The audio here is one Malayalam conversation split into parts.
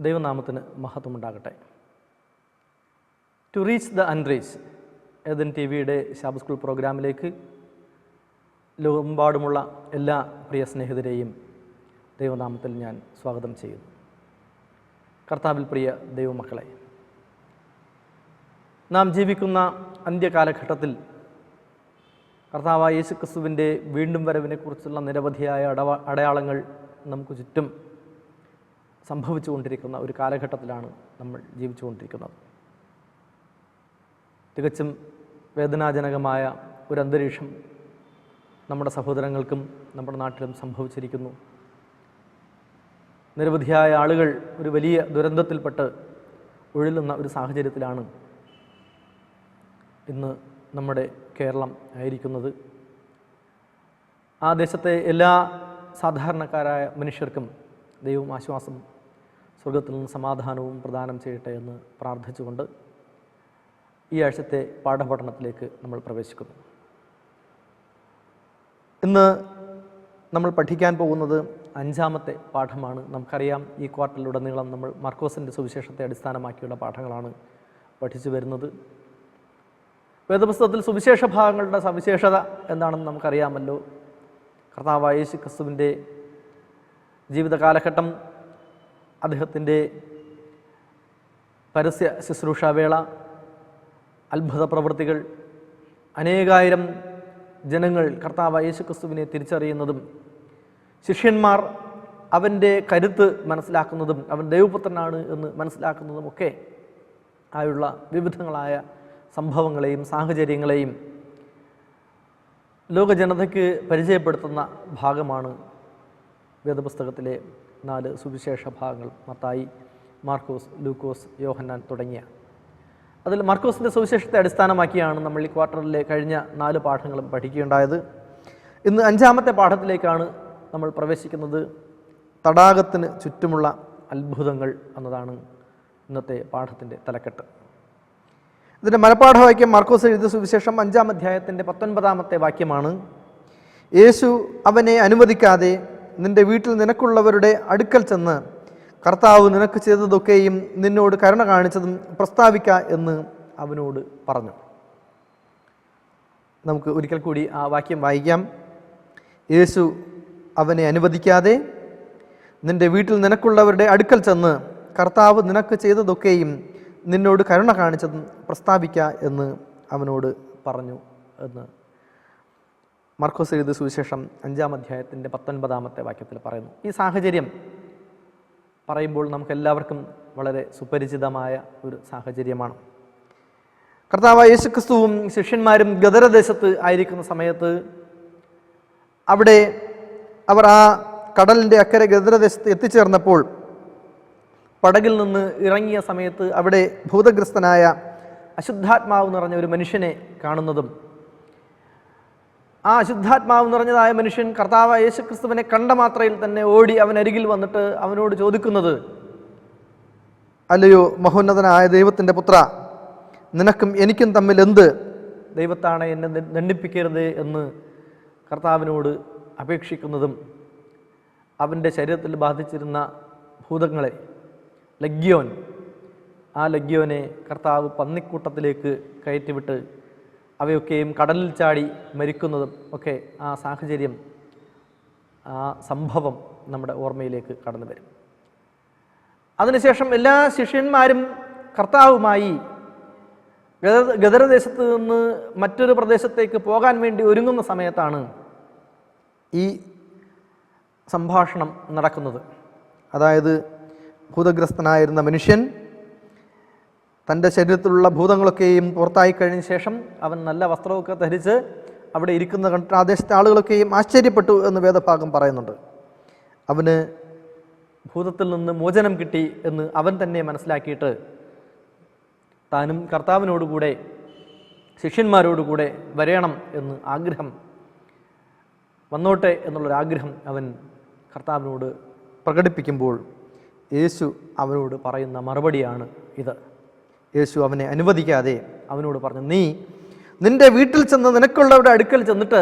ദൈവനാമത്തിന് മഹത്വമുണ്ടാകട്ടെ. To reach the unreach Eden T വിയുടെ ശാബത്ത് സ്കൂൾ പ്രോഗ്രാമിലേക്ക് ലോകമെമ്പാടുമുള്ള എല്ലാ പ്രിയ സ്നേഹിതരെയും ദൈവനാമത്തിൽ ഞാൻ സ്വാഗതം ചെയ്യുന്നു. കർത്താവിൽ പ്രിയ ദൈവമക്കളെ, നാം ജീവിക്കുന്ന അന്ത്യകാലഘട്ടത്തിൽ കർത്താവായ യേശുക്രിസ്തുവിൻ്റെ വീണ്ടും വരവിനെക്കുറിച്ചുള്ള നിരവധിയായ അടയാളങ്ങൾ നമുക്ക് ചുറ്റും സംഭവിച്ചുകൊണ്ടിരിക്കുന്ന ഒരു കാലഘട്ടത്തിലാണ് നമ്മൾ ജീവിച്ചുകൊണ്ടിരിക്കുന്നത്. തികച്ചും വേദനാജനകമായ ഒരു അന്തരീക്ഷം നമ്മുടെ സഹോദരങ്ങൾക്കും നമ്മുടെ നാട്ടിലും സംഭവിച്ചിരിക്കുന്നു. നിരവധിയായ ആളുകൾ ഒരു വലിയ ദുരന്തത്തിൽപ്പെട്ട് ഉഴലുന്ന ഒരു സാഹചര്യത്തിലാണ് ഇന്ന് നമ്മുടെ കേരളം ആയിരിക്കുന്നത്. ആ ദേശത്തെ എല്ലാ സാധാരണക്കാരായ മനുഷ്യർക്കും ദൈവം ആശ്വാസം, സ്വർഗത്തിൽ നിന്ന് സമാധാനവും പ്രദാനം ചെയ്യട്ടെ എന്ന് പ്രാർത്ഥിച്ചുകൊണ്ട് ഈ ആഴ്ചത്തെ പാഠപഠനത്തിലേക്ക് നമ്മൾ പ്രവേശിക്കുന്നു. ഇന്ന് നമ്മൾ പഠിക്കാൻ പോകുന്നത് 5-ാമത്തെ പാഠമാണ്. നമുക്കറിയാം, ഈ ക്വാർട്ടറിലുടനീളം നമ്മൾ മർക്കോസിൻ്റെ സുവിശേഷത്തെ അടിസ്ഥാനമാക്കിയുള്ള പാഠങ്ങളാണ് പഠിച്ചു വരുന്നത്. വേദപുസ്തകത്തിൽ സുവിശേഷ ഭാഗങ്ങളുടെ സവിശേഷത എന്താണെന്ന് നമുക്കറിയാമല്ലോ. കർത്താവായ യേശു ക്രിസ്തുവിൻ്റെ ജീവിത കാലഘട്ടം, അദ്ദേഹത്തിൻ്റെ പരസ്യ ശുശ്രൂഷാവേള, അത്ഭുത പ്രവൃത്തികൾ, അനേകായിരം ജനങ്ങൾ കർത്താവായ യേശു ക്രിസ്തുവിനെ തിരിച്ചറിയുന്നതും ശിഷ്യന്മാർ അവൻ്റെ കരുത്ത് മനസ്സിലാക്കുന്നതും അവൻ ദൈവപുത്രനാണ് എന്ന് മനസ്സിലാക്കുന്നതും ഒക്കെ ആയുള്ള വിവിധങ്ങളായ സംഭവങ്ങളെയും സാഹചര്യങ്ങളെയും ലോകജനതയ്ക്ക് പരിചയപ്പെടുത്തുന്ന ഭാഗമാണ് വേദപുസ്തകത്തിലെ 4 സുവിശേഷ ഭാഗങ്ങൾ. മത്തായി, മാർക്കോസ്, ലൂക്കോസ്, യോഹന്നാൻ തുടങ്ങിയ. അതിൽ മാർക്കോസിൻ്റെ സുവിശേഷത്തെ അടിസ്ഥാനമാക്കിയാണ് നമ്മൾ ഈ ക്വാർട്ടറിലെ കഴിഞ്ഞ 4 പാഠങ്ങളും പഠിക്കുകയുണ്ടായത്. ഇന്ന് 5-ാമത്തെ പാഠത്തിലേക്കാണ് നമ്മൾ പ്രവേശിക്കുന്നത്. തടാകത്തിന് ചുറ്റുമുള്ള അത്ഭുതങ്ങൾ എന്നതാണ് ഇന്നത്തെ പാഠത്തിൻ്റെ തലക്കെട്ട്. ഇതിൻ്റെ മനപ്പാഠവാക്യം മാർക്കോസ് എഴുതിയ സുവിശേഷം 5-ാം അധ്യായത്തിൻ്റെ 19-ാമത്തെ വാക്യമാണ്. യേശു അവനെ അനുവദിക്കാതെ നിന്റെ വീട്ടിൽ നിനക്കുള്ളവരുടെ അടുക്കൽ ചെന്ന് കർത്താവ് നിനക്ക് ചെയ്തതൊക്കെയും നിന്നോട് കരുണ കാണിച്ചതും പ്രസ്താവിക്ക എന്ന് അവനോട് പറഞ്ഞു. നമുക്ക് ഒരിക്കൽ കൂടി ആ വാക്യം വായിക്കാം. യേശു അവനെ അനുവദിക്കാതെ നിന്റെ വീട്ടിൽ നിനക്കുള്ളവരുടെ അടുക്കൽ ചെന്ന് കർത്താവ് നിനക്ക് ചെയ്തതൊക്കെയും നിന്നോട് കരുണ കാണിച്ചതും പ്രസ്താവിക്ക എന്ന് അവനോട് പറഞ്ഞു എന്ന് മർക്കോസ് എഴുതിയ സുവിശേഷം 5-ാം അധ്യായത്തിൻ്റെ 19-ാമത്തെ വാക്യത്തിൽ പറയുന്നു. ഈ സാഹചര്യം പറയുമ്പോൾ നമുക്കെല്ലാവർക്കും വളരെ സുപരിചിതമായ ഒരു സാഹചര്യമാണ്. കർത്താവായ യേശുക്രിസ്തുവും ശിഷ്യന്മാരും ഗദരദേശത്ത് ആയിരിക്കുന്ന സമയത്ത് അവിടെ അവർ ആ കടലിൻ്റെ അക്കരെ ഗദരദേശത്ത് എത്തിച്ചേർന്നപ്പോൾ പടകിൽ നിന്ന് ഇറങ്ങിയ സമയത്ത് അവിടെ ഭൂതഗ്രസ്തനായ അശുദ്ധാത്മാവ് നിറഞ്ഞ ഒരു മനുഷ്യനെ കാണുന്നതും ആ അശുദ്ധാത്മാവ് നിറഞ്ഞതായ മനുഷ്യൻ കർത്താവായ യേശുക്രിസ്തുവിനെ കണ്ട മാത്രയിൽ തന്നെ ഓടി അവനരികിൽ വന്നിട്ട് അവനോട് ചോദിക്കുന്നത്, അല്ലയോ മഹോന്നതനായ ദൈവത്തിൻ്റെ പുത്ര, നിനക്കും എനിക്കും തമ്മിൽ എന്ത്? ദൈവത്താണ് എന്നെ ദണ്ഡിപ്പിക്കരുത് എന്ന് കർത്താവിനോട് അപേക്ഷിക്കുന്നതും അവൻ്റെ ശരീരത്തിൽ ബാധിച്ചിരുന്ന ഭൂതങ്ങളെ, ലഗ്യോൻ, ആ ലഗ്യോനെ കർത്താവ് പന്നിക്കൂട്ടത്തിലേക്ക് കയറ്റിവിട്ട് അവയൊക്കെയും കടലിൽ ചാടി മരിക്കുന്നതും ഒക്കെ ആ സാഹചര്യം, ആ സംഭവം നമ്മുടെ ഓർമ്മയിലേക്ക് കടന്നു വരും. അതിനുശേഷം എല്ലാ ശിഷ്യന്മാരും കർത്താവുമായി ഗദരദേശത്ത് നിന്ന് മറ്റൊരു പ്രദേശത്തേക്ക് പോകാൻ വേണ്ടി ഒരുങ്ങുന്ന സമയത്താണ് ഈ സംഭാഷണം നടക്കുന്നത്. അതായത് ഭൂതഗ്രസ്തനായിരുന്ന മനുഷ്യൻ തൻ്റെ ശരീരത്തിലുള്ള ഭൂതങ്ങളൊക്കെയും പുറത്തായി കഴിഞ്ഞ ശേഷം അവൻ നല്ല വസ്ത്രമൊക്കെ ധരിച്ച് അവിടെ ഇരിക്കുന്ന കണ്ടിട്ട് ആ ദേശത്തെ ആളുകളൊക്കെയും ആശ്ചര്യപ്പെട്ടു എന്ന് വേദഭാഗം പറയുന്നുണ്ട്. അവന് ഭൂതത്തിൽ നിന്ന് മോചനം കിട്ടി എന്ന് അവൻ തന്നെ മനസ്സിലാക്കിയിട്ട് താനും കർത്താവിനോടുകൂടെ ശിഷ്യന്മാരോടുകൂടെ വരയണം എന്ന് ആഗ്രഹം, വന്നോട്ടെ എന്നുള്ളൊരാഗ്രഹം അവൻ കർത്താവിനോട് പ്രകടിപ്പിക്കുമ്പോൾ യേശു അവനോട് പറയുന്ന മറുപടിയാണ് ഇത്. യേശു അവനെ അനുവദിക്കാതെ അവനോട് പറഞ്ഞു, നീ നിന്റെ വീട്ടിൽ ചെന്ന് നിനക്കുള്ളവരുടെ അടുക്കൽ ചെന്നിട്ട്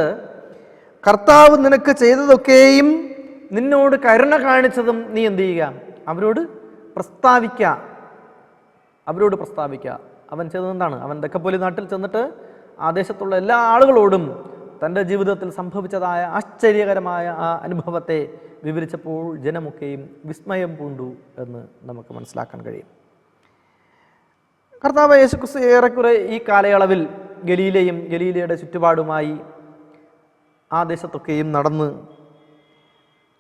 കർത്താവ് നിനക്ക് ചെയ്തതൊക്കെയും നിന്നോട് കരുണ കാണിച്ചതും നീ എന്ത് ചെയ്യുക? അവരോട് പ്രസ്താവിക്കുക. അവൻ ചെയ്തതെന്താണ്? അവൻ ദക്കപ്പോലി നാട്ടിൽ ചെന്നിട്ട് ആ ദേശത്തുള്ള എല്ലാ ആളുകളോടും തൻ്റെ ജീവിതത്തിൽ സംഭവിച്ചതായ ആശ്ചര്യകരമായ ആ അനുഭവത്തെ വിവരിച്ചപ്പോൾ ജനമൊക്കെയും വിസ്മയം പൂണ്ടു എന്ന് നമുക്ക് മനസ്സിലാക്കാൻ കഴിയും. കർത്താവ് യേശുക്രിസ്തു ഏറെക്കുറെ ഈ കാലയളവിൽ ഗലീലയും ഗലീലയുടെ ചുറ്റുപാടുമായി ആ ദേശത്തൊക്കെയും നടന്ന്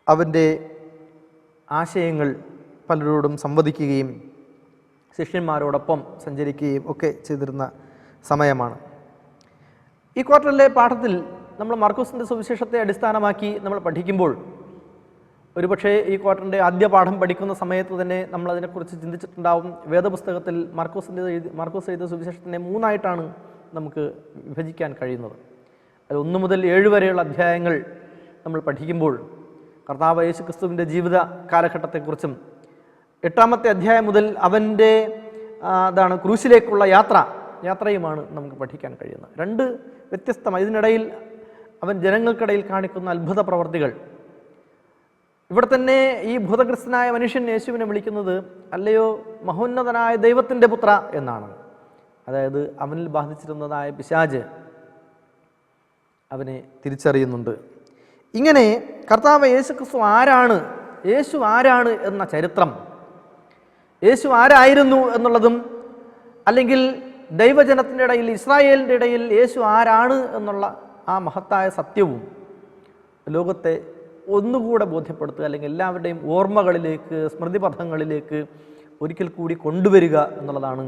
അവൻ്റെ ആശയങ്ങൾ പലരോടും സംവദിക്കുകയും ശിഷ്യന്മാരോടൊപ്പം സഞ്ചരിക്കുകയും ഒക്കെ ചെയ്തിരുന്ന സമയമാണ്. ഈ ക്വാർട്ടറിലെ പാഠത്തിൽ നമ്മൾ മർക്കോസിൻ്റെ സുവിശേഷത്തെ അടിസ്ഥാനമാക്കി നമ്മൾ പഠിക്കുമ്പോൾ ഒരുപക്ഷെ ഈ ക്വാർട്ടറിൻ്റെ ആദ്യ പാഠം പഠിക്കുന്ന സമയത്ത് തന്നെ നമ്മൾ അതിനെക്കുറിച്ച് ചിന്തിച്ചിട്ടുണ്ടാവും. വേദപുസ്തകത്തിൽ മർക്കോസ് എഴുതിയ സുവിശേഷത്തിനെ 3 നമുക്ക് വിഭജിക്കാൻ കഴിയുന്നത്. അത് 1 മുതൽ 7 വരെയുള്ള അധ്യായങ്ങൾ നമ്മൾ പഠിക്കുമ്പോൾ കർത്താവ് യേശുക്രിസ്തുവിൻ്റെ ജീവിത കാലഘട്ടത്തെക്കുറിച്ചും 8-ാമത്തെ അധ്യായം മുതൽ അവൻ്റെ ക്രൂശിലേക്കുള്ള യാത്രയുമാണ് നമുക്ക് പഠിക്കാൻ കഴിയുന്നത്. 2 വ്യത്യസ്തമായി. ഇതിനിടയിൽ അവൻ ജനങ്ങൾക്കിടയിൽ കാണിക്കുന്ന അത്ഭുത പ്രവർത്തികൾ. ഇവിടെ തന്നെ ഈ ഭൂതഗ്രസ്തനായ മനുഷ്യൻ യേശുവിനെ വിളിക്കുന്നത് അല്ലയോ മഹോന്നതനായ ദൈവത്തിൻ്റെ പുത്ര എന്നാണ്. അതായത് അവനിൽ ബാധിച്ചിരുന്നതായ പിശാച് അവനെ തിരിച്ചറിയുന്നുണ്ട്. ഇങ്ങനെ കർത്താവ് യേശു ആരാണ് എന്ന ചരിത്രം, യേശു ആരായിരുന്നു എന്നുള്ളതും, അല്ലെങ്കിൽ ദൈവജനത്തിൻ്റെ ഇടയിൽ, ഇസ്രായേലിൻ്റെ ഇടയിൽ യേശു ആരാണ് എന്നുള്ള ആ മഹത്തായ സത്യവും ലോകത്തെ ഒന്നുകൂടെ ബോധ്യപ്പെടുത്തുക, അല്ലെങ്കിൽ എല്ലാവരുടെയും ഓർമ്മകളിലേക്ക്, സ്മൃതിപഥങ്ങളിലേക്ക് ഒരിക്കൽ കൂടി കൊണ്ടുവരിക എന്നുള്ളതാണ്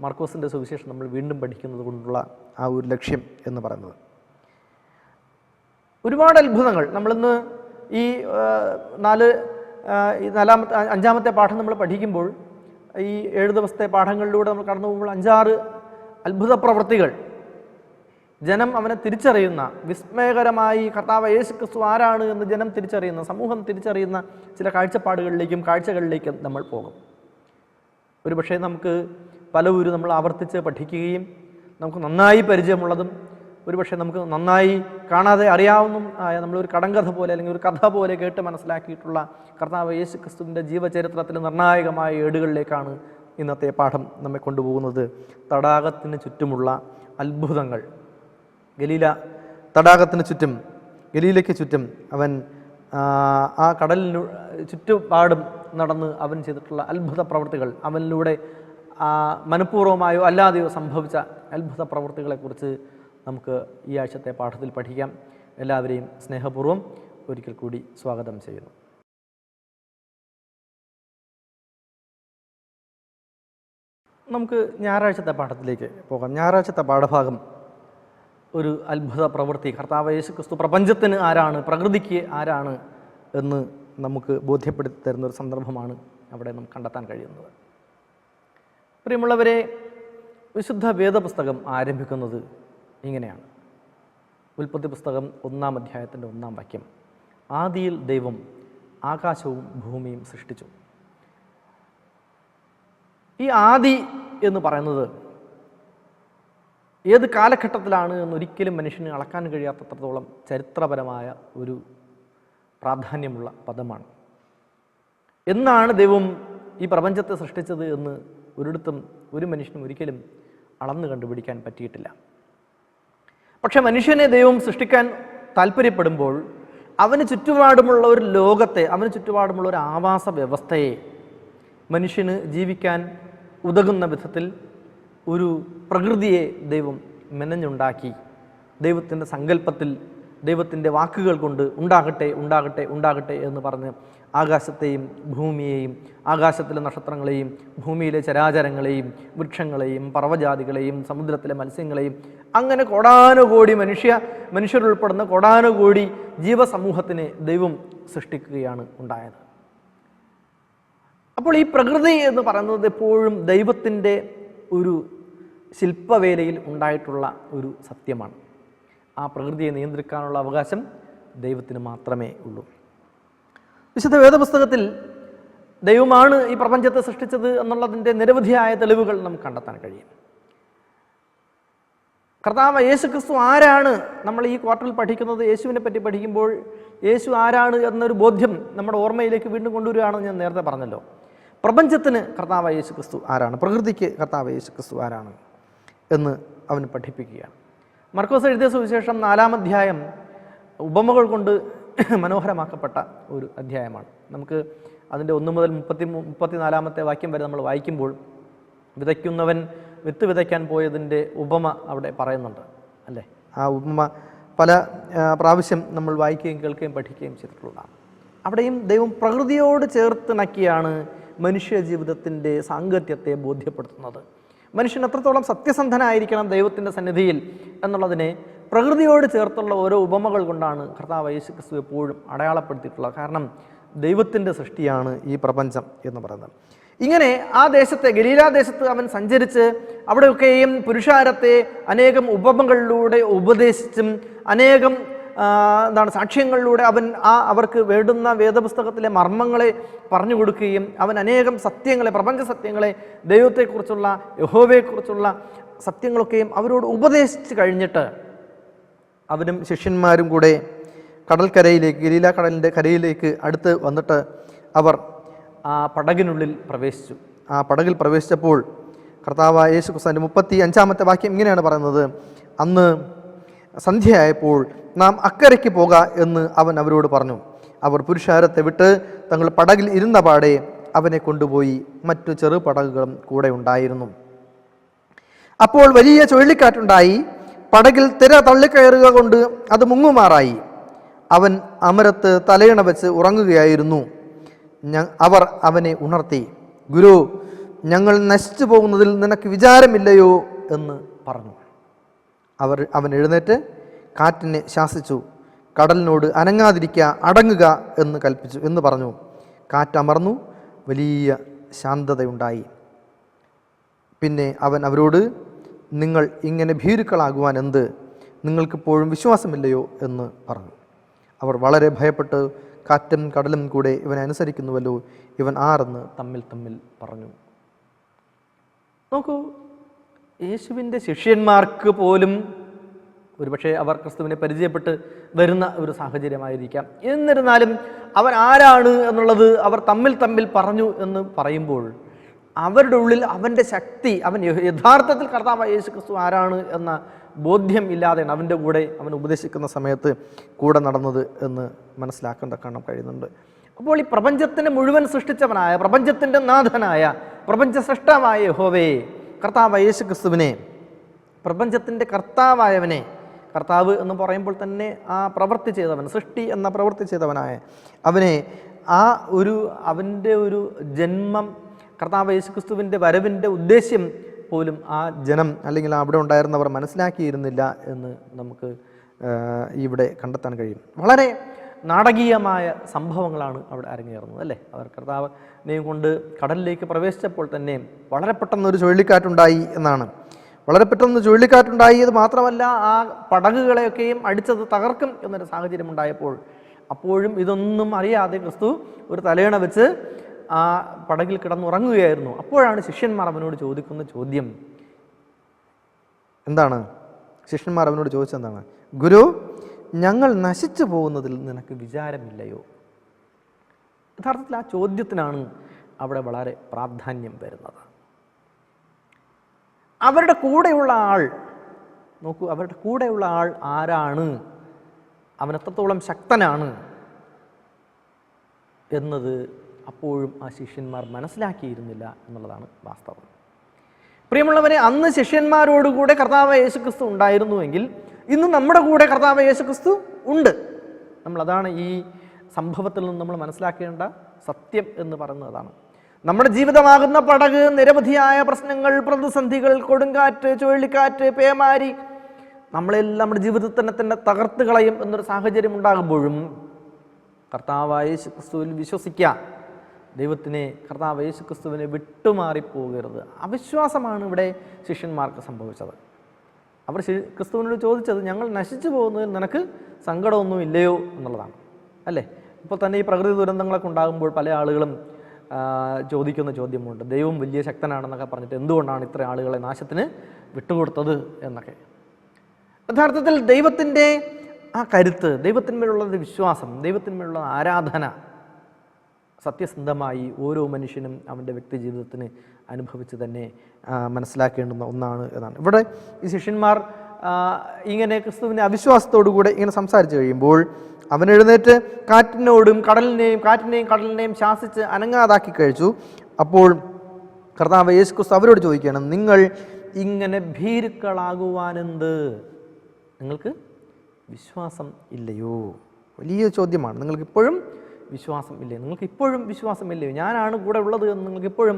മർക്കോസിൻ്റെ സുവിശേഷം നമ്മൾ വീണ്ടും പഠിക്കുന്നത് കൊണ്ടുള്ള ആ ഒരു ലക്ഷ്യം എന്ന് പറയുന്നത്. ഒരുപാട് അത്ഭുതങ്ങൾ നമ്മളിന്ന് ഈ 5-ാമത്തെ പാഠം നമ്മൾ പഠിക്കുമ്പോൾ, ഈ 7 ദിവസത്തെ പാഠങ്ങളിലൂടെ നമ്മൾ കടന്നു പോകുമ്പോൾ 5-6 അത്ഭുത പ്രവൃത്തികൾ, ജനം അവനെ തിരിച്ചറിയുന്ന, വിസ്മയകരമായി കർത്താവ് യേശുക്രിസ്തു ആരാണ് എന്ന് ജനം തിരിച്ചറിയുന്ന, സമൂഹം തിരിച്ചറിയുന്ന ചില കാഴ്ചകളിലേക്കും നമ്മൾ പോകും. ഒരുപക്ഷെ നമുക്ക് പലവരും നമ്മൾ ആവർത്തിച്ച് പഠിക്കുകയും നമുക്ക് നന്നായി പരിചയമുള്ളതും ഒരുപക്ഷെ നമുക്ക് നന്നായി കാണാതെ അറിയാവുന്നതും ആയ നമ്മളൊരു കടങ്കഥ പോലെ അല്ലെങ്കിൽ ഒരു കഥ പോലെ കേട്ട് മനസ്സിലാക്കിയിട്ടുള്ള കർത്താവ് യേശുക്രിസ്തുവിൻ്റെ ജീവചരിത്രത്തിൽ നിർണായകമായ ഏടുകളിലേക്കാണ് ഇന്നത്തെ പാഠം നമ്മെ കൊണ്ടുപോകുന്നത്. തടാകത്തിന് ചുറ്റുമുള്ള അത്ഭുതങ്ങൾ. ഗലീല തടാകത്തിന് ചുറ്റും, ഗലീലയ്ക്ക് ചുറ്റും അവൻ ആ കടലിന് ചുറ്റുപാടും നടന്ന് അവൻ ചെയ്തിട്ടുള്ള അത്ഭുത പ്രവൃത്തികൾ, അവനിലൂടെ മനഃപൂർവ്വമായോ അല്ലാതെയോ സംഭവിച്ച അത്ഭുത പ്രവൃത്തികളെക്കുറിച്ച് നമുക്ക് ഈ ആഴ്ചത്തെ പാഠത്തിൽ പഠിക്കാം. എല്ലാവരെയും സ്നേഹപൂർവ്വം ഒരിക്കൽ കൂടി സ്വാഗതം ചെയ്യുന്നു. നമുക്ക് ഞായറാഴ്ചത്തെ പാഠത്തിലേക്ക് പോകാം. ഞായറാഴ്ചത്തെ പാഠഭാഗം ഒരു അത്ഭുത പ്രവൃത്തി, കർത്താവ് യേശുക്രിസ്തു പ്രപഞ്ചത്തിന് ആരാണ്, പ്രകൃതിക്ക് ആരാണ് എന്ന് നമുക്ക് ബോധ്യപ്പെടുത്തി തരുന്നൊരു സന്ദർഭമാണ് അവിടെ നമുക്ക് കണ്ടെത്താൻ കഴിയുന്നത്. പ്രിയമുള്ളവരെ, വിശുദ്ധ വേദപുസ്തകം ആരംഭിക്കുന്നത് ഇങ്ങനെയാണ്. ഉൽപ്പത്തി പുസ്തകം 1-ാം അധ്യായത്തിൻ്റെ 1-ാം വാക്യം, ആദിയിൽ ദൈവം ആകാശവും ഭൂമിയും സൃഷ്ടിച്ചു. ഈ ആദി എന്ന് പറയുന്നത് ഏത് കാലഘട്ടത്തിലാണ് എന്നൊരിക്കലും മനുഷ്യന് അളക്കാൻ കഴിയാത്തത്രത്തോളം ചരിത്രപരമായ ഒരു പ്രാധാന്യമുള്ള പദമാണ്. എന്നാണ് ദൈവം ഈ പ്രപഞ്ചത്തെ സൃഷ്ടിച്ചത് എന്ന് ഒരിടത്തും ഒരു മനുഷ്യനും ഒരിക്കലും അളന്നു കണ്ടുപിടിക്കാൻ പറ്റിയിട്ടില്ല. പക്ഷെ മനുഷ്യനെ ദൈവം സൃഷ്ടിക്കാൻ താല്പര്യപ്പെടുമ്പോൾ അവന് ചുറ്റുപാടുമുള്ള ഒരു ലോകത്തെ, അവന് ചുറ്റുപാടുമുള്ള ഒരു ആവാസ വ്യവസ്ഥയെ, മനുഷ്യന് ജീവിക്കാൻ ഉതകുന്ന വിധത്തിൽ ഒരു പ്രകൃതിയെ ദൈവം മെനഞ്ഞുണ്ടാക്കി. ദൈവത്തിൻ്റെ സങ്കല്പത്തിൽ, ദൈവത്തിൻ്റെ വാക്കുകൾ കൊണ്ട് ഉണ്ടാകട്ടെ ഉണ്ടാകട്ടെ ഉണ്ടാകട്ടെ എന്ന് പറഞ്ഞ് ആകാശത്തെയും ഭൂമിയെയും, ആകാശത്തിലെ നക്ഷത്രങ്ങളെയും ഭൂമിയിലെ ചരാചരങ്ങളെയും വൃക്ഷങ്ങളെയും പർവ്വജാതികളെയും സമുദ്രത്തിലെ മത്സ്യങ്ങളെയും അങ്ങനെ കോടാനുകോടി മനുഷ്യരുൾപ്പെടുന്ന കോടാനുകോടി ജീവസമൂഹത്തിനെ ദൈവം സൃഷ്ടിക്കുകയാണ് ഉണ്ടായത്. അപ്പോൾ ഈ പ്രകൃതി എന്ന് പറയുന്നത് എപ്പോഴും ദൈവത്തിൻ്റെ ഒരു ശില്പവേലയിൽ ഉണ്ടായിട്ടുള്ള ഒരു സത്യമാണ്. ആ പ്രകൃതിയെ നിയന്ത്രിക്കാനുള്ള അവകാശം ദൈവത്തിന് മാത്രമേ ഉള്ളൂ. വിശുദ്ധ വേദപുസ്തകത്തിൽ ദൈവമാണ് ഈ പ്രപഞ്ചത്തെ സൃഷ്ടിച്ചത് എന്നുള്ളതിൻ്റെ നിരവധിയായ തെളിവുകൾ നമുക്ക് കണ്ടെത്താൻ കഴിയും. കർത്താവ് യേശുക്രിസ്തു ആരാണ്, നമ്മൾ ഈ ക്വാർട്ടറിൽ പഠിക്കുന്നത് യേശുവിനെ പറ്റി പഠിക്കുമ്പോൾ യേശു ആരാണ് എന്നൊരു ബോധ്യം നമ്മുടെ ഓർമ്മയിലേക്ക് വീണ്ടും കൊണ്ടുവരികയാണെന്ന് ഞാൻ നേരത്തെ പറഞ്ഞല്ലോ. പ്രപഞ്ചത്തിന് കർത്താവായ യേശു ക്രിസ്തു ആരാണ്, പ്രകൃതിക്ക് കർത്താവായ യേശു ക്രിസ്തു ആരാണ് എന്ന് അവൻ പഠിപ്പിക്കുകയാണ്. മർക്കോസ് എഴുതിയ സുവിശേഷം 4-ാം അധ്യായം ഉപമകൾ കൊണ്ട് മനോഹരമാക്കപ്പെട്ട ഒരു അധ്യായമാണ്. നമുക്ക് അതിൻ്റെ 1 മുതൽ 34-ാമത്തെ വാക്യം വരെ നമ്മൾ വായിക്കുമ്പോൾ വിതയ്ക്കുന്നവൻ വിത്ത് വിതയ്ക്കാൻ പോയതിൻ്റെ ഉപമ അവിടെ പറയുന്നുണ്ട് അല്ലേ. ആ ഉപമ പല പ്രാവശ്യം നമ്മൾ വായിക്കുകയും കേൾക്കുകയും പഠിക്കുകയും ചെയ്തിട്ടുള്ളതാണ്. അവിടെയും ദൈവം പ്രകൃതിയോട് ചേർത്തിണക്കിയാണ് മനുഷ്യ ജീവിതത്തിൻ്റെ സാങ്കത്യത്തെ ബോധ്യപ്പെടുത്തുന്നത്. മനുഷ്യൻ എത്രത്തോളം സത്യസന്ധനായിരിക്കണം ദൈവത്തിൻ്റെ സന്നിധിയിൽ എന്നുള്ളതിനെ പ്രകൃതിയോട് ചേർത്തുള്ള ഓരോ ഉപമകൾ കൊണ്ടാണ് കർത്താവ് യേശു ക്രിസ്തു എപ്പോഴും അടയാളപ്പെടുത്തിയിട്ടുള്ളത്. കാരണം ദൈവത്തിൻ്റെ സൃഷ്ടിയാണ് ഈ പ്രപഞ്ചം എന്ന് പറയുന്നത്. ഇങ്ങനെ ആ ദേശത്തെ, ഗലീലാ ദേശത്ത് അവൻ സഞ്ചരിച്ച് അവിടെയൊക്കെയും പുരുഷാരത്തെ അനേകം ഉപമകളിലൂടെ ഉപദേശിച്ചും അനേകം സാക്ഷ്യങ്ങളിലൂടെ അവൻ അവർക്ക് വേണ്ടുന്ന വേദപുസ്തകത്തിലെ മർമ്മങ്ങളെ പറഞ്ഞു കൊടുക്കുകയും അവൻ അനേകം സത്യങ്ങളെ, പ്രപഞ്ച സത്യങ്ങളെ, ദൈവത്തെക്കുറിച്ചുള്ള, യഹോവയെക്കുറിച്ചുള്ള സത്യങ്ങളൊക്കെയും അവരോട് ഉപദേശിച്ച് കഴിഞ്ഞിട്ട് അവനും ശിഷ്യന്മാരും കൂടെ കടൽക്കരയിലേക്ക്, ഗലീല കടലിൻ്റെ കരയിലേക്ക് അടുത്ത് വന്നിട്ട് അവർ ആ പടകിനുള്ളിൽ പ്രവേശിച്ചു. ആ പടകിൽ പ്രവേശിച്ചപ്പോൾ കർത്താവായ യേശു ക്രിസ്തുവിൻ്റെ 35-ാമത്തെ വാക്യം ഇങ്ങനെയാണ് പറയുന്നത്: അന്ന് സന്ധ്യയായപ്പോൾ നാം അക്കരയ്ക്ക് പോക എന്ന് അവൻ അവരോട് പറഞ്ഞു. അവർ പുരുഷാരത്തെ വിട്ട് തങ്ങൾ പടകിൽ ഇരുന്ന പാടെ അവനെ കൊണ്ടുപോയി. മറ്റു ചെറു പടകുകളും കൂടെ ഉണ്ടായിരുന്നു. അപ്പോൾ വലിയ ചുഴലിക്കാറ്റുണ്ടായി. പടകിൽ തിര തള്ളിക്കയറുക കൊണ്ട് അത് മുങ്ങുമാറായി. അവൻ അമരത്ത് തലയിണ വെച്ച് ഉറങ്ങുകയായിരുന്നു. അവർ അവനെ ഉണർത്തി. ഗുരു, ഞങ്ങൾ നശിച്ചു പോകുന്നതിൽ നിനക്ക് വിചാരമില്ലയോ എന്ന് പറഞ്ഞു. അവൻ എഴുന്നേറ്റ് കാറ്റിനെ ശാസിച്ചു, കടലിനോട് അനങ്ങാതിരിക്കുക, അടങ്ങുക എന്ന് കൽപ്പിച്ചു എന്ന് പറഞ്ഞു. കാറ്റമർന്നു, വലിയ ശാന്തതയുണ്ടായി. പിന്നെ അവൻ അവരോട്, നിങ്ങൾ ഇങ്ങനെ ഭീരുക്കളാകുവാൻ എന്ത്? നിങ്ങൾക്കിപ്പോഴും വിശ്വാസമില്ലയോ എന്ന് പറഞ്ഞു. അവർ വളരെ ഭയപ്പെട്ട് കാറ്റും കടലും കൂടെ ഇവനെ അനുസരിക്കുന്നുവല്ലോ, ഇവൻ ആരെന്ന് തമ്മിൽ പറഞ്ഞു. നോക്കൂ, യേശുവിൻ്റെ ശിഷ്യന്മാർക്ക് പോലും ഒരുപക്ഷെ അവർ ക്രിസ്തുവിനെ പരിചയപ്പെട്ട് വരുന്ന ഒരു സാഹചര്യമായിരിക്കാം. എന്നിരുന്നാലും അവൻ ആരാണ് എന്നുള്ളത് അവർ തമ്മിൽ പറഞ്ഞു എന്ന് പറയുമ്പോൾ അവരുടെ ഉള്ളിൽ അവൻ്റെ ശക്തി, അവൻ യഥാർത്ഥത്തിൽ കർത്താവായ യേശു ക്രിസ്തു ആരാണ് എന്ന ബോധ്യം ഇല്ലാതെയാണ് അവൻ്റെ കൂടെ അവൻ ഉപദേശിക്കുന്ന സമയത്ത് കൂടെ നടന്നത് എന്ന് മനസ്സിലാക്കാൻ കാണാൻ കഴിയുന്നുണ്ട്. അപ്പോൾ ഈ പ്രപഞ്ചത്തിനെ മുഴുവൻ സൃഷ്ടിച്ചവനായ, പ്രപഞ്ചത്തിൻ്റെ നാഥനായ, പ്രപഞ്ച സൃഷ്ടാവായ യഹോവയെ, കർത്താവായ യേശു ക്രിസ്തുവിനെ, പ്രപഞ്ചത്തിൻ്റെ കർത്താവായവനെ, കർത്താവ് എന്ന് പറയുമ്പോൾ തന്നെ ആ പ്രവൃത്തി ചെയ്തവൻ, സൃഷ്ടി എന്ന പ്രവൃത്തി ചെയ്തവനായ അവനെ, അവൻ്റെ ഒരു ജന്മം, കർത്താവ് യേശു ക്രിസ്തുവിൻ്റെ വരവിൻ്റെ ഉദ്ദേശ്യം പോലും ആ ജനം അല്ലെങ്കിൽ അവിടെ ഉണ്ടായിരുന്നവർ മനസ്സിലാക്കിയിരുന്നില്ല എന്ന് നമുക്ക് ഇവിടെ കണ്ടെത്താൻ കഴിയും. വളരെ നാടകീയമായ സംഭവങ്ങളാണ് അവിടെ അരങ്ങേറുന്നത് അല്ലേ. അവർ കർത്താവിനെയും കൊണ്ട് കടലിലേക്ക് പ്രവേശിച്ചപ്പോൾ തന്നെ വളരെ പെട്ടെന്നൊരു ചുഴലിക്കാറ്റുണ്ടായി എന്നാണ്. വളരെ പെട്ടെന്ന് ചുഴലിക്കാറ്റുണ്ടായി. അത് മാത്രമല്ല, ആ പടകുകളെയൊക്കെയും അടിച്ചത് തകർക്കും എന്നൊരു സാഹചര്യം ഉണ്ടായപ്പോൾ അപ്പോഴും ഇതൊന്നും അറിയാതെ ക്രിസ്തു ഒരു തലയണ വെച്ച് ആ പടകിൽ കിടന്നുറങ്ങുകയായിരുന്നു. അപ്പോഴാണ് ശിഷ്യന്മാർ അവനോട് ചോദിക്കുന്ന ചോദ്യം എന്താണ്? ശിഷ്യന്മാർ അവനോട് ചോദിച്ചെന്താണ്? ഗുരു, ഞങ്ങൾ നശിച്ചു പോകുന്നതിൽ നിനക്ക് വിചാരമില്ലയോ? യഥാർത്ഥത്തിൽ ആ ചോദ്യത്തിനാണ് അവിടെ വളരെ പ്രാധാന്യം വരുന്നത്. അവരുടെ കൂടെയുള്ള ആൾ, നോക്കൂ, അവരുടെ കൂടെയുള്ള ആൾ ആരാണ്, അവൻ എത്രത്തോളം ശക്തനാണ് എന്നത് അപ്പോഴും ആ ശിഷ്യന്മാർ മനസ്സിലാക്കിയിരുന്നില്ല എന്നുള്ളതാണ് വാസ്തവം. പ്രിയമുള്ളവരെ, അന്ന് ശിഷ്യന്മാരോടുകൂടെ കർത്താവ് യേശുക്രിസ്തു ഉണ്ടായിരുന്നുവെങ്കിൽ ഇന്ന് നമ്മുടെ കൂടെ കർത്താവ് യേശുക്രിസ്തു ഉണ്ട്. നമ്മളതാണ് ഈ സംഭവത്തിൽ നിന്ന് നമ്മൾ മനസ്സിലാക്കേണ്ട സത്യം എന്ന് പറയുന്നതാണ്. നമ്മുടെ ജീവിതമാകുന്ന പടക് നിരവധിയായ പ്രശ്നങ്ങൾ, പ്രതിസന്ധികൾ, കൊടുങ്കാറ്റ്, ചുഴലിക്കാറ്റ്, പേമാരി നമ്മളെല്ലാം നമ്മുടെ ജീവിതത്തിനെ തന്നെ തകർത്ത് കളയും എന്നൊരു സാഹചര്യം ഉണ്ടാകുമ്പോഴും കർത്താവായ യേശുക്രിസ്തുവിൽ വിശ്വസിക്കുക, ദൈവത്തിനെ, കർത്താവ് യേശുക്രിസ്തുവിനെ വിട്ടുമാറിപ്പോകരുത്. അവിശ്വാസമാണ് ഇവിടെ ശിഷ്യന്മാർക്ക് സംഭവിച്ചത്. അവർ ക്രിസ്തുവിനോട് ചോദിച്ചത്, ഞങ്ങൾ നശിച്ചു പോകുന്നതിൽ നിനക്ക് സങ്കടമൊന്നും ഇല്ലയോ എന്നുള്ളതാണ് അല്ലേ. ഇപ്പോൾ തന്നെ ഈ പ്രകൃതി ദുരന്തങ്ങളൊക്കെ ഉണ്ടാകുമ്പോൾ പല ആളുകളും ചോദിക്കുന്ന ചോദ്യമുണ്ട്, ദൈവം വലിയ ശക്തനാണെന്നൊക്കെ പറഞ്ഞിട്ട് എന്തുകൊണ്ടാണ് ഇത്ര ആളുകളെ നാശത്തിന് വിട്ടുകൊടുത്തത് എന്നൊക്കെ. യഥാർത്ഥത്തിൽ ദൈവത്തിൻ്റെ ആ കരുത്ത്, ദൈവത്തിന്മേലുള്ള വിശ്വാസം, ദൈവത്തിന്മേലുള്ള ആരാധന സത്യസന്ധമായി ഓരോ മനുഷ്യനും അവൻ്റെ വ്യക്തി ജീവിതത്തിന് അനുഭവിച്ച് തന്നെ മനസ്സിലാക്കേണ്ടുന്ന ഒന്നാണ് എന്നാണ്. ഇവിടെ ഈ ശിഷ്യന്മാർ ഇങ്ങനെ ക്രിസ്തുവിൻ്റെ അവിശ്വാസത്തോടുകൂടെ ഇങ്ങനെ സംസാരിച്ചു കഴിയുമ്പോൾ അവൻ എഴുന്നേറ്റ് കാറ്റിനെയും കടലിനെയും ശാസിച്ച് അനങ്ങാതാക്കി കഴിച്ചു. അപ്പോൾ കർത്താവ് യേശു ക്രിസ്തു അവരോട് ചോദിക്കുകയാണ്, നിങ്ങൾ ഇങ്ങനെ ഭീരുക്കളാകുവാനെന്ത്? നിങ്ങൾക്ക് വിശ്വാസം ഇല്ലയോ? വലിയ ചോദ്യമാണ്. നിങ്ങൾക്കിപ്പോഴും വിശ്വാസം ഇല്ലയോ? നിങ്ങൾക്കിപ്പോഴും വിശ്വാസമില്ലയോ? ഞാനാണ് കൂടെ ഉള്ളത് എന്ന് നിങ്ങൾക്കിപ്പോഴും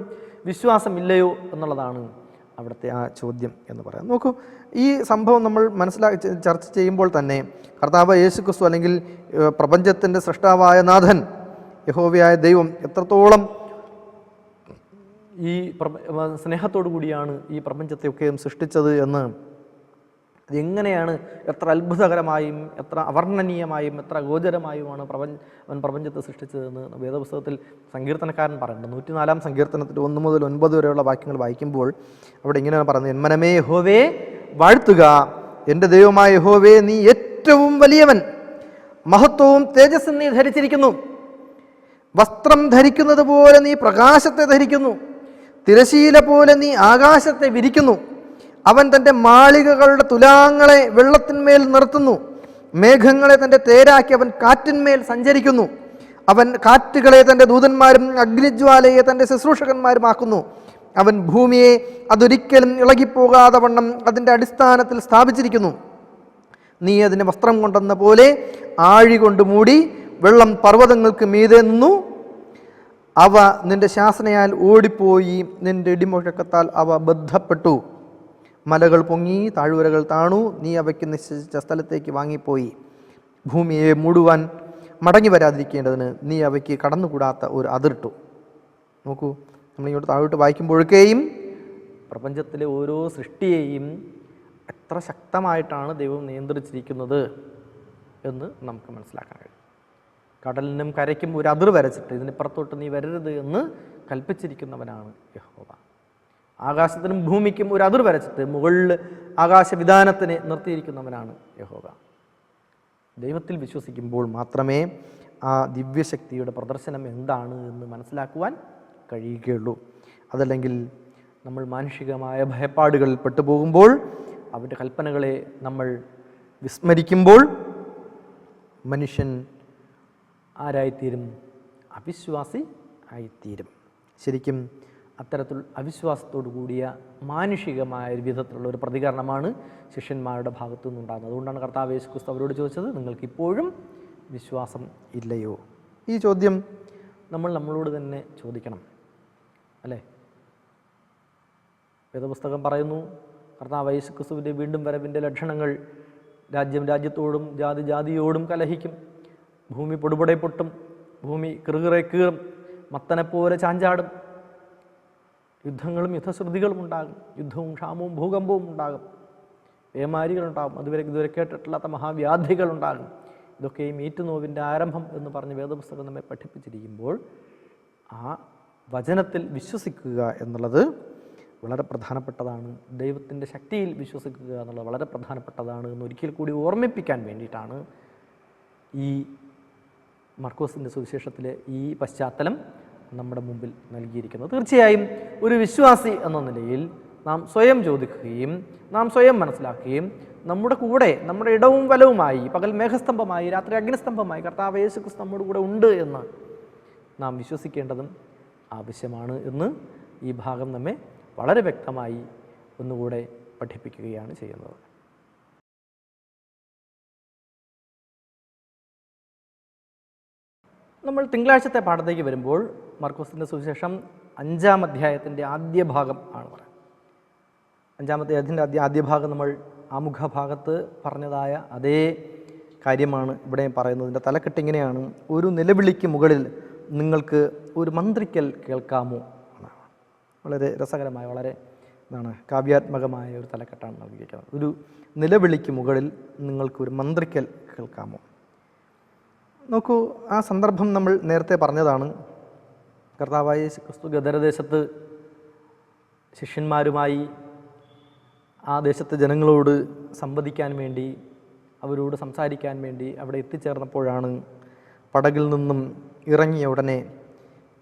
വിശ്വാസമില്ലയോ എന്നുള്ളതാണ് അവിടുത്തെ ആ ചോദ്യം എന്ന് പറയാം. നോക്കൂ, ഈ സംഭവം നമ്മൾ ചർച്ച ചെയ്യുമ്പോൾ തന്നെ കർത്താവ് യേശു ക്രിസ്തു അല്ലെങ്കിൽ പ്രപഞ്ചത്തിൻ്റെ സൃഷ്ടാവായ നാഥൻ യഹോവയായ ദൈവം എത്രത്തോളം ഈ സ്നേഹത്തോടു കൂടിയാണ് ഈ പ്രപഞ്ചത്തെയൊക്കെയും സൃഷ്ടിച്ചത് എന്ന്, അതെങ്ങനെയാണ് എത്ര അത്ഭുതകരമായും എത്ര അവർണ്ണനീയമായും എത്ര ഗോചരമായുമാണ് അവൻ പ്രപഞ്ചത്തെ സൃഷ്ടിച്ചതെന്ന് വേദപുസ്തകത്തിൽ സങ്കീർത്തനക്കാരൻ പറയുന്നുണ്ട്. 104-ാം സങ്കീർത്തനത്തിൽ 1 മുതൽ 9 വരെയുള്ള വാക്യങ്ങൾ വായിക്കുമ്പോൾ അവിടെ ഇങ്ങനെയാണ് പറയുന്നത്: എൻ മനമേ യഹോവേ വാഴ്ത്തുക, എൻ്റെ ദൈവമായ യഹോവേ നീ ഏറ്റവും വലിയവൻ, മഹത്വവും തേജസ്സും നീ ധരിച്ചിരിക്കുന്നു. വസ്ത്രം ധരിക്കുന്നത് പോലെ നീ പ്രകാശത്തെ ധരിക്കുന്നു, തിരശീല പോലെ നീ ആകാശത്തെ വിരിക്കുന്നു. അവൻ തൻ്റെ മാളികകളുടെ തുലാങ്ങളെ വെള്ളത്തിന്മേൽ നിർത്തുന്നു, മേഘങ്ങളെ തൻ്റെ തേരാക്കി അവൻ കാറ്റിന്മേൽ സഞ്ചരിക്കുന്നു. അവൻ കാറ്റുകളെ തൻ്റെ ദൂതന്മാരും അഗ്നിജ്വാലയെ തൻ്റെ ശുശ്രൂഷകന്മാരുമാക്കുന്നു. അവൻ ഭൂമിയെ അതൊരിക്കലും ഇളകിപ്പോകാതെ വണ്ണം അതിൻ്റെ അടിസ്ഥാനത്തിൽ സ്ഥാപിച്ചിരിക്കുന്നു. നീ അതിനെ വസ്ത്രം കൊണ്ടെന്ന പോലെ ആഴി കൊണ്ട് മൂടി, വെള്ളം പർവ്വതങ്ങൾക്ക് മീതെ നിന്നു. അവ നിന്റെ ശാസനയാൽ ഓടിപ്പോയി, നിന്റെ ഇടിമുഴക്കത്താൽ അവ ബദ്ധപ്പെട്ടു. മലകൾ പൊങ്ങി, താഴ്വരകൾ താണു, നീ അവയ്ക്ക് നിശ്ചയിച്ച സ്ഥലത്തേക്ക് വാങ്ങിപ്പോയി. ഭൂമിയെ മൂടുവാൻ മടങ്ങി വരാതിരിക്കേണ്ടതിന് നീ അവയ്ക്ക് കടന്നുകൂടാത്ത ഒരു അതിർട്ടു. നോക്കൂ, നമ്മളിങ്ങോട്ട് താഴോട്ട് വായിക്കുമ്പോഴൊക്കെയും പ്രപഞ്ചത്തിലെ ഓരോ സൃഷ്ടിയെയും എത്ര ശക്തമായിട്ടാണ് ദൈവം നിയന്ത്രിച്ചിരിക്കുന്നത് എന്ന് നമുക്ക് മനസ്സിലാക്കാൻ കഴിയും. കടലിനും കരയ്ക്കും ഒരു അതിർ വരച്ചിട്ട് ഇതിനിപ്പുറത്തോട്ട് നീ വരരുത് എന്ന് കൽപ്പിച്ചിരിക്കുന്നവനാണ് യഹോവ. ആകാശത്തിനും ഭൂമിക്കും ഒരു അതിർ വരച്ചിട്ട് മുകളിൽ ആകാശവിധാനത്തിന് നിർത്തിയിരിക്കുന്നവനാണ് യഹോവ. ദൈവത്തിൽ വിശ്വസിക്കുമ്പോൾ മാത്രമേ ആ ദിവ്യശക്തിയുടെ പ്രദർശനം എന്താണ് എന്ന് മനസ്സിലാക്കുവാൻ കഴിയുകയുള്ളൂ. അതല്ലെങ്കിൽ നമ്മൾ മാനുഷികമായ ഭയപ്പാടുകളിൽ പെട്ടുപോകുമ്പോൾ, അവൻ്റെ കൽപ്പനകളെ നമ്മൾ വിസ്മരിക്കുമ്പോൾ മനുഷ്യൻ ആരായിത്തീരും? അവിശ്വാസി ആയിത്തീരും. ശരിക്കും അത്തരത്തിൽ അവിശ്വാസത്തോടു കൂടിയ മാനുഷികമായ ഒരു വിധത്തിലുള്ള ഒരു പ്രതികരണമാണ് ശിഷ്യന്മാരുടെ ഭാഗത്തു നിന്നുണ്ടാകുന്നത്. അതുകൊണ്ടാണ് കർത്താവ് യേശു ക്രിസ്തു അവരോട് ചോദിച്ചത്, നിങ്ങൾക്കിപ്പോഴും വിശ്വാസം ഇല്ലയോ? ഈ ചോദ്യം നമ്മളോട് തന്നെ ചോദിക്കണം, അല്ലേ? വേദപുസ്തകം പറയുന്നു, കർത്താവ് യേശു ക്രിസ്തുവിൻ്റെ വീണ്ടും വരവിൻ്റെ ലക്ഷണങ്ങൾ, രാജ്യത്തോടും ജാതിയോടും കലഹിക്കും, ഭൂമി പൊടുപൊടെ പൊട്ടും, ഭൂമി കിറുകിറെ കീറും, മത്തനെപ്പോലെ ചാഞ്ചാടും, യുദ്ധങ്ങളും യുദ്ധശ്രുതികളും ഉണ്ടാകും, യുദ്ധവും ക്ഷാമവും ഭൂകമ്പവും ഉണ്ടാകും, പേമാരികളുണ്ടാകും, ഇതുവരെ കേട്ടിട്ടില്ലാത്ത മഹാവ്യാധികളുണ്ടാകും. ഇതൊക്കെയും ഈറ്റുനോവിൻ്റെ ആരംഭം എന്ന് പറഞ്ഞ് വേദപുസ്തകം നമ്മെ പഠിപ്പിച്ചിരിക്കുമ്പോൾ ആ വചനത്തിൽ വിശ്വസിക്കുക എന്നുള്ളത് വളരെ പ്രധാനപ്പെട്ടതാണ്. ദൈവത്തിൻ്റെ ശക്തിയിൽ വിശ്വസിക്കുക എന്നുള്ളത് വളരെ പ്രധാനപ്പെട്ടതാണ് എന്ന് ഒരിക്കൽ കൂടി ഓർമ്മിപ്പിക്കാൻ വേണ്ടിയിട്ടാണ് ഈ മർക്കോസിൻ്റെ സുവിശേഷത്തിലെ ഈ പശ്ചാത്തലം നമ്മുടെ മുമ്പിൽ നൽകിയിരിക്കുന്നത്. തീർച്ചയായും ഒരു വിശ്വാസി എന്ന നിലയിൽ നാം സ്വയം ചോദിക്കുകയും നാം സ്വയം മനസ്സിലാക്കുകയും നമ്മുടെ കൂടെ, നമ്മുടെ ഇടവും വലവുമായി, പകൽ മേഘസ്തംഭമായി രാത്രി അഗ്നിസ്തംഭമായി കർത്താവ് യേശു ക്രിസ്തു നമ്മുടെ കൂടെ ഉണ്ട് എന്ന് നാം വിശ്വസിക്കേണ്ടതും ആവശ്യമാണ് എന്ന് ഈ ഭാഗം നമ്മെ വളരെ വ്യക്തമായി ഒന്നുകൂടെ പഠിപ്പിക്കുകയാണ് ചെയ്യുന്നത്. നമ്മൾ തിങ്കളാഴ്ചത്തെ പാഠത്തേക്ക് വരുമ്പോൾ മർക്കോസിൻ്റെ സുവിശേഷം 5-ാം അധ്യായത്തിൻ്റെ ആദ്യ ഭാഗം ആണ് പറയുന്നത്. 5-ാം അധ്യായത്തിൻ്റെ ആദ്യ ഭാഗം നമ്മൾ ആമുഖഭാഗത്ത് പറഞ്ഞതായ അതേ കാര്യമാണ് ഇവിടെ പറയുന്നതിൻ്റെ തലക്കെട്ട് ഇങ്ങനെയാണ്: ഒരു നിലവിളിക്ക് മുകളിൽ നിങ്ങൾക്ക് ഒരു മന്ത്രിക്കൽ കേൾക്കാമോ എന്നാണ്. വളരെ രസകരമായ, വളരെ കാവ്യാത്മകമായ ഒരു തലക്കെട്ടാണ് നൽകിയിരിക്കുന്നത്. ഒരു നിലവിളിക്ക് മുകളിൽ നിങ്ങൾക്കൊരു മന്ത്രിക്കൽ കേൾക്കാമോ? നോക്കൂ, ആ സന്ദർഭം നമ്മൾ നേരത്തെ പറഞ്ഞതാണ്. കർത്താവായ യേശു ക്രിസ്തു ഗദരദേശത്ത് ശിഷ്യന്മാരുമായി ആ ദേശത്തെ ജനങ്ങളോട് സംവദിക്കാൻ വേണ്ടി, അവരോട് സംസാരിക്കാൻ വേണ്ടി അവിടെ എത്തിച്ചേർന്നപ്പോഴാണ് പടകിൽ നിന്നും ഇറങ്ങിയ ഉടനെ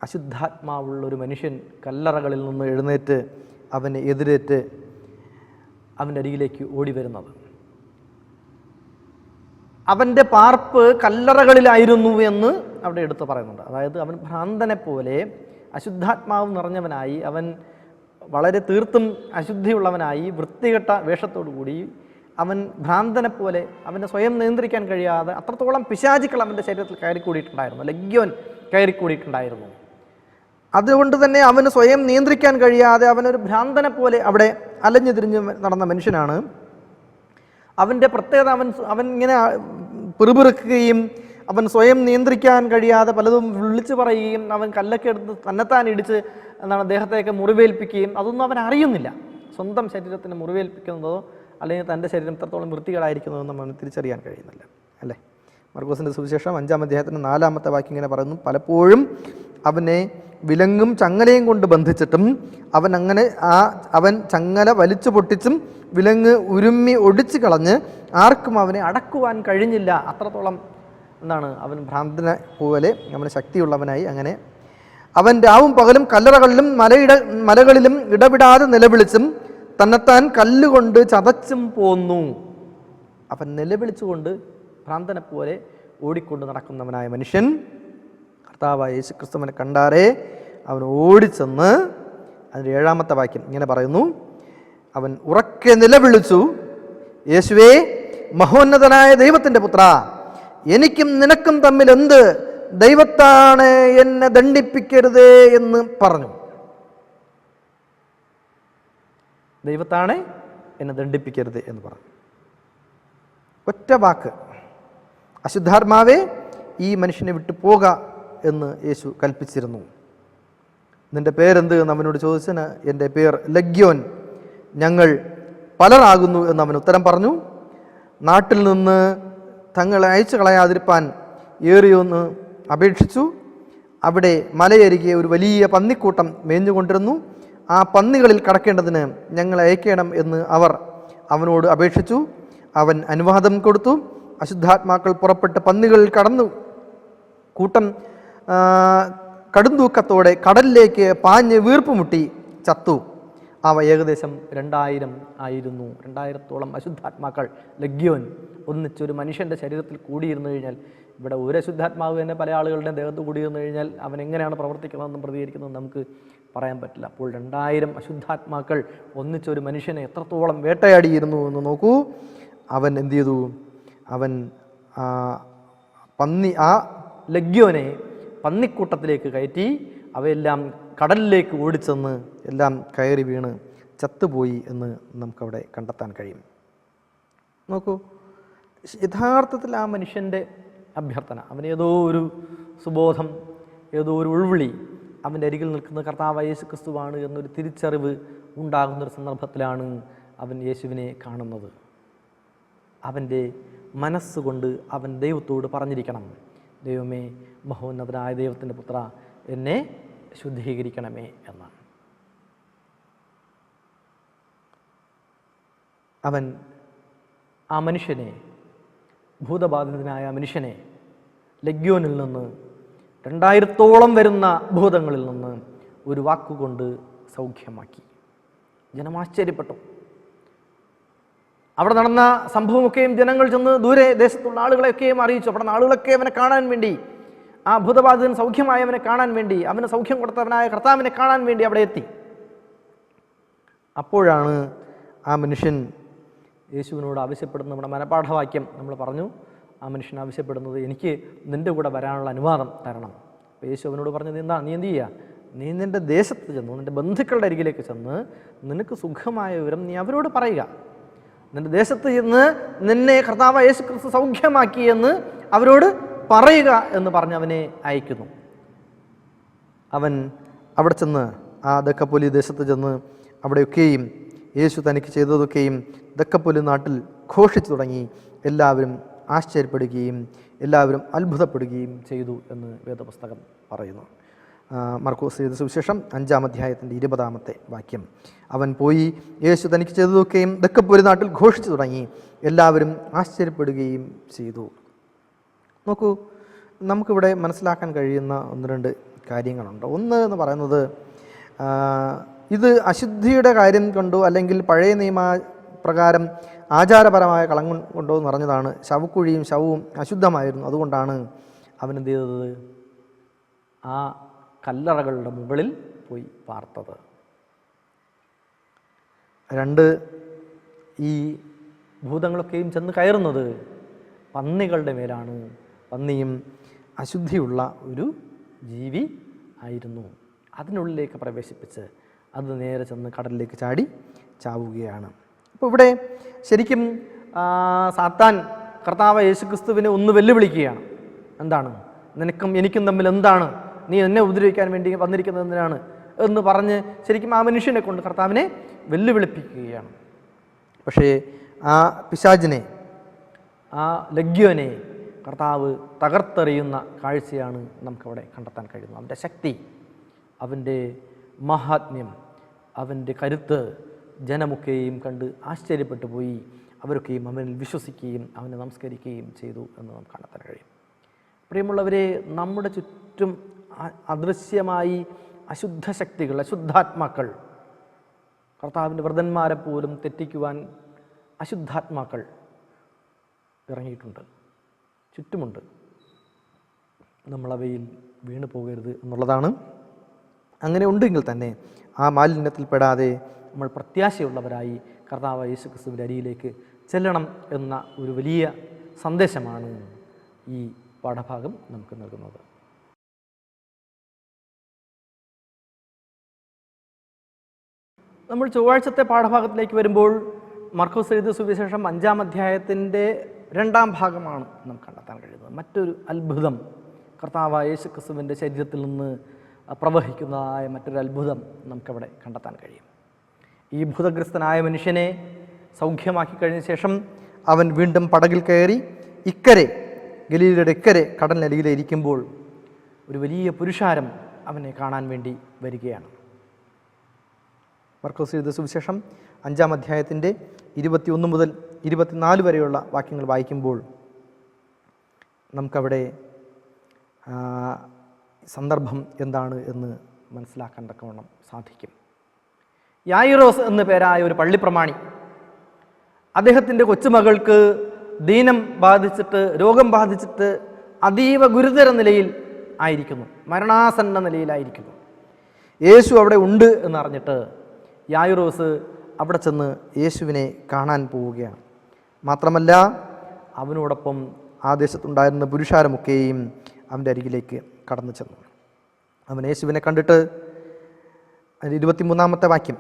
അശുദ്ധാത്മാവുള്ളൊരു മനുഷ്യൻ കല്ലറകളിൽ നിന്ന് എഴുന്നേറ്റ് അവനെ എതിരേറ്റ് അവൻ്റെ അരികിലേക്ക് ഓടി വരുന്നത്. അവൻ്റെ പാർപ്പ് കല്ലറകളിലായിരുന്നു എന്ന് അവിടെ എടുത്ത് പറയുന്നുണ്ട്. അതായത് അവൻ ഭ്രാന്തനെ പോലെ അശുദ്ധാത്മാവ് നിറഞ്ഞവനായി, അവൻ വളരെ തീർത്തും അശുദ്ധിയുള്ളവനായി, വൃത്തികെട്ട വേഷത്തോടു കൂടി അവൻ ഭ്രാന്തനെ പോലെ അവനെ സ്വയം നിയന്ത്രിക്കാൻ കഴിയാതെ അത്രത്തോളം പിശാചുക്കൾ അവൻ്റെ ശരീരത്തിൽ കയറിക്കൂടിയിട്ടുണ്ടായിരുന്നു, ലഗ്യോൻ കയറിക്കൂടിയിട്ടുണ്ടായിരുന്നു. അതുകൊണ്ട് തന്നെ അവന് സ്വയം നിയന്ത്രിക്കാൻ കഴിയാതെ അവനൊരു ഭ്രാന്തനെ പോലെ അവിടെ അലഞ്ഞു തിരിഞ്ഞ് നടന്ന മനുഷ്യനാണ്. അവൻ്റെ പ്രത്യേകത അവൻ ഇങ്ങനെ പിറുപിറുക്കുകയും അവൻ സ്വയം നിയന്ത്രിക്കാൻ കഴിയാതെ പലതും വിളിച്ചു പറയുകയും അവൻ കല്ലൊക്കെ എടുത്ത് തന്നെത്താൻ ഇടിച്ച് ദേഹത്തേക്ക് മുറിവേൽപ്പിക്കുകയും അതൊന്നും അവൻ അറിയുന്നില്ല. സ്വന്തം ശരീരത്തിന് മുറിവേൽപ്പിക്കുന്നതോ അല്ലെങ്കിൽ തൻ്റെ ശരീരം എത്രത്തോളം വൃത്തികേടായിരിക്കുന്നതെന്നും അവന് തിരിച്ചറിയാൻ കഴിയുന്നില്ല, അല്ലേ? മർക്കോസിൻ്റെ സുവിശേഷം 5-ാം അധ്യായത്തിന് 4-ാമത്തെ വാക്യം ഇങ്ങനെ പറയുന്നു: പലപ്പോഴും അവനെ വിലങ്ങും ചങ്ങലയും കൊണ്ട് ബന്ധിച്ചിട്ടും അവൻ ചങ്ങല വലിച്ചു പൊട്ടിച്ചും വിലങ്ങ് ഉരുമ്മി ഒടിച്ചു കളഞ്ഞ് ആർക്കും അവനെ അടക്കുവാൻ കഴിഞ്ഞില്ല. അത്രത്തോളം അവൻ ഭ്രാന്തനെ പോലെ അവന് ശക്തിയുള്ളവനായി. അങ്ങനെ അവൻ രാവും പകലും കല്ലറകളിലും മലകളിലും ഇടപെടാതെ നിലവിളിച്ചും തന്നെത്താൻ കല്ലുകൊണ്ട് ചതച്ചും പോന്നു. അവൻ നിലവിളിച്ചുകൊണ്ട് ഭ്രാന്തനെ പോലെ ഓടിക്കൊണ്ട് നടക്കുന്നവനായ മനുഷ്യൻ കർത്താവായ യേശു ക്രിസ്തുവിനെ കണ്ടാറേ അവൻ ഓടിച്ചെന്ന്, അതിൻ്റെ 7-ാമത്തെ വാക്യം ഇങ്ങനെ പറയുന്നു: അവൻ ഉറക്കെ നിലവിളിച്ചു, യേശുവേ, മഹോന്നതനായ ദൈവത്തിൻ്റെ പുത്ര, എനിക്കും നിനക്കും തമ്മിൽ എന്ത്? ദൈവത്താണ് എന്നെ ദണ്ഡിപ്പിക്കരുതേ എന്ന് പറഞ്ഞു. ദൈവത്താണ് എന്നെ ദണ്ഡിപ്പിക്കരുത് എന്ന് പറഞ്ഞു. ഒറ്റ വാക്ക്, അശുദ്ധാത്മാവേ, ഈ മനുഷ്യനെ വിട്ടു പോക എന്ന് യേശു കൽപ്പിച്ചിരുന്നു. നിൻ്റെ പേരെന്ത് എന്ന് അവനോട് ചോദിച്ചതിന് എൻ്റെ പേർ ലഗ്യോൻ, ഞങ്ങൾ പലരാകുന്നു എന്ന് അവൻ ഉത്തരം പറഞ്ഞു. നാട്ടിൽ നിന്ന് തങ്ങളെ അയച്ചു കളയാതിരിപ്പാൻ ഏറിയൊന്ന് അപേക്ഷിച്ചു. അവിടെ മലയരികെ ഒരു വലിയ പന്നിക്കൂട്ടം മേഞ്ഞുകൊണ്ടിരുന്നു. ആ പന്നികളിൽ കടക്കേണ്ടതിന് ഞങ്ങളെ അയക്കണം എന്ന് അവർ അവനോട് അപേക്ഷിച്ചു. അവൻ അനുവാദം കൊടുത്തു. അശുദ്ധാത്മാക്കൾ പുറപ്പെട്ട് പന്നികളിൽ കടന്നു. കൂട്ടം കടുംതൂക്കത്തോടെ കടലിലേക്ക് പാഞ്ഞ് വീർപ്പുമുട്ടി ചത്തു. അവ ഏകദേശം 2000 ആയിരുന്നു. 2000-ഓളം അശുദ്ധാത്മാക്കൾ, ലഗ്യോൻ, ഒന്നിച്ചൊരു മനുഷ്യൻ്റെ ശരീരത്തിൽ കൂടിയിരുന്നു കഴിഞ്ഞാൽ, ഇവിടെ ഒരു അശുദ്ധാത്മാവ് തന്നെ പല ആളുകളുടെ ദേഹത്ത് കൂടിയിരുന്നു കഴിഞ്ഞാൽ അവൻ എങ്ങനെയാണ് പ്രവർത്തിക്കുന്നതെന്നും പ്രതികരിക്കുന്നതെന്ന് നമുക്ക് പറയാൻ പറ്റില്ല. അപ്പോൾ 2000 അശുദ്ധാത്മാക്കൾ ഒന്നിച്ചൊരു മനുഷ്യനെ എത്രത്തോളം വേട്ടയാടിയിരുന്നു എന്ന് നോക്കൂ. അവൻ എന്ത് ചെയ്തു? അവൻ ആ ലഗ്യോനെ പന്നിക്കൂട്ടത്തിലേക്ക് കയറ്റി അവയെല്ലാം കടലിലേക്ക് ഓടിച്ചെന്ന് എല്ലാം കയറി വീണ് ചത്തുപോയി എന്ന് നമുക്കവിടെ കണ്ടെത്താൻ കഴിയും. നോക്കൂ, യഥാർത്ഥത്തിൽ ആ മനുഷ്യൻ്റെ അഭ്യർത്ഥന, അവനേതോ ഒരു സുബോധം, ഏതോ ഒരു ഉൾവിളി, അവൻ്റെ അരികിൽ നിൽക്കുന്ന കർത്താവായ യേശു ക്രിസ്തുവാണ് എന്നൊരു തിരിച്ചറിവ് ഉണ്ടാകുന്നൊരു സന്ദർഭത്തിലാണ് അവൻ യേശുവിനെ കാണുന്നത്. അവൻ്റെ മനസ്സുകൊണ്ട് അവൻ ദൈവത്തോട് പറഞ്ഞിരിക്കണം: ദൈവമേ, മഹോന്നതനായ ദൈവത്തിൻ്റെ പുത്ര, എന്നെ ശുദ്ധീകരിക്കണമേ എന്നാണ്. അവൻ ആ മനുഷ്യനെ, ഭൂതബാധിതനായ മനുഷ്യനെ, ലഗ്യോനിൽ നിന്ന് 2000-ഓളം വരുന്ന ഭൂതങ്ങളിൽ നിന്ന് ഒരു വാക്കുകൊണ്ട് സൗഖ്യമാക്കി. ജനം ആശ്ചര്യപ്പെട്ടു. അവിടെ നടന്ന സംഭവമൊക്കെയും ജനങ്ങൾ ചെന്ന് ദൂരെ ദേശത്തുള്ള ആളുകളെയൊക്കെയും അറിയിച്ചു. അവിടെ ആളുകളൊക്കെ അവനെ കാണാൻ വേണ്ടി, ആ ഭൂതബാധിതൻ സൗഖ്യമായവനെ കാണാൻ വേണ്ടി, അവന് സൗഖ്യം കൊടുത്തവനായ കർത്താവിനെ കാണാൻ വേണ്ടി അവിടെ എത്തി. അപ്പോഴാണ് ആ മനുഷ്യൻ യേശുവിനോട് ആവശ്യപ്പെടുന്ന, നമ്മുടെ മനപാഠവാക്യം നമ്മൾ പറഞ്ഞു, ആ മനുഷ്യൻ ആവശ്യപ്പെടുന്നത്, എനിക്ക് നിൻ്റെ കൂടെ വരാനുള്ള അനുവാദം തരണം. അപ്പോൾ യേശു അവനോട് പറഞ്ഞത് എന്താ? നീ എന്ത് ചെയ്യുക? നീ നിൻ്റെ ദേശത്ത് ചെന്നു, നിൻ്റെ ബന്ധുക്കളുടെ അരികിലേക്ക് ചെന്ന് നിനക്ക് സുഖമായ വിവരം നീ അവരോട് പറയുക. നിൻ്റെ ദേശത്ത് ചെന്ന് നിന്നെ കർത്താവായ യേശു ക്രിസ്തു സൗഖ്യമാക്കി എന്ന് അവരോട് പറയുക എന്ന് പറഞ്ഞ് അവനെ അയക്കുന്നു. അവൻ അവിടെ ചെന്ന് ആ ദക്കപ്പൊലി ദേശത്ത് ചെന്ന് അവിടെയൊക്കെയും യേശു തനിക്ക് ചെയ്തതൊക്കെയും ദക്കപ്പൊലി നാട്ടിൽ ഘോഷിച്ചു തുടങ്ങി. എല്ലാവരും ആശ്ചര്യപ്പെടുകയും എല്ലാവരും അത്ഭുതപ്പെടുകയും ചെയ്തു എന്ന് വേദപുസ്തകം പറയുന്നു. മർക്കോസ് എഴുതിയ സുവിശേഷം 5-ാം അധ്യായത്തിൻ്റെ 20-ാമത്തെ വാക്യം: അവൻ പോയി യേശു തനിക്ക് ചെയ്തതൊക്കെയും ദക്കപ്പൊലി നാട്ടിൽ ഘോഷിച്ചു തുടങ്ങി. എല്ലാവരും ആശ്ചര്യപ്പെടുകയും ചെയ്തു. നോക്കൂ, നമുക്കിവിടെ മനസ്സിലാക്കാൻ കഴിയുന്ന 1-2 കാര്യങ്ങളുണ്ട്. ഒന്ന് എന്ന് പറയുന്നത് ഇത് അശുദ്ധിയുടെ കാര്യം കൊണ്ടോ അല്ലെങ്കിൽ പഴയ നിയമ പ്രകാരം ആചാരപരമായ കളം കൊണ്ടോ നിറഞ്ഞതാണ്. ശവക്കുഴിയും ശവവും അശുദ്ധമായിരുന്നു. അതുകൊണ്ടാണ് അവൻ എന്ത് ചെയ്തത്? ആ കല്ലറകളുടെ മുകളിൽ പോയി പാർത്തത്. 2, ഈ ഭൂതങ്ങളൊക്കെയും ചെന്ന് കയറുന്നത് പന്നികളുടെ മേലാണ്. പന്നിയും അശുദ്ധിയുള്ള ഒരു ജീവി ആയിരുന്നു. അതിനുള്ളിലേക്ക് പ്രവേശിപ്പിച്ച് അത് നേരെ ചെന്ന് കടലിലേക്ക് ചാവുകയാണ്. അപ്പോൾ ഇവിടെ ശരിക്കും സാത്താൻ കർത്താവ് യേശുക്രിസ്തുവിനെ ഒന്ന് വെല്ലുവിളിക്കുകയാണ്. എന്താണ്? നിനക്കും എനിക്കും തമ്മിൽ എന്താണ്? നീ എന്നെ ഉപദ്രവിക്കാൻ വേണ്ടി വന്നിരിക്കുന്നത് എന്തിനാണ് എന്ന് പറഞ്ഞ് ശരിക്കും ആ മനുഷ്യനെ കൊണ്ട് കർത്താവിനെ വെല്ലുവിളിപ്പിക്കുകയാണ്. പക്ഷേ ആ പിശാചിനെ, ആ ലഗ്യോനെ കർത്താവ് തകർത്തെറിയുന്ന കാഴ്ചയാണ് നമുക്കവിടെ കണ്ടെത്താൻ കഴിയുന്നത്. അവൻ്റെ ശക്തി, അവൻ്റെ മഹാത്മ്യം, അവൻ്റെ കരുത്ത് ജനമൊക്കെയും കണ്ട് ആശ്ചര്യപ്പെട്ടു പോയി. അവരൊക്കെയും അവനിൽ വിശ്വസിക്കുകയും അവനെ നമസ്കരിക്കുകയും ചെയ്തു എന്ന് നമുക്ക് കണ്ടെത്താൻ കഴിയും. പ്രിയമുള്ളവരെ, നമ്മുടെ ചുറ്റും അദൃശ്യമായി അശുദ്ധ ശക്തികൾ, അശുദ്ധാത്മാക്കൾ, കർത്താവിൻ്റെ വ്രതന്മാരെ പോലും തെറ്റിക്കുവാൻ അശുദ്ധാത്മാക്കൾ ഇറങ്ങിയിട്ടുണ്ട്, ചുറ്റുമുണ്ട്. നമ്മളവയിൽ വീണു പോകരുത് എന്നുള്ളതാണ്. അങ്ങനെ ഉണ്ടെങ്കിൽ തന്നെ ആ മാലിന്യത്തിൽപ്പെടാതെ നമ്മൾ പ്രത്യാശയുള്ളവരായി കർത്താവ് യേശുക്രിസ്തുവിൻ്റെ അരിയിലേക്ക് ചെല്ലണം എന്ന ഒരു വലിയ സന്ദേശമാണ് ഈ പാഠഭാഗം നമുക്ക് നൽകുന്നത്. നമ്മൾ ചൊവ്വാഴ്ചത്തെ പാഠഭാഗത്തിലേക്ക് വരുമ്പോൾ മർക്കോസ് എഴുതിയ സുവിശേഷം 5-ാം അധ്യായത്തിൻ്റെ 2-ാം ഭാഗമാണ് നമുക്ക് കണ്ടെത്താൻ കഴിയുന്നത്. മറ്റൊരു അത്ഭുതം, കർത്താവായ യേശുക്രിസ്തുവിൻ്റെ ശരീരത്തിൽ നിന്ന് പ്രവഹിക്കുന്നതായ മറ്റൊരു അത്ഭുതം നമുക്കവിടെ കണ്ടെത്താൻ കഴിയും. ഈ ഭൂതഗ്രസ്തനായ മനുഷ്യനെ സൗഖ്യമാക്കി കഴിഞ്ഞ ശേഷം അവൻ വീണ്ടും പടകിൽ കയറി ഇക്കരെ, ഗലീലയുടെ ഇക്കരെ കടലിനരികിലെ ഇരിക്കുമ്പോൾ ഒരു വലിയ പുരുഷാരം അവനെ കാണാൻ വേണ്ടി വരികയാണ്. മർക്കോസ് എഴുതിയ സുവിശേഷം 5-ാം അധ്യായത്തിൻ്റെ 21 മുതൽ 24 വരെയുള്ള വാക്യങ്ങൾ വായിക്കുമ്പോൾ നമുക്കവിടെ സന്ദർഭം എന്താണ് എന്ന് മനസ്സിലാക്കാൻ തക്കവണ്ണം സാധിക്കും. യായിറോസ് എന്നു പേരായ ഒരു പള്ളിപ്രമാണി, അദ്ദേഹത്തിൻ്റെ കൊച്ചുമകൾക്ക് ദീനം ബാധിച്ചിട്ട്, രോഗം ബാധിച്ചിട്ട് അതീവ ഗുരുതര നിലയിൽ ആയിരിക്കുന്നു, മരണാസന്ന നിലയിലായിരിക്കുന്നു. യേശു അവിടെ ഉണ്ട് എന്നറിഞ്ഞിട്ട് യായിറോസ് അവിടെ ചെന്ന് യേശുവിനെ കാണാൻ പോവുകയാണ്. മാത്രമല്ല അവനോടൊപ്പം ആ ദേശത്തുണ്ടായിരുന്ന പുരുഷാരമൊക്കെയും അവൻ്റെ അരികിലേക്ക് കടന്നു ചെന്നു. അവൻ യേശുവിനെ കണ്ടിട്ട് 23-ാമത്തെ വാക്യം,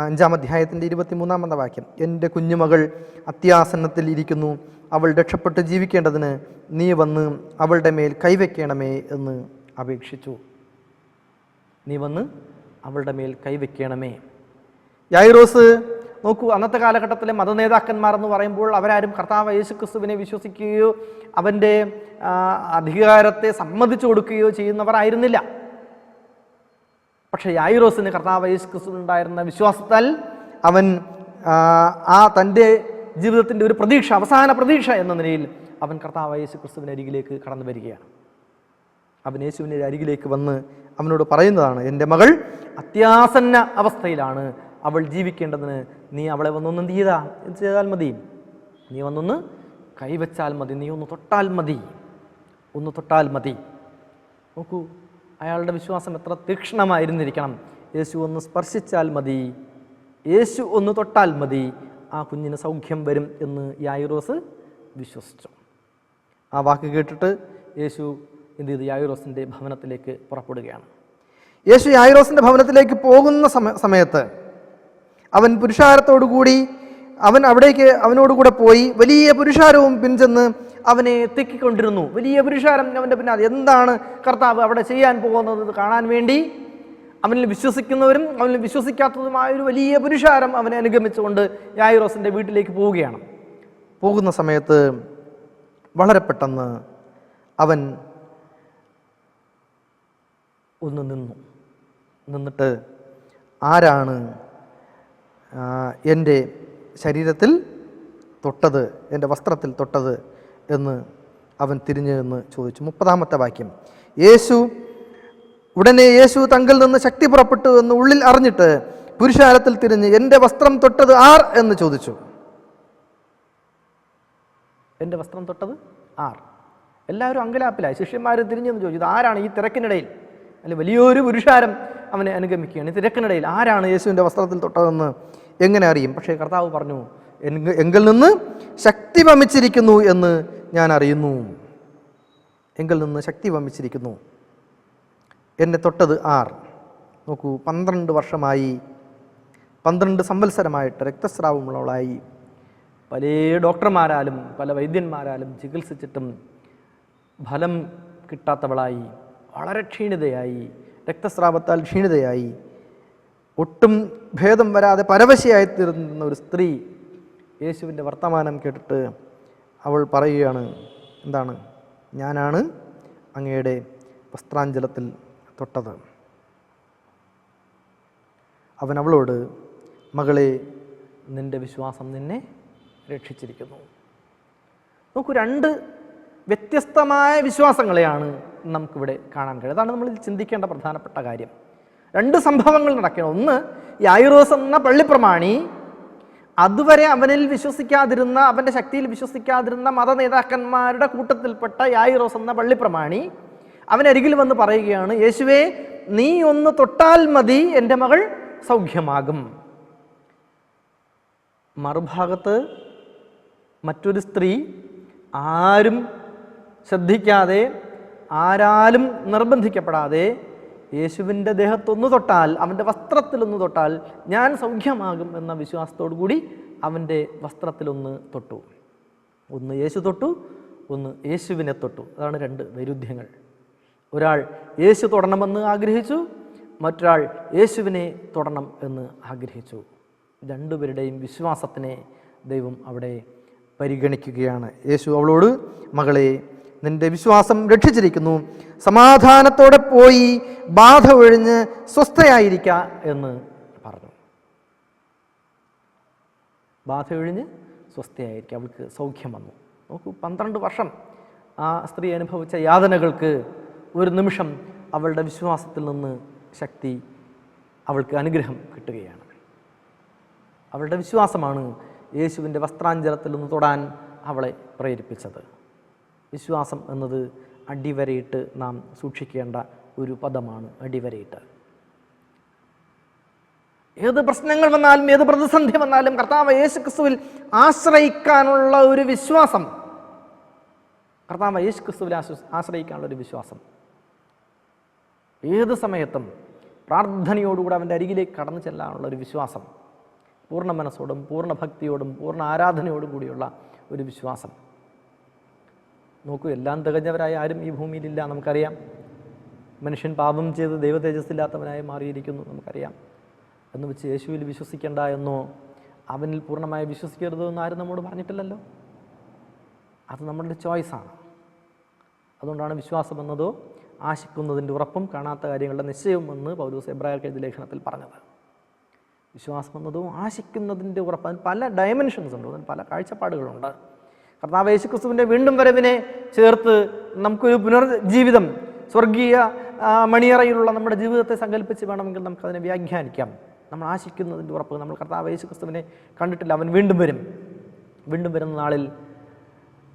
5-ാം അധ്യായത്തിൻ്റെ 23-ാമത്തെ വാക്യം, എൻ്റെ കുഞ്ഞുമകൾ അത്യാസന്നത്തിൽ ഇരിക്കുന്നു, അവൾ രക്ഷപ്പെട്ട് ജീവിക്കേണ്ടതിന് നീ വന്ന് അവളുടെ മേൽ കൈവയ്ക്കണമേ എന്ന് അപേക്ഷിച്ചു. നീ വന്ന് അവളുടെ മേൽ കൈവയ്ക്കണമേ. യായിറോസ് നോക്കൂ, അന്നത്തെ കാലഘട്ടത്തിലെ മതനേതാക്കന്മാർ എന്ന് പറയുമ്പോൾ അവരാരും കർത്താവ് യേശുക്രിസ്തുവിനെ വിശ്വസിക്കുകയോ അവൻ്റെ അധികാരത്തെ സമ്മതിച്ചു കൊടുക്കുകയോ ചെയ്യുന്നവരായിരുന്നില്ല. പക്ഷേ യായിറോസിന് കർത്താവ് യേശുക്രിസ്തുവിനുണ്ടായിരുന്ന വിശ്വാസത്താൽ അവൻ തൻ്റെ ജീവിതത്തിൻ്റെ ഒരു പ്രതീക്ഷ, അവസാന പ്രതീക്ഷ എന്ന നിലയിൽ അവൻ കർത്താവ് യേശുക്രിസ്തുവിൻ്റെ അരികിലേക്ക് കടന്നു വരികയാണ്. അവൻ യേശുവിൻ്റെ അരികിലേക്ക് വന്ന് അവനോട് പറയുന്നതാണ്, എൻ്റെ മകൾ അത്യാസന്ന അവസ്ഥയിലാണ്, അവൾ ജീവിക്കേണ്ടതിന് നീ അവളെ വന്നൊന്ന് എന്ത് ചെയ്താൽ മതി, നീ വന്നൊന്ന് കൈവച്ചാൽ മതി, നീ ഒന്ന് തൊട്ടാൽ മതി, ഒന്ന് തൊട്ടാൽ മതി. നോക്കൂ, അയാളുടെ വിശ്വാസം എത്ര തീക്ഷ്ണമായിരുന്നിരിക്കണം. യേശു ഒന്ന് സ്പർശിച്ചാൽ മതി, യേശു ഒന്ന് തൊട്ടാൽ മതി, ആ കുഞ്ഞിന് സൗഖ്യം വരും എന്ന് യായിറോസ് വിശ്വസിച്ചു. ആ വാക്ക് കേട്ടിട്ട് യേശു എന്ത് ചെയ്ത് യായിറോസിൻ്റെ ഭവനത്തിലേക്ക് പുറപ്പെടുകയാണ്. യേശു യായിറോസിൻ്റെ ഭവനത്തിലേക്ക് പോകുന്ന സമയത്ത് അവൻ പുരുഷാരത്തോടുകൂടി അവനോടുകൂടെ പോയി വലിയ പുരുഷാരവും പിൻചെന്ന് അവനെ തെക്കിക്കൊണ്ടിരുന്നു. വലിയ പുരുഷാരം അവൻ്റെ പിന്നാലെ. എന്താണ് കർത്താവ് അവിടെ ചെയ്യാൻ പോകുന്നത് കാണാൻ വേണ്ടി അവനിൽ വിശ്വസിക്കുന്നവരും അവനിൽ വിശ്വസിക്കാത്തതുമായൊരു വലിയ പുരുഷാരം അവനെ അനുഗമിച്ചുകൊണ്ട് യായിറോസിൻ്റെ വീട്ടിലേക്ക് പോവുകയാണ്. പോകുന്ന സമയത്ത് വളരെ പെട്ടെന്ന് അവൻ ഒന്ന് നിന്നിട്ട് ആരാണ് എൻ്റെ ശരീരത്തിൽ തൊട്ടത്, എൻ്റെ വസ്ത്രത്തിൽ തൊട്ടത് എന്ന് അവൻ തിരിഞ്ഞു എന്ന് ചോദിച്ചു. 30-ാമത്തെ വാക്യം, യേശു ഉടനെ യേശു തങ്കിൽ നിന്ന് ശക്തി പുറപ്പെട്ടു എന്ന് ഉള്ളിൽ അറിഞ്ഞിട്ട് പുരുഷാരത്തിൽ തിരിഞ്ഞ് എൻ്റെ വസ്ത്രം തൊട്ടത് ആർ എന്ന് ചോദിച്ചു. എൻ്റെ വസ്ത്രം തൊട്ടത് ആർ? എല്ലാവരും അങ്കലാപ്പിലായി. ശിഷ്യന്മാർ തിരിഞ്ഞെന്ന് ചോദിച്ചു, ആരാണ് ഈ തിരക്കിനിടയിൽ? അല്ലെ, വലിയൊരു പുരുഷാരം അവനെ അനുഗമിക്കുകയാണ്. ഈ തിരക്കിനിടയിൽ ആരാണ് യേശുവിൻ്റെ വസ്ത്രത്തിൽ തൊട്ടതെന്ന് എങ്ങനെ അറിയും? പക്ഷേ കർത്താവ് പറഞ്ഞു, എങ്കിൽ നിന്ന് ശക്തി വമിച്ചിരിക്കുന്നു എന്ന് ഞാൻ അറിയുന്നു. എങ്കിൽ നിന്ന് ശക്തി വമിച്ചിരിക്കുന്നു. എന്നെ തൊട്ടത് ആർ? നോക്കൂ, 12 വർഷമായി, 12 സംവത്സരമായിട്ട് രക്തസ്രാവമുള്ളവളായി പല ഡോക്ടർമാരാലും പല വൈദ്യന്മാരാലും ചികിത്സിച്ചിട്ടും ഫലം കിട്ടാത്തവളായി, വളരെ ക്ഷീണിതയായി, രക്തസ്രാവത്താൽ ക്ഷീണിതയായി, ഒട്ടും ഭേദം വരാതെ പരവശയായിത്തീരുന്ന ഒരു സ്ത്രീ യേശുവിൻ്റെ വർത്തമാനം കേട്ടിട്ട് അവൾ പറയുകയാണ്, എന്താണ്? ഞാനാണ് അങ്ങയുടെ വസ്ത്രാഞ്ചലത്തിൽ തൊട്ടത്. അവൻ അവളോട്, മകളെ, നിൻ്റെ വിശ്വാസം നിന്നെ രക്ഷിച്ചിരിക്കുന്നു. നോക്കൂ, 2 വ്യത്യസ്തമായ വിശ്വാസങ്ങളെയാണ് നമുക്കിവിടെ കാണാൻ കഴിയും. അതാണ് നമ്മൾ ചിന്തിക്കേണ്ട പ്രധാനപ്പെട്ട കാര്യം. 2 സംഭവങ്ങൾ നടക്കണം. ഒന്ന്, യായിറോസ് എന്ന പള്ളിപ്രമാണി അതുവരെ അവനിൽ വിശ്വസിക്കാതിരുന്ന, അവൻ്റെ ശക്തിയിൽ വിശ്വസിക്കാതിരുന്ന മതനേതാക്കന്മാരുടെ കൂട്ടത്തിൽപ്പെട്ട യായിറോസ് എന്ന പള്ളിപ്രമാണി അവനരികിൽ വന്ന് പറയുകയാണ്, യേശുവേ, നീ ഒന്ന് തൊട്ടാൽ മതി, എൻ്റെ മകൾ സൗഖ്യമാകും. മറുഭാഗത്ത് മറ്റൊരു സ്ത്രീ ആരും ശ്രദ്ധിക്കാതെ, ആരാലും നിർബന്ധിക്കപ്പെടാതെ യേശുവിൻ്റെ ദേഹത്തൊന്ന് തൊട്ടാൽ, അവൻ്റെ വസ്ത്രത്തിലൊന്ന് തൊട്ടാൽ ഞാൻ സൗഖ്യമാകും എന്ന വിശ്വാസത്തോടു കൂടി അവൻ്റെ വസ്ത്രത്തിലൊന്ന് തൊട്ടു. ഒന്ന് യേശു തൊട്ടു, ഒന്ന് യേശുവിനെ തൊട്ടു. അതാണ് 2 വൈരുദ്ധ്യങ്ങൾ. ഒരാൾ യേശു തൊടണമെന്ന് ആഗ്രഹിച്ചു, മറ്റൊരാൾ യേശുവിനെ തൊടണം എന്ന് ആഗ്രഹിച്ചു. 2 പേരുടെയും വിശ്വാസത്തിനെ ദൈവം അവിടെ പരിഗണിക്കുകയാണ്. യേശു അവളോട്, മകളെ, നിന്റെ വിശ്വാസം രക്ഷിച്ചിരിക്കുന്നു, സമാധാനത്തോടെ പോയി ബാധ ഒഴിഞ്ഞ് സ്വസ്ഥയായിരിക്ക എന്ന് പറഞ്ഞു. ബാധ ഒഴിഞ്ഞ് സ്വസ്ഥയായിരിക്കുക. അവൾക്ക് സൗഖ്യം വന്നു. നോക്കൂ, 12 വർഷം ആ സ്ത്രീ അനുഭവിച്ച യാതനകൾക്ക് ഒരു നിമിഷം അവളുടെ വിശ്വാസത്തിൽ നിന്ന് ശക്തി, അവൾക്ക് അനുഗ്രഹം കിട്ടുകയാണ്. അവളുടെ വിശ്വാസമാണ് യേശുവിൻ്റെ വസ്ത്രാഞ്ചലത്തിൽ നിന്ന് തൊടാൻ അവളെ പ്രേരിപ്പിച്ചത്. വിശ്വാസം എന്നത് അടിവരയിട്ട് നാം സൂക്ഷിക്കേണ്ട ഒരു പദമാണ്. അടിവരയിട്ട് ഏത് പ്രശ്നങ്ങൾ വന്നാലും, ഏത് പ്രതിസന്ധി വന്നാലും കർത്താവ് യേശു ക്രിസ്തുവിൽ ആശ്രയിക്കാനുള്ള ഒരു വിശ്വാസം, കർത്താവ് യേശു ക്രിസ്തുവിൽ ആശ്രയിക്കാനുള്ള ഒരു വിശ്വാസം, ഏത് സമയത്തും പ്രാർത്ഥനയോടുകൂടി അവൻ്റെ അരികിലേക്ക് കടന്നു ചെല്ലാനുള്ള ഒരു വിശ്വാസം, പൂർണ്ണ മനസ്സോടും പൂർണ്ണ ഭക്തിയോടും പൂർണ്ണ ആരാധനയോടും കൂടിയുള്ള ഒരു വിശ്വാസം. നോക്കൂ, എല്ലാം തികഞ്ഞവരായ ആരും ഈ ഭൂമിയിലില്ല, നമുക്കറിയാം. മനുഷ്യൻ പാപം ചെയ്ത് ദൈവ തേജസ്സില്ലാത്തവനായി മാറിയിരിക്കുന്നു, നമുക്കറിയാം. എന്ന് വെച്ച് യേശുവിൽ വിശ്വസിക്കേണ്ട എന്നോ അവനിൽ പൂർണ്ണമായി വിശ്വസിക്കരുതോ എന്ന് ആരും നമ്മോട് പറഞ്ഞിട്ടില്ലല്ലോ. അത് നമ്മളുടെ ചോയ്സാണ്. അതുകൊണ്ടാണ് വിശ്വാസം എന്നതോ ആശിക്കുന്നതിൻ്റെ ഉറപ്പും കാണാത്ത കാര്യങ്ങളുടെ നിശ്ചയവും എന്ന് പൗലോസ് എബ്രായർക്ക് എഴുതിയ ലേഖനത്തിൽ പറഞ്ഞത്. വിശ്വാസം എന്നതും ആശിക്കുന്നതിൻ്റെ ഉറപ്പ്, അതിന് പല ഡയമെൻഷൻസ് ഉണ്ട്, അതിന് പല കാഴ്ചപ്പാടുകളുണ്ട്. കർത്താവ് യേശു ക്രിസ്തുവിൻ്റെ വീണ്ടും വരവിനെ ചേർത്ത് നമുക്കൊരു പുനർജീവിതം, സ്വർഗീയ മണിയറയിലുള്ള നമ്മുടെ ജീവിതത്തെ സങ്കല്പിച്ച് വേണമെങ്കിൽ നമുക്കതിനെ വ്യാഖ്യാനിക്കാം. നമ്മൾ ആശിക്കുന്നതിൻ്റെ ഉറപ്പ്, നമ്മൾ കർത്താവ് യേശു ക്രിസ്തുവിനെ കണ്ടിട്ടില്ല, അവൻ വീണ്ടും വരും. വീണ്ടും വരുന്ന നാളിൽ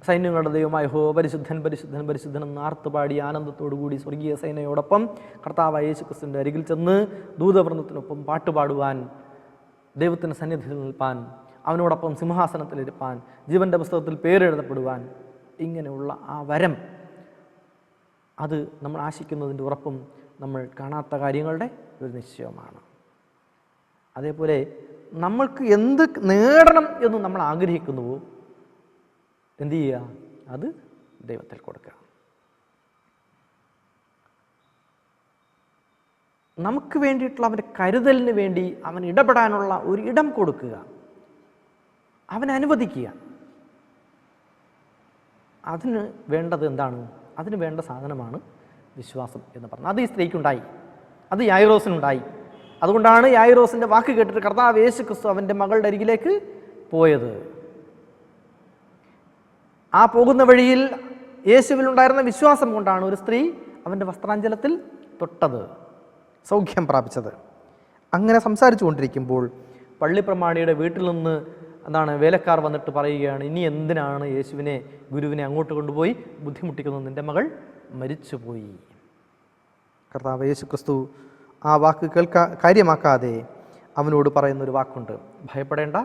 സൈന്യങ്ങളുടെ ദൈവമായ യഹോവ പരിശുദ്ധൻ പരിശുദ്ധൻ പരിശുദ്ധൻ എന്ന് ആർത്തുപാടി ആനന്ദത്തോടുകൂടി സ്വർഗീയ സൈന്യയോടൊപ്പം കർത്താവ് യേശു ക്രിസ്തുവിൻ്റെ അരികിൽ ചെന്ന് ദൂതവൃന്ദത്തിനൊപ്പം പാട്ടുപാടുവാൻ, ദൈവത്തിൻ്റെ സന്നിധിയിൽ നിൽപ്പാൻ, അവനോടൊപ്പം സിംഹാസനത്തിലിരുപ്പാൻ, ജീവൻ്റെ പുസ്തകത്തിൽ പേരെഴുതപ്പെടുവാൻ, ഇങ്ങനെയുള്ള ആ വരം, അത് നമ്മൾ ആശിക്കുന്നതിൻ്റെ ഉറപ്പും നമ്മൾ കാണാത്ത കാര്യങ്ങളുടെ ഒരു നിശ്ചയമാണ്. അതേപോലെ നമ്മൾക്ക് എന്ത് നേടണം എന്ന് നമ്മൾ ആഗ്രഹിക്കുന്നുവോ എന്തു ചെയ്യുക? അത് ദൈവത്തിൽ കൊടുക്കുക. നമുക്ക് വേണ്ടിയിട്ടുള്ള അവൻ്റെ കരുതലിന് വേണ്ടി അവൻ ഇടപെടാനുള്ള ഒരു ഇടം കൊടുക്കുക, അവനെ അനുവദിക്കുക. അതിന് വേണ്ടത് എന്താണ്? അതിന് വേണ്ട സാധനമാണ് വിശ്വാസം എന്ന് പറഞ്ഞത്. അത് ഈ സ്ത്രീക്കുണ്ടായി, അത് യായിറോസിനുണ്ടായി. അതുകൊണ്ടാണ് യായിറോസിൻ്റെ വാക്ക് കേട്ടിട്ട് കർത്താവ് യേശു ക്രിസ്തു അവൻ്റെ മകളുടെ അരികിലേക്ക് പോയത്. ആ പോകുന്ന വഴിയിൽ യേശുവിലുണ്ടായിരുന്ന വിശ്വാസം കൊണ്ടാണ് ഒരു സ്ത്രീ അവൻ്റെ വസ്ത്രാഞ്ചലത്തിൽ തൊട്ടത്, സൗഖ്യം പ്രാപിച്ചത്. അങ്ങനെ സംസാരിച്ചു കൊണ്ടിരിക്കുമ്പോൾ പള്ളിപ്രമാണിയുടെ വീട്ടിൽ നിന്ന് വേലക്കാർ വന്നിട്ട് പറയുകയാണ്, ഇനി എന്തിനാണ് ഗുരുവിനെ അങ്ങോട്ട് കൊണ്ടുപോയി ബുദ്ധിമുട്ടിക്കുന്നത്, നിൻ്റെ മകൾ മരിച്ചുപോയി. കർത്താവ് യേശു ക്രിസ്തു ആ വാക്ക് കാര്യമാക്കാതെ അവനോട് പറയുന്നൊരു വാക്കുണ്ട്, ഭയപ്പെടേണ്ട,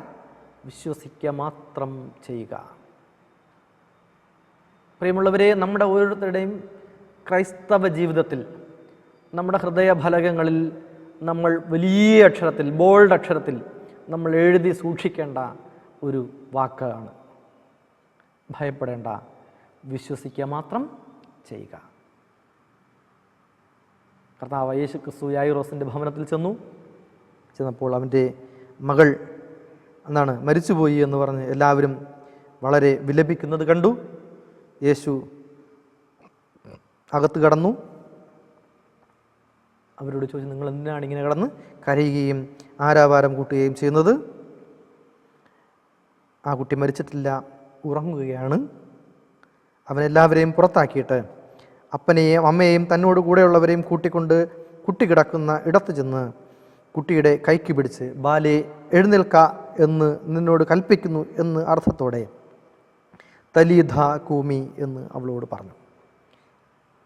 വിശ്വസിക്കുക മാത്രം ചെയ്യുക. പ്രിയമുള്ളവരെ, നമ്മുടെ ഓരോരുത്തരുടെയും ക്രൈസ്തവ ജീവിതത്തിൽ നമ്മുടെ ഹൃദയഫലകങ്ങളിൽ നമ്മൾ വലിയ അക്ഷരത്തിൽ, ബോൾഡ് അക്ഷരത്തിൽ നമ്മൾ എഴുതി സൂക്ഷിക്കേണ്ട ഒരു വാക്കാണ് ഭയപ്പെടേണ്ട, വിശ്വസിക്കുക മാത്രം ചെയ്യുക. കർത്താവ് യേശു ക്രിസ്തു യായിറോസിൻ്റെ ഭവനത്തിൽ ചെന്നപ്പോൾ അവൻ്റെ മകൾ മരിച്ചുപോയി എന്ന് പറഞ്ഞ് എല്ലാവരും വളരെ വിലപിക്കുന്നത് കണ്ടു. യേശു അകത്ത് കടന്നു. അവരോട് ചോദിച്ചു, നിങ്ങൾ എന്തിനാണ് ഇങ്ങനെ കിടന്ന് കരയുകയും ആരാവാരം കൂട്ടുകയും ചെയ്യുന്നത്? ആ കുട്ടി മരിച്ചിട്ടില്ല, ഉറങ്ങുകയാണ്. അവനെല്ലാവരെയും പുറത്താക്കിയിട്ട് അപ്പനെയും അമ്മയെയും തന്നോട് കൂടെയുള്ളവരെയും കൂട്ടിക്കൊണ്ട് കുട്ടി കിടക്കുന്ന ഇടത്ത് ചെന്ന് കുട്ടിയുടെ കൈക്ക് പിടിച്ച്, ബാലെ എഴുന്നേൽക്ക എന്ന് നിന്നോട് കൽപ്പിക്കുന്നു എന്ന് അർത്ഥത്തോടെ തലീധ കൂമി എന്ന് അവളോട് പറഞ്ഞു.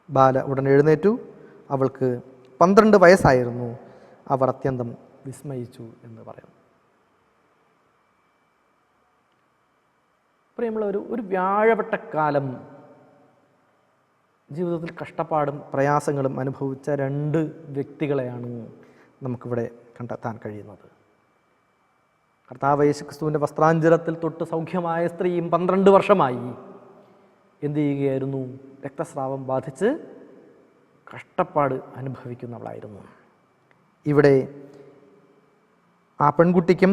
ബാല ഉടൻ എഴുന്നേറ്റു. അവൾക്ക് 12 വയസ്സായിരുന്നു. അവർ അത്യന്തം വിസ്മയിച്ചു എന്ന് പറയുന്നു. പ്രിയമുള്ളവർ, ഒരു വ്യാഴവട്ടക്കാലം ജീവിതത്തിൽ കഷ്ടപ്പാടും പ്രയാസങ്ങളും അനുഭവിച്ച 2 വ്യക്തികളെയാണ് നമുക്കിവിടെ കണ്ടെത്താൻ കഴിയുന്നത്. കർത്താവ് യേശു ക്രിസ്തുവിൻ്റെ വസ്ത്രാഞ്ചലത്തിൽ തൊട്ട് സൗഖ്യമായ സ്ത്രീയും 12 വർഷമായി എന്ത് ചെയ്യുകയായിരുന്നു? രക്തസ്രാവം ബാധിച്ച് കഷ്ടപ്പാട് അനുഭവിക്കുന്നവളായിരുന്നു. ഇവിടെ ആ പെൺകുട്ടിക്കും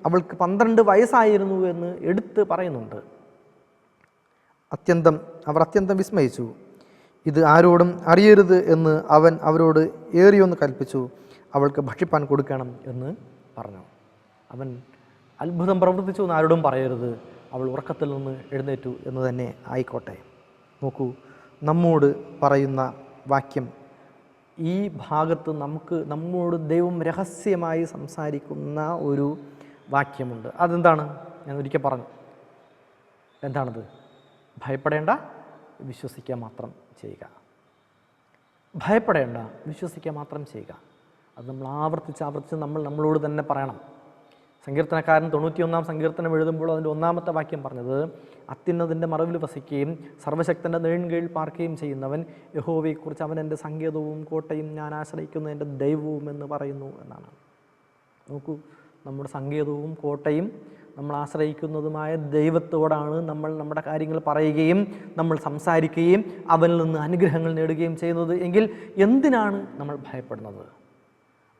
അവൾക്ക് 12 വയസ്സായിരുന്നു എന്ന് എടുത്ത് പറയുന്നുണ്ട്. അവർ അത്യന്തം വിസ്മയിച്ചു. ഇത് ആരോടും അറിയരുത് എന്ന് അവൻ അവരോട് ഏറിയൊന്ന് കൽപ്പിച്ചു. അവൾക്ക് ഭക്ഷിപ്പാൻ കൊടുക്കണം എന്ന് പറഞ്ഞു. അവൻ അത്ഭുതം പ്രവർത്തിച്ചു എന്ന് ആരോടും പറയരുത്, അവൾ ഉറക്കത്തിൽ നിന്ന് എഴുന്നേറ്റു എന്ന് തന്നെ ആയിക്കോട്ടെ. നോക്കൂ, നമ്മോട് പറയുന്ന വാക്യം, ഈ ഭാഗത്ത് നമ്മോട് ദൈവം രഹസ്യമായി സംസാരിക്കുന്ന ഒരു വാക്യമുണ്ട്. അതെന്താണ്? ഞാൻ ഒരിക്കൽ പറഞ്ഞു. എന്താണത്? ഭയപ്പെടേണ്ട, വിശ്വസിക്കുക മാത്രം ചെയ്യുക. ഭയപ്പെടേണ്ട, വിശ്വസിക്കുക മാത്രം ചെയ്യുക. അത് നമ്മൾ ആവർത്തിച്ച് നമ്മളോട് തന്നെ പറയണം. സങ്കീർത്തനക്കാരൻ 91-ാം സങ്കീർത്തനം എഴുതുമ്പോൾ അതിൻ്റെ 1-ാമത്തെ വാക്യം പറഞ്ഞത്, അത്യുന്നതിൻ്റെ മറവിൽ വസിക്കുകയും സർവശക്തൻ്റെ നെഴുകീഴിൽ പാർക്കുകയും ചെയ്യുന്നവൻ യഹോവയെക്കുറിച്ച് അവൻ എൻ്റെ സങ്കേതവും കോട്ടയും ഞാൻ ആശ്രയിക്കുന്ന എൻ്റെ ദൈവവും എന്ന് പറയുന്നു എന്നാണ്. നോക്കൂ, നമ്മുടെ സങ്കേതവും കോട്ടയും നമ്മൾ ആശ്രയിക്കുന്നതുമായ ദൈവത്തോടാണ് നമ്മൾ നമ്മുടെ കാര്യങ്ങൾ പറയുകയും നമ്മൾ സംസാരിക്കുകയും അവനിൽ നിന്ന് അനുഗ്രഹങ്ങൾ നേടുകയും ചെയ്യുന്നത് എങ്കിൽ എന്തിനാണ് നമ്മൾ ഭയപ്പെടുന്നത്?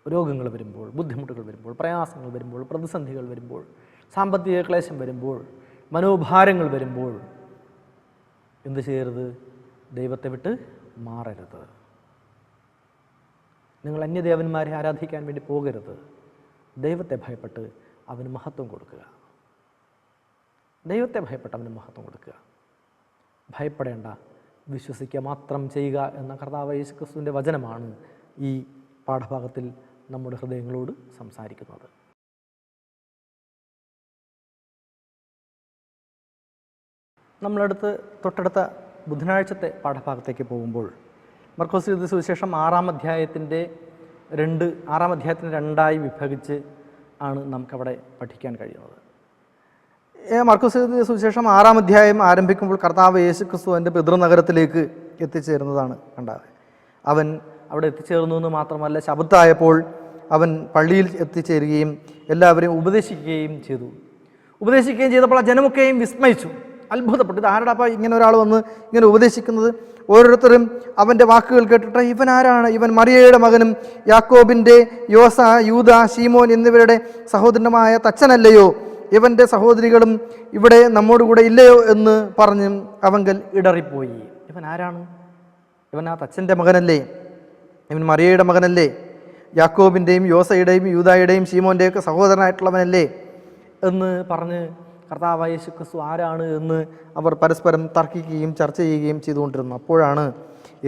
രോഗങ്ങൾ വരുമ്പോൾ, ബുദ്ധിമുട്ടുകൾ വരുമ്പോൾ, പ്രയാസങ്ങൾ വരുമ്പോൾ, പ്രതിസന്ധികൾ വരുമ്പോൾ, സാമ്പത്തിക ക്ലേശം വരുമ്പോൾ, മനോഭാരങ്ങൾ വരുമ്പോൾ എന്ത് ചെയ്യരുത്? ദൈവത്തെ വിട്ട് മാറരുത്. നിങ്ങൾ അന്യദേവന്മാരെ ആരാധിക്കാൻ വേണ്ടി പോകരുത്. ദൈവത്തെ ഭയപ്പെട്ട് അവന് മഹത്വം കൊടുക്കുക. ദൈവത്തെ ഭയപ്പെട്ട് അവന് മഹത്വം കൊടുക്കുക. ഭയപ്പെടേണ്ട, വിശ്വസിക്കുക മാത്രം ചെയ്യുക എന്ന കർത്താവ് യേശു ക്രിസ്തുവിൻ്റെ വചനമാണ് ഈ പാഠഭാഗത്തിൽ നമ്മുടെ ഹൃദയങ്ങളോട് സംസാരിക്കുന്നത്. തൊട്ടടുത്ത ബുധനാഴ്ചത്തെ പാഠഭാഗത്തേക്ക് പോകുമ്പോൾ മർക്കോസ് എഴുതിയ സുവിശേഷം 6-ാം അധ്യായത്തിൻ്റെ 2 വിഭജിച്ച് ആണ് നമുക്കവിടെ പഠിക്കാൻ കഴിയുന്നത്. മർക്കോസ് എഴുതിയ സുവിശേഷം 6-ാം അധ്യായം ആരംഭിക്കുമ്പോൾ കർത്താവ് യേശു ക്രിസ്തു എൻ്റെ പിതൃനഗരത്തിലേക്ക് എത്തിച്ചേരുന്നതാണ് കണ്ടത്. അവൻ അവിടെ എത്തിച്ചേർന്നു എന്ന് മാത്രമല്ല, ശബത്തായപ്പോൾ അവൻ പള്ളിയിൽ എത്തിച്ചേരുകയും എല്ലാവരെയും ഉപദേശിക്കുകയും ചെയ്തപ്പോൾ ആ ജനമൊക്കെയും വിസ്മയിച്ചു, അത്ഭുതപ്പെട്ടു. ഇത് ആരുടെപ്പം ഇങ്ങനെ ഒരാൾ വന്ന് ഇങ്ങനെ ഉപദേശിക്കുന്നത്? ഓരോരുത്തരും അവൻ്റെ വാക്കുകൾ കേട്ടിട്ട്, ഇവൻ ആരാണ്? ഇവൻ മറിയയുടെ മകനും യാക്കോബിൻ്റെ, യോസ, യൂദ, ശീമോൻ എന്നിവരുടെ സഹോദരനുമായ തച്ചനല്ലയോ? ഇവൻ്റെ സഹോദരികളും ഇവിടെ നമ്മോടുകൂടെ ഇല്ലയോ എന്ന് പറഞ്ഞ് അവങ്കൽ ഇടറിപ്പോയി. ഇവൻ ആരാണ്? ഇവൻ ആ തച്ചൻ്റെ മകനല്ലേ? ഇവൻ മറിയയുടെ മകനല്ലേ? യാക്കോബിൻ്റെയും യോസയുടെയും യൂദായുടെയും ശീമോൻ്റെയൊക്കെ സഹോദരനായിട്ടുള്ളവനല്ലേ എന്ന് പറഞ്ഞ് കർത്താവായ യേശു ക്രിസ്തു ആരാണ് എന്ന് അവർ പരസ്പരം തർക്കിക്കുകയും ചർച്ച ചെയ്യുകയും ചെയ്തുകൊണ്ടിരുന്നു. അപ്പോഴാണ്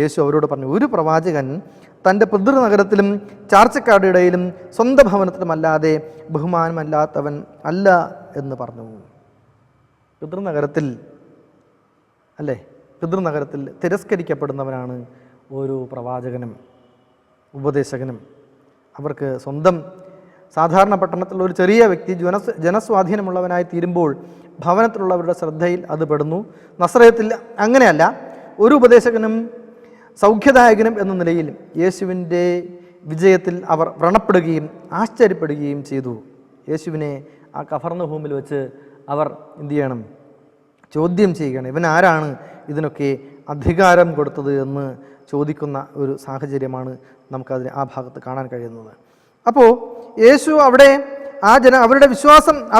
യേശു അവരോട് പറഞ്ഞു, ഒരു പ്രവാചകൻ തൻ്റെ പിതൃനഗരത്തിലും ചാർച്ചക്കാരുടെ ഇടയിലും സ്വന്തം ഭവനത്തിലുമല്ലാതെ ബഹുമാനമല്ലാത്തവൻ അല്ല എന്ന് പറഞ്ഞു. പിതൃനഗരത്തിൽ അല്ലേ, പിതൃനഗരത്തിൽ തിരസ്കരിക്കപ്പെടുന്നവനാണ് ഓരോ പ്രവാചകനും ഉപദേശകനും. അവർക്ക് സ്വന്തം സാധാരണ പട്ടണത്തിലുള്ള ഒരു ചെറിയ വ്യക്തി ജനസ്വാധീനമുള്ളവനായി തീരുമ്പോൾ ഭവനത്തിലുള്ളവരുടെ ശ്രദ്ധയിൽ അത് പെടുന്നു. നസ്രയത്തിൽ അങ്ങനെയല്ല. ഒരു ഉപദേശകനും സൗഖ്യദായകനും എന്ന നിലയിൽ യേശുവിൻ്റെ വിജയത്തിൽ അവർ വ്രണപ്പെടുകയും ആശ്ചര്യപ്പെടുകയും ചെയ്തു. യേശുവിനെ ആ കഫർന്നഹൂമിൽ വെച്ച് അവർ എന്തു ചെയ്യണം? ചോദ്യം ചെയ്യുകയാണ്. ഇവൻ ആരാണ് ഇതിനൊക്കെ അധികാരം കൊടുത്തത് എന്ന് ചോദിക്കുന്ന ഒരു സാഹചര്യമാണ് നമുക്കതിന് ആ ഭാഗത്ത് കാണാൻ കഴിയുന്നത്. അപ്പോൾ യേശു അവിടെ അവരുടെ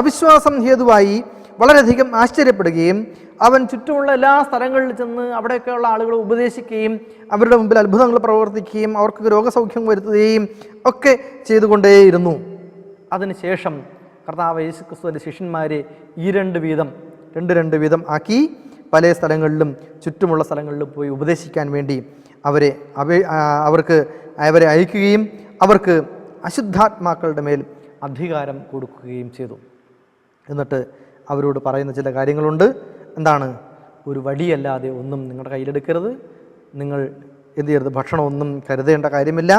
അവിശ്വാസം ഹേതുവായി വളരെയധികം ആശ്ചര്യപ്പെടുകയും അവൻ ചുറ്റുമുള്ള എല്ലാ സ്ഥലങ്ങളിൽ ചെന്ന് അവിടെയൊക്കെയുള്ള ആളുകളെ ഉപദേശിക്കുകയും അവരുടെ മുമ്പിൽ അത്ഭുതങ്ങൾ പ്രവർത്തിക്കുകയും അവർക്ക് രോഗസൗഖ്യം വരുത്തുകയും ഒക്കെ ചെയ്തുകൊണ്ടേയിരുന്നു. അതിനുശേഷം കർത്താവ് യേശുക്രിസ്തുവിൻ്റെ ശിഷ്യന്മാരെ രണ്ട് വീതം ആക്കി പല സ്ഥലങ്ങളിലും ചുറ്റുമുള്ള സ്ഥലങ്ങളിലും പോയി ഉപദേശിക്കാൻ വേണ്ടി അവരെ അയക്കുകയും അവർക്ക് അശുദ്ധാത്മാക്കളുടെ മേൽ അധികാരം കൊടുക്കുകയും ചെയ്തു. എന്നിട്ട് അവരോട് പറയുന്ന ചില കാര്യങ്ങളുണ്ട്. എന്താണ്? ഒരു വടിയല്ലാതെ ഒന്നും നിങ്ങളുടെ കയ്യിലെടുക്കരുത്. നിങ്ങൾ എന്ത് ചെയ്യരുത്? ഭക്ഷണമൊന്നും കരുതേണ്ട കാര്യമില്ല.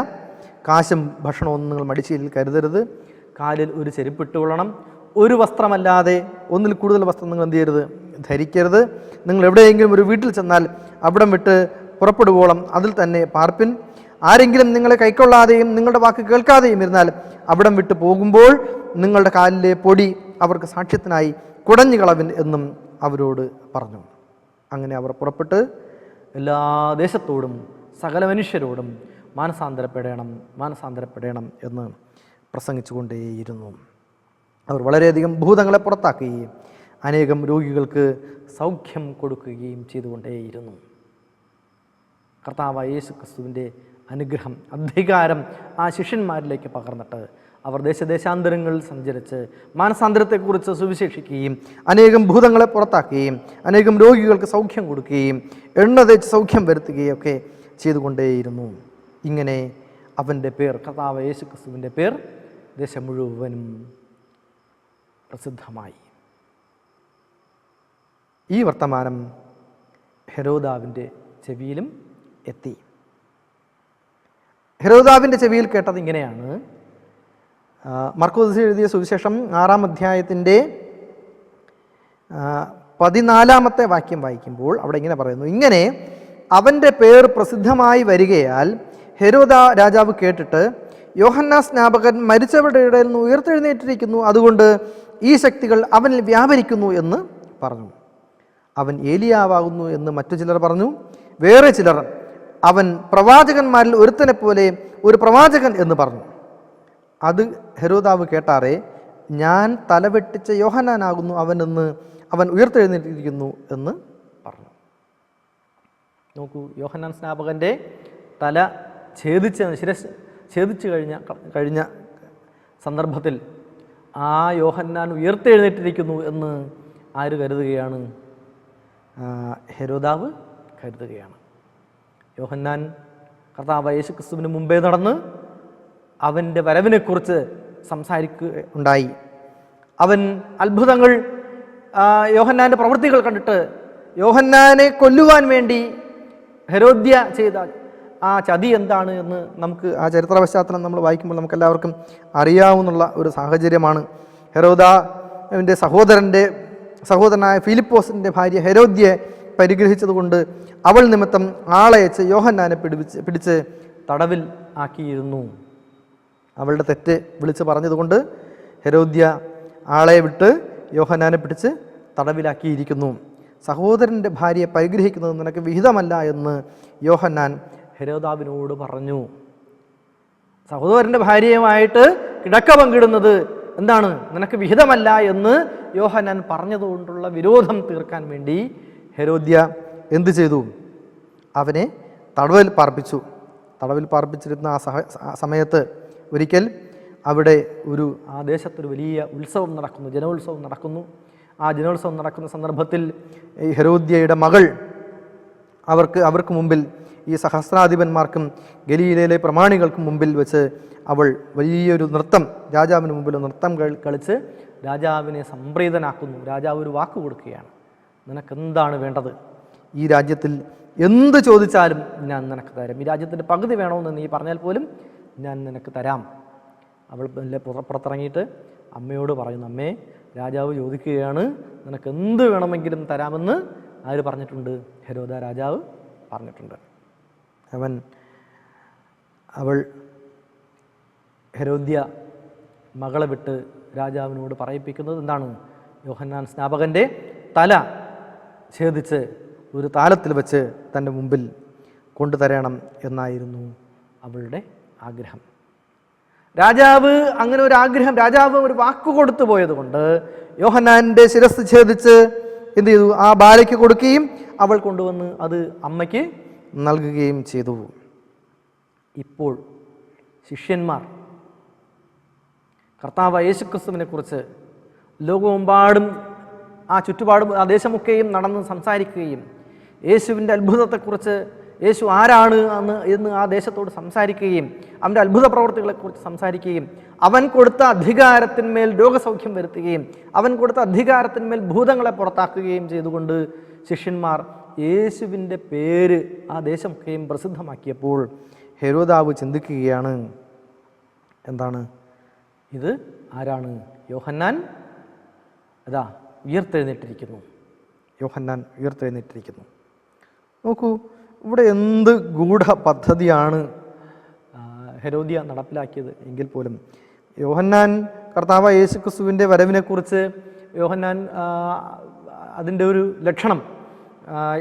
കാശും ഭക്ഷണമൊന്നും നിങ്ങൾ മടിശീലിൽ കരുതരുത്. കാലിൽ ഒരു ചെരുപ്പിട്ട് കൊള്ളണം. ഒരു വസ്ത്രമല്ലാതെ ഒന്നിൽ കൂടുതൽ വസ്ത്രം നിങ്ങൾ എന്ത് ചെയ്യരുത്? ധരിക്കരുത്. നിങ്ങൾ എവിടെയെങ്കിലും ഒരു വീട്ടിൽ ചെന്നാൽ അവിടം വിട്ട് പുറപ്പെടുവോളം അതിൽ തന്നെ പാർപ്പിൻ. ആരെങ്കിലും നിങ്ങളെ കൈക്കൊള്ളാതെയും നിങ്ങളുടെ വാക്ക് കേൾക്കാതെയും ഇരുന്നാൽ അവിടം വിട്ട് പോകുമ്പോൾ നിങ്ങളുടെ കാലിലെ പൊടി അവർക്ക് സാക്ഷ്യത്തിനായി കുടഞ്ഞു കളവിൻ എന്നും അവരോട് പറഞ്ഞു. അങ്ങനെ അവർ പുറപ്പെട്ട് എല്ലാ ദേശത്തോടും സകല മനുഷ്യരോടും മാനസാന്തരപ്പെടണം എന്ന് പ്രസംഗിച്ചു കൊണ്ടേയിരുന്നു. അവർ വളരെയധികം ഭൂതങ്ങളെ പുറത്താക്കുകയും അനേകം രോഗികൾക്ക് സൗഖ്യം കൊടുക്കുകയും ചെയ്തുകൊണ്ടേയിരുന്നു. കർത്താവായ യേശു ക്രിസ്തുവിൻ്റെ അനുഗ്രഹം, അധികാരം ആ ശിഷ്യന്മാരിലേക്ക് പകർന്നിട്ട് അവർ ദേശാന്തരങ്ങളിൽ സഞ്ചരിച്ച് മാനസാന്തരത്തെക്കുറിച്ച് സുവിശേഷിക്കുകയും അനേകം ഭൂതങ്ങളെ പുറത്താക്കുകയും അനേകം രോഗികൾക്ക് സൗഖ്യം കൊടുക്കുകയും എണ്ണ തേച്ച് സൗഖ്യം വരുത്തുകയും ഒക്കെ ചെയ്തുകൊണ്ടേയിരുന്നു. ഇങ്ങനെ അവൻ്റെ പേർ, കർത്താവ് യേശു ക്രിസ്തുവിൻ്റെ പേർ ദേശം മുഴുവനും പ്രസിദ്ധമായി. ഈ വർത്തമാനം ഹെരോദാവിൻ്റെ ചെവിയിലും എത്തി. ഹെരോദാവിൻ്റെ ചെവിയിൽ കേട്ടത് ഇങ്ങനെയാണ്. മർക്കോസ് എഴുതിയ സുവിശേഷം 6-ാം അധ്യായത്തിൻ്റെ 14-ാമത്തെ വാക്യം വായിക്കുമ്പോൾ അവിടെ ഇങ്ങനെ പറയുന്നു: ഇങ്ങനെ അവൻ്റെ പേർ പ്രസിദ്ധമായി വരികയാൽ ഹെരോദ രാജാവ് കേട്ടിട്ട്, യോഹന്നാൻ സ്നാപകൻ മരിച്ചവരുടെ ഇടയിൽ നിന്ന് ഉയർത്തെഴുന്നേറ്റിരിക്കുന്നു, അതുകൊണ്ട് ഈ ശക്തികൾ അവനിൽ വ്യാപരിക്കുന്നു എന്ന് പറഞ്ഞു. അവൻ ഏലിയാവാകുന്നു എന്ന് മറ്റു ചിലർ പറഞ്ഞു. വേറെ ചിലർ അവൻ പ്രവാചകന്മാരിൽ ഒരുത്തനെ പോലെ ഒരു പ്രവാചകൻ എന്ന് പറഞ്ഞു. അത് ഹെരോദാവ് കേട്ടാറേ, ഞാൻ തലവെട്ടിച്ച യോഹന്നാനാകുന്നു അവൻ ഉയർത്തെഴുന്നേറ്റിരിക്കുന്നു എന്ന് പറഞ്ഞു. നോക്കൂ, യോഹന്നാൻ സ്നാപകൻ്റെ തല ഛേദിച്ചു കഴിഞ്ഞ സന്ദർഭത്തിൽ ആ യോഹന്നാൻ ഉയർത്തെഴുന്നേറ്റിരിക്കുന്നു എന്ന് ആര് കരുതുകയാണ്? ഹെരോദാവ് കരുതുകയാണ്. യോഹന്നാൻ കർത്താവ് യേശു ക്രിസ്തുവിന് മുമ്പേ നടന്ന് അവൻ്റെ വരവിനെക്കുറിച്ച് സംസാരിക്കുകയുണ്ടായി. അവൻ അത്ഭുതങ്ങൾ, യോഹന്നാൻ്റെ പ്രവൃത്തികൾ കണ്ടിട്ട് യോഹന്നാനെ കൊല്ലുവാൻ വേണ്ടി ഹെരോദ്യ ചെയ്ത ആ ചതി എന്താണ് എന്ന് നമുക്ക് ആ ചരിത്ര പശ്ചാത്തലം നമ്മൾ വായിക്കുമ്പോൾ നമുക്കെല്ലാവർക്കും അറിയാവുന്ന ഒരു സാഹചര്യമാണ്. ഹെരോദാവിൻ്റെ സഹോദരനായ ഫിലിപ്പോസിൻ്റെ ഭാര്യ ഹെരോദ്യയെ പരിഗ്രഹിച്ചതുകൊണ്ട് അവൾ നിമിത്തം ആളയച്ച് യോഹന്നാനെ പിടിച്ച് തടവിൽ ആക്കിയിരുന്നു. അവളുടെ തെറ്റ് വിളിച്ച് പറഞ്ഞതുകൊണ്ട് ഹെരോദ്യ ആളെ വിട്ട് യോഹന്നാനെ പിടിച്ച് തടവിലാക്കിയിരിക്കുന്നു. സഹോദരൻ്റെ ഭാര്യയെ പരിഗ്രഹിക്കുന്നത് നിനക്ക് വിഹിതമല്ല എന്ന് യോഹന്നാൻ ഹെരോദാവിനോട് പറഞ്ഞു. സഹോദരൻ്റെ ഭാര്യയുമായിട്ട് കിടക്ക പങ്കിടുന്നത് എന്താണ്? നിനക്ക് വിഹിതമല്ല എന്ന് യോഹന്നാൻ പറഞ്ഞതുകൊണ്ടുള്ള വിരോധം തീർക്കാൻ വേണ്ടി ഹെരോദ്യ എന്തു ചെയ്തു? അവനെ തടവിൽ പാർപ്പിച്ചു. തടവിൽ പാർപ്പിച്ചിരുന്ന ആ സമയത്ത് ഒരിക്കൽ അവിടെ ആ ദേശത്തൊരു വലിയ ഉത്സവം നടക്കുന്നു, ജനോത്സവം നടക്കുന്നു. ആ ജനോത്സവം നടക്കുന്ന സന്ദർഭത്തിൽ ഈ ഹെരോദ്യയുടെ മകൾ അവർക്ക് മുമ്പിൽ ഈ സഹസ്രാധിപന്മാർക്കും ഗലീലയിലെ പ്രമാണികൾക്കും മുമ്പിൽ വെച്ച് അവൾ വലിയൊരു നൃത്തം, രാജാവിന് മുമ്പിൽ നൃത്തം കളിച്ച് രാജാവിനെ സംപ്രീതനാക്കുന്നു. രാജാവ് ഒരു വാക്ക് കൊടുക്കുകയാണ്, നിനക്കെന്താണ് വേണ്ടത്? ഈ രാജ്യത്തിൽ എന്ത് ചോദിച്ചാലും ഞാൻ നിനക്ക് തരാം. ഈ രാജ്യത്തിൻ്റെ പകുതി വേണമെന്ന് നീ പറഞ്ഞാൽ പോലും ഞാൻ നിനക്ക് തരാം. അവൾ പുറത്തിറങ്ങിയിട്ട് അമ്മയോട് പറയുന്നു, അമ്മേ, രാജാവ് ചോദിക്കുകയാണ്, നിനക്ക് എന്ത് വേണമെങ്കിലും തരാമെന്ന് ആര് പറഞ്ഞിട്ടുണ്ട്? ഹെരോദ രാജാവ് പറഞ്ഞിട്ടുണ്ട്. അവൾ ഹെരോദ്യ മകളെ വിട്ട് രാജാവിനോട് പറയിപ്പിക്കുന്നത് എന്താണ്? യോഹന്നാൻ സ്നാപകൻ്റെ തല ഛേദിച്ച് ഒരു താലത്തിൽ വെച്ച് തൻ്റെ മുമ്പിൽ കൊണ്ടുതരണം എന്നായിരുന്നു അവളുടെ ആഗ്രഹം. രാജാവ് അങ്ങനെ ഒരു ആഗ്രഹം, രാജാവ് ഒരു വാക്ക് കൊടുത്തു പോയതുകൊണ്ട് യോഹന്നാൻ്റെ ശിരസ് ഛേദിച്ച് എന്ത് ചെയ്തു? ആ ബാലയ്ക്ക് കൊടുക്കുകയും അവൾ കൊണ്ടുവന്ന് അത് അമ്മയ്ക്ക് നൽകുകയും ചെയ്തു. ഇപ്പോൾ ശിഷ്യന്മാർ കർത്താവ് യേശുക്രിസ്തുവിനെ കുറിച്ച് ലോകമെമ്പാടും ആ ചുറ്റുപാടും ആ ദേശമൊക്കെയും നടന്ന് സംസാരിക്കുകയും യേശുവിൻ്റെ അത്ഭുതത്തെക്കുറിച്ച്, യേശു ആരാണ് എന്ന് ആ ദേശത്തോട് സംസാരിക്കുകയും അവൻ്റെ അത്ഭുത പ്രവർത്തികളെക്കുറിച്ച് സംസാരിക്കുകയും അവൻ കൊടുത്ത അധികാരത്തിന്മേൽ രോഗസൗഖ്യം വരുത്തുകയും അവൻ കൊടുത്ത അധികാരത്തിന്മേൽ ഭൂതങ്ങളെ പുറത്താക്കുകയും ചെയ്തുകൊണ്ട് ശിഷ്യന്മാർ യേശുവിൻ്റെ പേര് ആ ദേശമൊക്കെയും പ്രസിദ്ധമാക്കിയപ്പോൾ ഹെരോദാവ് ചിന്തിക്കുകയാണ്, എന്താണ് ഇത്? ആരാണ്? യോഹന്നാൻ അതാ ഉയർത്തെഴുന്നേറ്റിരിക്കുന്നു. യോഹന്നാൻ ഉയർത്തെഴുന്നേറ്റിരിക്കുന്നു. നോക്കൂ, ഇവിടെ എന്ത് ഗൂഢ പദ്ധതിയാണ് ഹെരോദ്യ നടപ്പിലാക്കിയത് എങ്കിൽ പോലും യോഹന്നാൻ കർത്താവ് യേശുക്രിസ്തുവിൻ്റെ വരവിനെക്കുറിച്ച് യോഹന്നാൻ അതിൻ്റെ ഒരു ലക്ഷണം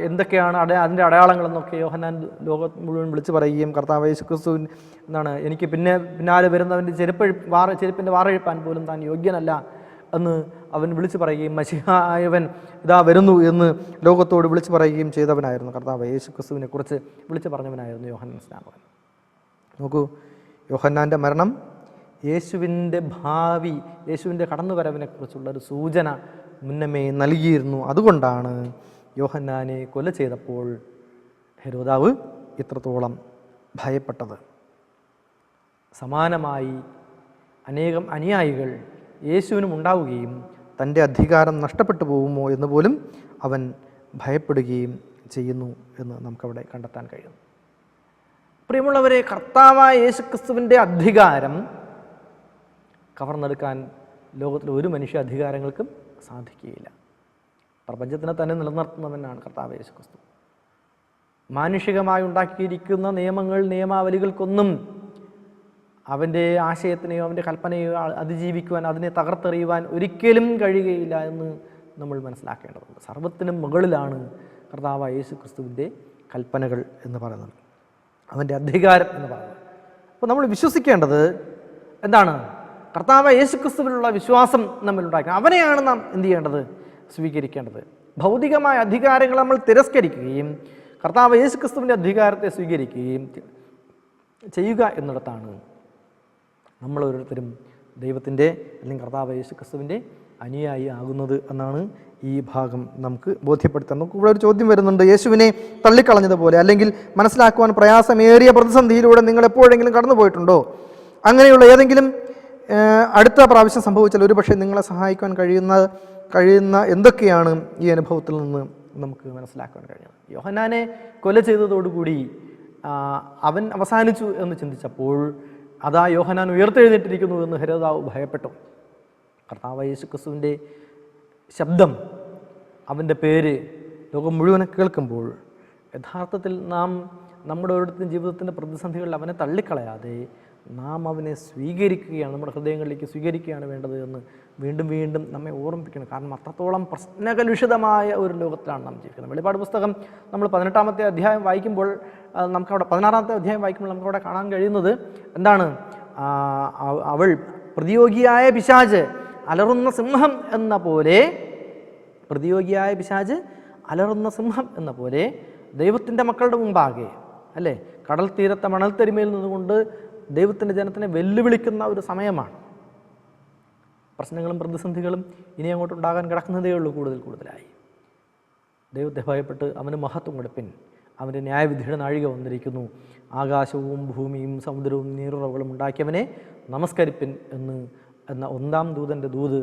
എന്തൊക്കെയാണ്, അതിൻ്റെ അടയാളങ്ങളെന്നൊക്കെ യോഹന്നാൻ ലോകം മുഴുവൻ വിളിച്ചു പറയുകയും കർത്താവ് യേശുക്രിസ്തുവിൻ എന്താണ്, എനിക്ക് പിന്നാലെ വരുന്നവൻ്റെ ചെരുപ്പിൻ്റെ വാറഴിപ്പാൻ പോലും താൻ യോഗ്യനല്ല എന്ന് അവൻ വിളിച്ചു പറയുകയും മശിഹായവൻ ഇതാ വരുന്നു എന്ന് ലോകത്തോട് വിളിച്ചു പറയുകയും ചെയ്തവനായിരുന്നു. കർത്താവ് യേശുക്രിസ്തുവിനെ കുറിച്ച് വിളിച്ചു പറഞ്ഞവനായിരുന്നു യോഹന്നാൻ സ്നാപകൻ. നോക്കൂ, യോഹന്നാൻ്റെ മരണം യേശുവിൻ്റെ ഭാവി, യേശുവിൻ്റെ കടന്നുവരവിനെക്കുറിച്ചുള്ളൊരു സൂചന മുന്നമേ നൽകിയിരുന്നു. അതുകൊണ്ടാണ് യോഹന്നാനെ കൊല ചെയ്തപ്പോൾ ഹെരോദാവ് ഇത്രത്തോളം ഭയപ്പെട്ടത്. സമാനമായി അനേകം അനുയായികൾ യേശുവിനും ഉണ്ടാവുകയും തൻ്റെ അധികാരം നഷ്ടപ്പെട്ടു പോകുമോ എന്ന് പോലും അവൻ ഭയപ്പെടുകയും ചെയ്യുന്നു എന്ന് നമുക്കവിടെ കണ്ടെത്താൻ കഴിയുന്നു. പ്രിയമുള്ളവരെ, കർത്താവായ യേശുക്രിസ്തുവിൻ്റെ അധികാരം കവർന്നെടുക്കാൻ ലോകത്തിലെ ഒരു മനുഷ്യ അധികാരങ്ങൾക്കും സാധിക്കുകയില്ല. പ്രപഞ്ചത്തിനെ തന്നെ നിലനിർത്തുന്നവനാണ് കർത്താവ് യേശുക്രിസ്തു. മാനുഷികമായി ഉണ്ടാക്കിയിരിക്കുന്ന നിയമങ്ങൾ, നിയമാവലികൾക്കൊന്നും അവൻ്റെ ആശയത്തിനെയോ അവൻ്റെ കൽപ്പനയോ അതിജീവിക്കുവാൻ, അതിനെ തകർത്തെറിയുവാൻ ഒരിക്കലും കഴിയുകയില്ല എന്ന് നമ്മൾ മനസ്സിലാക്കേണ്ടതുണ്ട്. സർവ്വത്തിനും മുകളിലാണ് കർത്താവായ യേശുക്രിസ്തുവിൻ്റെ കൽപ്പനകൾ എന്ന് പറയുന്നത്, അവൻ്റെ അധികാരം എന്ന് പറയുന്നത്. അപ്പോൾ നമ്മൾ വിശ്വസിക്കേണ്ടത് എന്താണ്? കർത്താവായ യേശുക്രിസ്തുവിലുള്ള വിശ്വാസം നമ്മൾ ഉണ്ടാക്കണം. അവനെയാണ് നാം എന്ത് ചെയ്യേണ്ടത്? സ്വീകരിക്കേണ്ടത്. ഭൗതികമായ അധികാരങ്ങൾ നമ്മൾ തിരസ്കരിക്കുകയും കർത്താവ് യേശുക്രിസ്തുവിൻ്റെ അധികാരത്തെ സ്വീകരിക്കുകയും ചെയ്യുക എന്നിടത്താണ് നമ്മൾ ഓരോരുത്തരും ദൈവത്തിൻ്റെ അല്ലെങ്കിൽ കർത്താവ് യേശുക്രിസ്തുവിൻ്റെ അനുയായി ആകുന്നത് എന്നാണ് ഈ ഭാഗം നമുക്ക് ബോധ്യപ്പെടുത്താൻ. നമുക്ക് ഇവിടെ ഒരു ചോദ്യം വരുന്നുണ്ട്. യേശുവിനെ തള്ളിക്കളഞ്ഞതുപോലെ അല്ലെങ്കിൽ മനസ്സിലാക്കുവാൻ പ്രയാസമേറിയ പ്രതിസന്ധിയിലൂടെ നിങ്ങൾ എപ്പോഴെങ്കിലും കടന്നു പോയിട്ടുണ്ടോ? അങ്ങനെയുള്ള ഏതെങ്കിലും അടുത്ത പ്രാവശ്യം സംഭവിച്ചാൽ ഒരുപക്ഷെ നിങ്ങളെ സഹായിക്കാൻ കഴിയുന്ന എന്തൊക്കെയാണ് ഈ അനുഭവത്തിൽ നിന്ന് നമുക്ക് മനസ്സിലാക്കാൻ കഴിയുന്നത്? യോഹന്നാനെ കൊല ചെയ്തതോടുകൂടി അവൻ അവസാനിച്ചു എന്ന് ചിന്തിച്ചപ്പോൾ അതാ യോഹന്നാൻ ഉയർത്തെഴുന്നേറ്റിരിക്കുന്നു എന്ന് ഹെരോദാവ് ഭയപ്പെട്ടു. കർത്താവ് യേശുക്രിസ്തുവിൻ്റെ ശബ്ദം, അവൻ്റെ പേര് ലോകം മുഴുവൻ കേൾക്കുമ്പോൾ യഥാർത്ഥത്തിൽ നാം നമ്മുടെ ഓരോരുത്തരും ജീവിതത്തിൻ്റെ പ്രതിസന്ധികളിൽ അവനെ തള്ളിക്കളയാതെ നാം അവനെ സ്വീകരിക്കുകയാണ്, നമ്മുടെ ഹൃദയങ്ങളിലേക്ക് സ്വീകരിക്കുകയാണ് വേണ്ടത് എന്ന് വീണ്ടും വീണ്ടും നമ്മെ ഓർമ്മിപ്പിക്കണം. കാരണം അത്രത്തോളം പ്രശ്നകലുഷിതമായ ഒരു ലോകത്തിലാണ് നാം ജീവിക്കുന്നത്. വെളിപ്പാട് പുസ്തകം നമ്മൾ 18-ാമത്തെ അധ്യായം വായിക്കുമ്പോൾ നമുക്കവിടെ 16-ാമത്തെ അധ്യായം വായിക്കുമ്പോൾ നമുക്കവിടെ കാണാൻ കഴിയുന്നത് എന്താണ്? അവൾ പ്രതിയോഗിയായ പിശാച് അലറുന്ന സിംഹം എന്ന പോലെ, പ്രതിയോഗിയായ പിശാച് അലറുന്ന സിംഹം എന്ന പോലെ ദൈവത്തിൻ്റെ മക്കളുടെ മുമ്പാകെ, അല്ലേ, കടൽ തീരത്തെ മണൽത്തരിമയിൽ നിന്നുകൊണ്ട് ദൈവത്തിൻ്റെ ജനത്തിനെ വെല്ലുവിളിക്കുന്ന ഒരു സമയമാണ്. പ്രശ്നങ്ങളും പ്രതിസന്ധികളും ഇനി അങ്ങോട്ട് ഉണ്ടാകാൻ കിടക്കുന്നതേ ഉള്ളൂ കൂടുതലായി. ദൈവത്തെ ഭയപ്പെട്ട് അവന് മഹത്വം കൊടുപ്പിൻ, അവൻ്റെ ന്യായവിധിയുടെ നാഴിക വന്നിരിക്കുന്നു. ആകാശവും ഭൂമിയും സമുദ്രവും നീരുറവുകളും ഉണ്ടാക്കിയവനെ നമസ്കരിപ്പിൻ എന്ന ഒന്നാം ദൂതൻ്റെ ദൂത്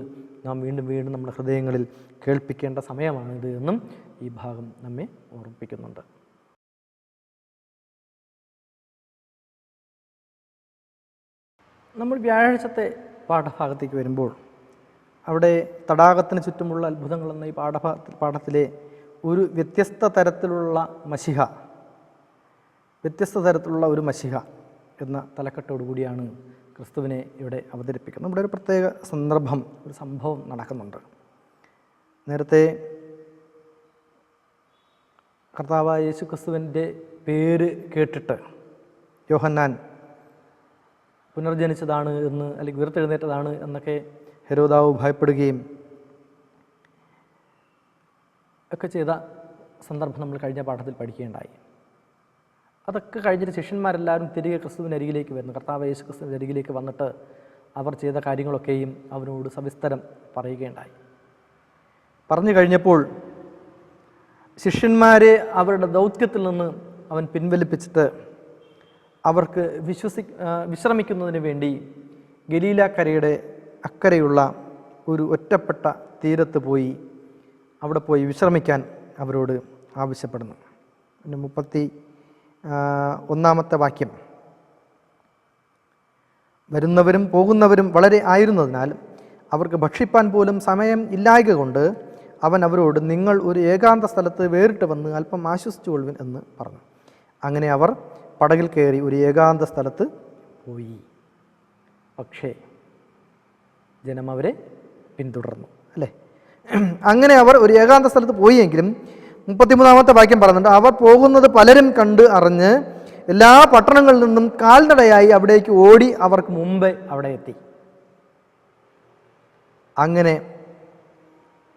നാം വീണ്ടും വീണ്ടും നമ്മുടെ ഹൃദയങ്ങളിൽ കേൾപ്പിക്കേണ്ട സമയമാണിത് എന്നും ഈ ഭാഗം നമ്മെ ഓർമ്മിപ്പിക്കുന്നുണ്ട്. നമ്മൾ വ്യാഴാഴ്ചത്തെ പാഠഭാഗത്തേക്ക് വരുമ്പോൾ അവിടെ തടാകത്തിന് ചുറ്റുമുള്ള അത്ഭുതങ്ങൾ എന്ന ഈ പാഠത്തിലെ ഒരു വ്യത്യസ്ത തരത്തിലുള്ള ഒരു മശിഹ എന്ന തലക്കെട്ടോടുകൂടിയാണ് ക്രിസ്തുവിനെ ഇവിടെ അവതരിപ്പിക്കുന്നത്. ഇവിടെ ഒരു പ്രത്യേക ഒരു സംഭവം നടക്കുന്നുണ്ട്. നേരത്തെ കർത്താവായ യേശു ക്രിസ്തുവിൻ്റെ പേര് കേട്ടിട്ട് യോഹന്നാൻ പുനർജനിച്ചതാണ് എന്ന്, അല്ലെങ്കിൽ ഉയർത്തെഴുന്നേറ്റതാണ് എന്നൊക്കെ ഹെരോദാവ് ഭയപ്പെടുകയും ഒക്കെ ചെയ്ത സന്ദർഭം നമ്മൾ കഴിഞ്ഞ പാഠത്തിൽ പഠിക്കുകയുണ്ടായി. അതൊക്കെ കഴിഞ്ഞിട്ട് ശിഷ്യന്മാരെല്ലാവരും തിരികെ ക്രിസ്തുവിൻ്റെ അരികിലേക്ക് വരുന്നു. കർത്താവ് യേശു ക്രിസ്തുവിൻ്റെ അരികിലേക്ക് വന്നിട്ട് അവർ ചെയ്ത കാര്യങ്ങളൊക്കെയും അവനോട് സവിസ്തരം പറയുകയുണ്ടായി. പറഞ്ഞു കഴിഞ്ഞപ്പോൾ ശിഷ്യന്മാരെ അവരുടെ ദൗത്യത്തിൽ നിന്ന് അവൻ പിൻവലിപ്പിച്ചിട്ട് അവർക്ക് വിശ്രമിക്കുന്നതിന് വേണ്ടി ഗലീലാക്കരയുടെ അക്കരെയുള്ള ഒരു ഒറ്റപ്പെട്ട തീരത്ത് പോയി അവിടെ പോയി വിശ്രമിക്കാൻ അവരോട് ആവശ്യപ്പെടുന്നു. 31 വാക്യം, വരുന്നവരും പോകുന്നവരും വളരെ ആയിരുന്നതിനാൽ അവർക്ക് ഭക്ഷിപ്പാൻ പോലും സമയം ഇല്ലായ്ക കൊണ്ട് അവൻ അവരോട്, നിങ്ങൾ ഒരു ഏകാന്ത സ്ഥലത്ത് വേറിട്ട് വന്ന് അല്പം ആശ്വസിച്ചുകൊള്ളുവിൻ എന്ന് പറഞ്ഞു. അങ്ങനെ അവർ പടകിൽ കയറി ഒരു ഏകാന്ത സ്ഥലത്ത് പോയി. പക്ഷേ ജനം അവരെ പിന്തുടർന്നു, അല്ലേ? അങ്ങനെ അവർ ഒരു ഏകാന്ത സ്ഥലത്ത് പോയെങ്കിലും 33 വാക്യം പറയുന്നുണ്ട്, അവർ പോകുന്നത് പലരും കണ്ട് അറിഞ്ഞ് എല്ലാ പട്ടണങ്ങളിൽ നിന്നും കാൽനടയായി അവിടേക്ക് ഓടി അവർക്ക് മുമ്പേ അവിടെ എത്തി. അങ്ങനെ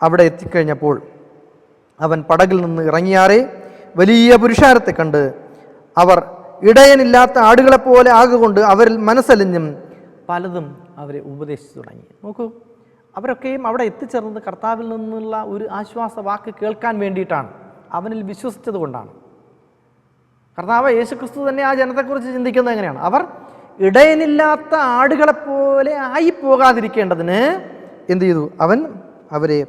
അവിടെ എത്തിക്കഴിഞ്ഞപ്പോൾ അവൻ പടകിൽ നിന്ന് ഇറങ്ങിയാറെ വലിയ പുരുഷാരത്തെ കണ്ട് അവർ ഇടയനില്ലാത്ത ആടുകളെപ്പോലെ ആകൊണ്ട് അവരിൽ മനസ്സലിഞ്ഞും പലതും അവരെ ഉപദേശിച്ചു തുടങ്ങി. നോക്കൂ, അവരൊക്കെയും അവിടെ എത്തിച്ചേർന്നത് കർത്താവിൽ നിന്നുള്ള ഒരു ആശ്വാസ വാക്ക് കേൾക്കാൻ വേണ്ടിയിട്ടാണ്, അവനിൽ വിശ്വസിച്ചത് കൊണ്ടാണ്. കർത്താവ് യേശുക്രിസ്തു തന്നെ ആ ജനത്തെക്കുറിച്ച് ചിന്തിക്കുന്നത് എങ്ങനെയാണ്? അവർ ഇടയനില്ലാത്ത ആടുകളെപ്പോലെ ആയിപ്പോകാതിരിക്കേണ്ടതിന് എന്ത് ചെയ്തു? അവൻ അവരെ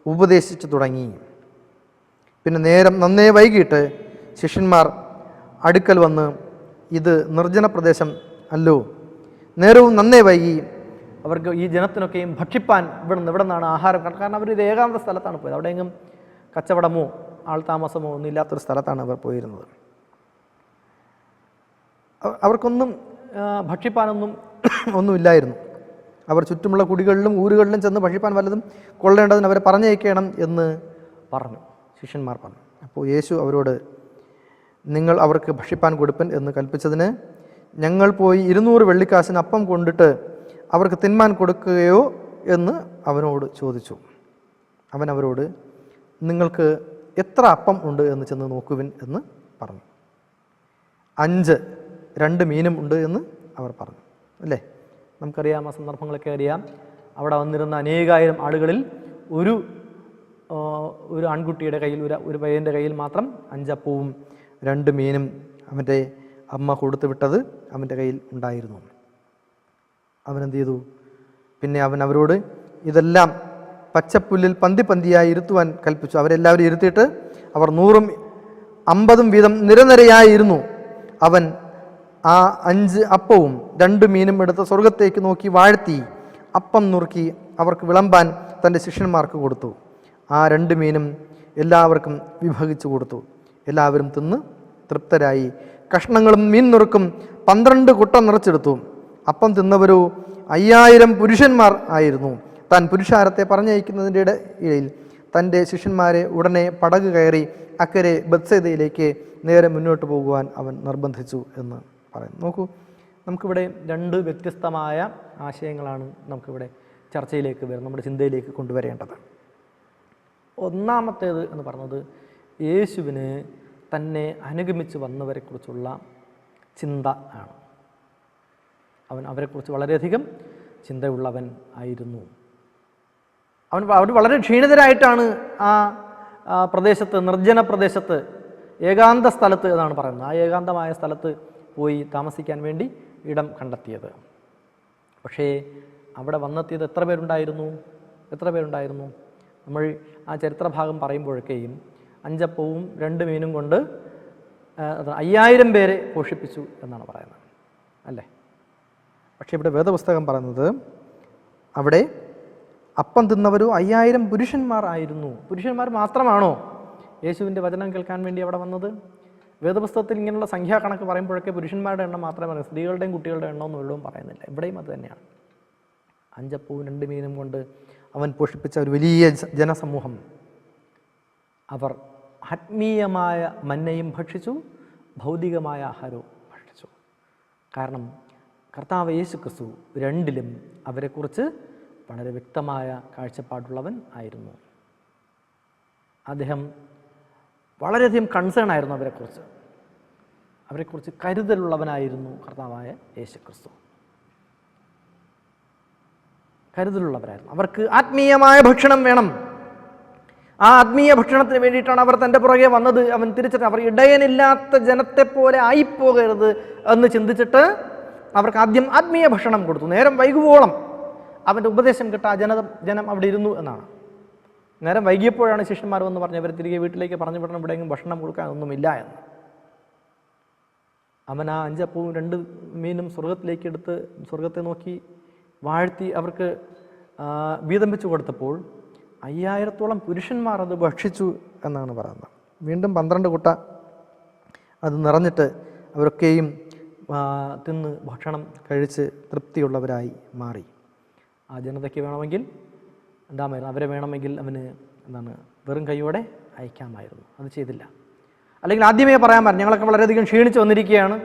ഉപദേശിച്ചു തുടങ്ങി. പിന്നെ നേരം നന്നേ വൈകിട്ട് ശിഷ്യന്മാർ അടുക്കൽ വന്ന്, ഇത് നിർജ്ജന പ്രദേശം അല്ലോ, നേരവും നന്നേ വൈകി, അവർക്ക് ഈ ജനത്തിനൊക്കെയും ഭക്ഷിപ്പാൻ ഇവിടെ നിന്നാണ് ആഹാരം. കാരണം അവർ ഇത് ഏകാന്ത സ്ഥലത്താണ് പോയത്. അവിടെയെങ്കിലും കച്ചവടമോ ആൾതാമസമോ ഒന്നും ഇല്ലാത്തൊരു സ്ഥലത്താണ് അവർ പോയിരുന്നത്. അവർക്കൊന്നും ഭക്ഷിപ്പാനൊന്നുമില്ലായിരുന്നു. അവർ ചുറ്റുമുള്ള കുടികളിലും ഊരുകളിലും ചെന്ന് ഭക്ഷിപ്പാൻ വല്ലതും കൊള്ളേണ്ടതിന് അവരെ പറഞ്ഞയക്കണം എന്ന് പറഞ്ഞു, ശിഷ്യന്മാർ പറഞ്ഞു. അപ്പോൾ യേശു അവരോട്, നിങ്ങൾ അവർക്ക് ഭക്ഷിപ്പാൻ കൊടുപ്പൻ എന്ന് കൽപ്പിച്ചതിന് ഞങ്ങൾ പോയി 200 വെള്ളിക്കാശിന് അപ്പം കൊണ്ടിട്ട് അവർക്ക് തിന്മാൻ കൊടുക്കുകയോ എന്ന് അവനോട് ചോദിച്ചു. അവൻ അവരോട്, നിങ്ങൾക്ക് എത്ര അപ്പം ഉണ്ട് എന്ന് ചെന്ന് നോക്കുവിൻ എന്ന് പറഞ്ഞു. 5 2 മീനും ഉണ്ട് എന്ന് അവർ പറഞ്ഞു, അല്ലേ? നമുക്കറിയാം, ആ സന്ദർഭങ്ങളൊക്കെ അറിയാം. അവിടെ വന്നിരുന്ന അനേകായിരം ആളുകളിൽ ഒരു ആൺകുട്ടിയുടെ കയ്യിൽ, ഒരു പയ്യൻ്റെ കയ്യിൽ മാത്രം 5 അപ്പവും 2 മീനും അവൻ്റെ അമ്മ കൊടുത്തു വിട്ടത് അവൻ്റെ കയ്യിൽ ഉണ്ടായിരുന്നു. അവനെന്ത് ചെയ്തു? പിന്നെ അവൻ അവരോട് ഇതെല്ലാം പച്ചപ്പുല്ലിൽ പന്തിയായി ഇരുത്തുവാൻ കൽപ്പിച്ചു. അവരെല്ലാവരും ഇരുത്തിയിട്ട് അവർ 100ഉം 50ഉം വീതം നിരനിരയായിരുന്നു. അവൻ ആ 5 അപ്പവും 2 മീനും എടുത്ത് സ്വർഗത്തേക്ക് നോക്കി വാഴ്ത്തി അപ്പം നുറുക്കി അവർക്ക് വിളമ്പാൻ തൻ്റെ ശിഷ്യന്മാർക്ക് കൊടുത്തു. ആ 2 മീനും എല്ലാവർക്കും വിഭജിച്ചു കൊടുത്തു. എല്ലാവരും തിന്ന് തൃപ്തരായി. കഷ്ണങ്ങളും മീൻ നുറുക്കും 12 കുട്ട നിറച്ചെടുത്തു. അപ്പം തിന്നവരോ 5000 പുരുഷന്മാർ ആയിരുന്നു. താൻ പുരുഷാരത്തെ പറഞ്ഞയക്കുന്നതിൻ്റെ ഇടയിൽ തൻ്റെ ശിഷ്യന്മാരെ ഉടനെ പടക് കയറി അക്കരെ ബത്സേദയിലേക്ക് നേരെ മുന്നോട്ട് പോകുവാൻ അവൻ നിർബന്ധിച്ചു എന്ന് പറയുന്നു. നോക്കൂ, നമുക്കിവിടെ 2 വ്യത്യസ്തമായ ആശയങ്ങളാണ് നമുക്കിവിടെ ചർച്ചയിലേക്ക് വരുന്നത്, നമ്മുടെ ചിന്തയിലേക്ക് കൊണ്ടുവരേണ്ടത്. ഒന്നാമത്തേത് എന്ന് പറഞ്ഞത് യേശുവിന് തന്നെ അനുഗമിച്ച് വന്നവരെക്കുറിച്ചുള്ള ചിന്ത ആണ്. അവൻ അവരെക്കുറിച്ച് വളരെയധികം ചിന്തയുള്ളവൻ ആയിരുന്നു. അവർ വളരെ ക്ഷീണിതരായിട്ടാണ് ആ പ്രദേശത്ത്, നിർജ്ജന പ്രദേശത്ത് ഏകാന്ത സ്ഥലത്ത് എന്നാണ് പറയുന്നത്. ആ ഏകാന്തമായ സ്ഥലത്ത് പോയി താമസിക്കാൻ വേണ്ടി ഇടം കണ്ടെത്തിയത്. പക്ഷേ അവിടെ വന്നെത്തിയത് എത്ര പേരുണ്ടായിരുന്നു? നമ്മൾ ആ ചരിത്രഭാഗം പറയുമ്പോഴൊക്കെയും 5 അപ്പവും 2 മീനും കൊണ്ട് 5000 പേരെ പോഷിപ്പിച്ചു എന്നാണ് പറയുന്നത്, അല്ലേ? പക്ഷേ ഇവിടെ വേദപുസ്തകം പറയുന്നത് അവിടെ അപ്പം തിന്നവരോ 5000 പുരുഷന്മാർ ആയിരുന്നു. പുരുഷന്മാർ മാത്രമാണോ യേശുവിൻ്റെ വചനം കേൾക്കാൻ വേണ്ടി അവിടെ വന്നത്? വേദപുസ്തകത്തിൽ ഇങ്ങനെയുള്ള സംഖ്യാകണക്ക് പറയുമ്പോഴൊക്കെ പുരുഷന്മാരുടെ എണ്ണം മാത്രമേ പറയൂ, സ്ത്രീകളുടെയും കുട്ടികളുടെ എണ്ണമൊന്നും എഴുതും പറയുന്നില്ല. ഇവിടെയും അത് തന്നെയാണ്. 5 അപ്പവും 2 മീനും കൊണ്ട് അവൻ പോഷിപ്പിച്ച ഒരു വലിയ ജനസമൂഹം. അവർ ആത്മീയമായ മന്നയും ഭക്ഷിച്ചു, ഭൗതികമായ ആഹാരവും ഭക്ഷിച്ചു. കാരണം കർത്താവ് യേശു ക്രിസ്തു രണ്ടിലും അവരെക്കുറിച്ച് വളരെ വ്യക്തമായ കാഴ്ചപ്പാടുള്ളവൻ ആയിരുന്നു. അദ്ദേഹം വളരെയധികം കൺസേൺ ആയിരുന്നു അവരെക്കുറിച്ച് കരുതലുള്ളവനായിരുന്നു കർത്താവായ യേശു ക്രിസ്തു. കരുതലുള്ളവരായിരുന്നു. അവർക്ക് ആത്മീയമായ ഭക്ഷണം വേണം. ആ ആത്മീയ ഭക്ഷണത്തിന് വേണ്ടിയിട്ടാണ് അവർ തൻ്റെ പുറകെ വന്നത്. അവൻ തിരിച്ചിട്ട് അവർ ഇടയനില്ലാത്ത ജനത്തെ പോലെ ആയിപ്പോകരുത് എന്ന് ചിന്തിച്ചിട്ട് അവർക്ക് ആദ്യം ആത്മീയ ഭക്ഷണം കൊടുത്തു. നേരം വൈകുവോളം അവൻ്റെ ഉപദേശം കേട്ട ആ ജനം അവിടെ ഇരുന്നു എന്നാണ്. നേരം വൈകിയപ്പോഴാണ് ശിഷ്യന്മാർ വന്ന് പറഞ്ഞ് അവർ തിരികെ വീട്ടിലേക്ക് പറഞ്ഞു വിടണം, ഇവിടെയെങ്കിലും ഭക്ഷണം കൊടുക്കാനൊന്നുമില്ല എന്ന്. അവൻ ആ 5 അപ്പവും 2 മീനും സ്വർഗത്തിലേക്ക് എടുത്ത് സ്വർഗത്തെ നോക്കി വാഴ്ത്തി അവർക്ക് വീതം വെച്ച് കൊടുത്തപ്പോൾ 5000-ഓളം പുരുഷന്മാർ അത് ഭക്ഷിച്ചു എന്നാണ് പറയുന്നത്. വീണ്ടും 12 കുട്ട അത് നിറഞ്ഞിട്ട് അവരൊക്കെയും തിന്ന് ഭക്ഷണം കഴിച്ച് തൃപ്തിയുള്ളവരായി മാറി. ആ ജനതയ്ക്ക് വേണമെങ്കിൽ അവരെ വേണമെങ്കിൽ അവന് വെറും കൈയോടെ അയക്കാമായിരുന്നു. അത് ചെയ്തില്ല. അല്ലെങ്കിൽ ആദ്യമേ പറയാൻ പറഞ്ഞു, ഞങ്ങളൊക്കെ വളരെയധികം ക്ഷീണിച്ച് വന്നിരിക്കുകയാണ്,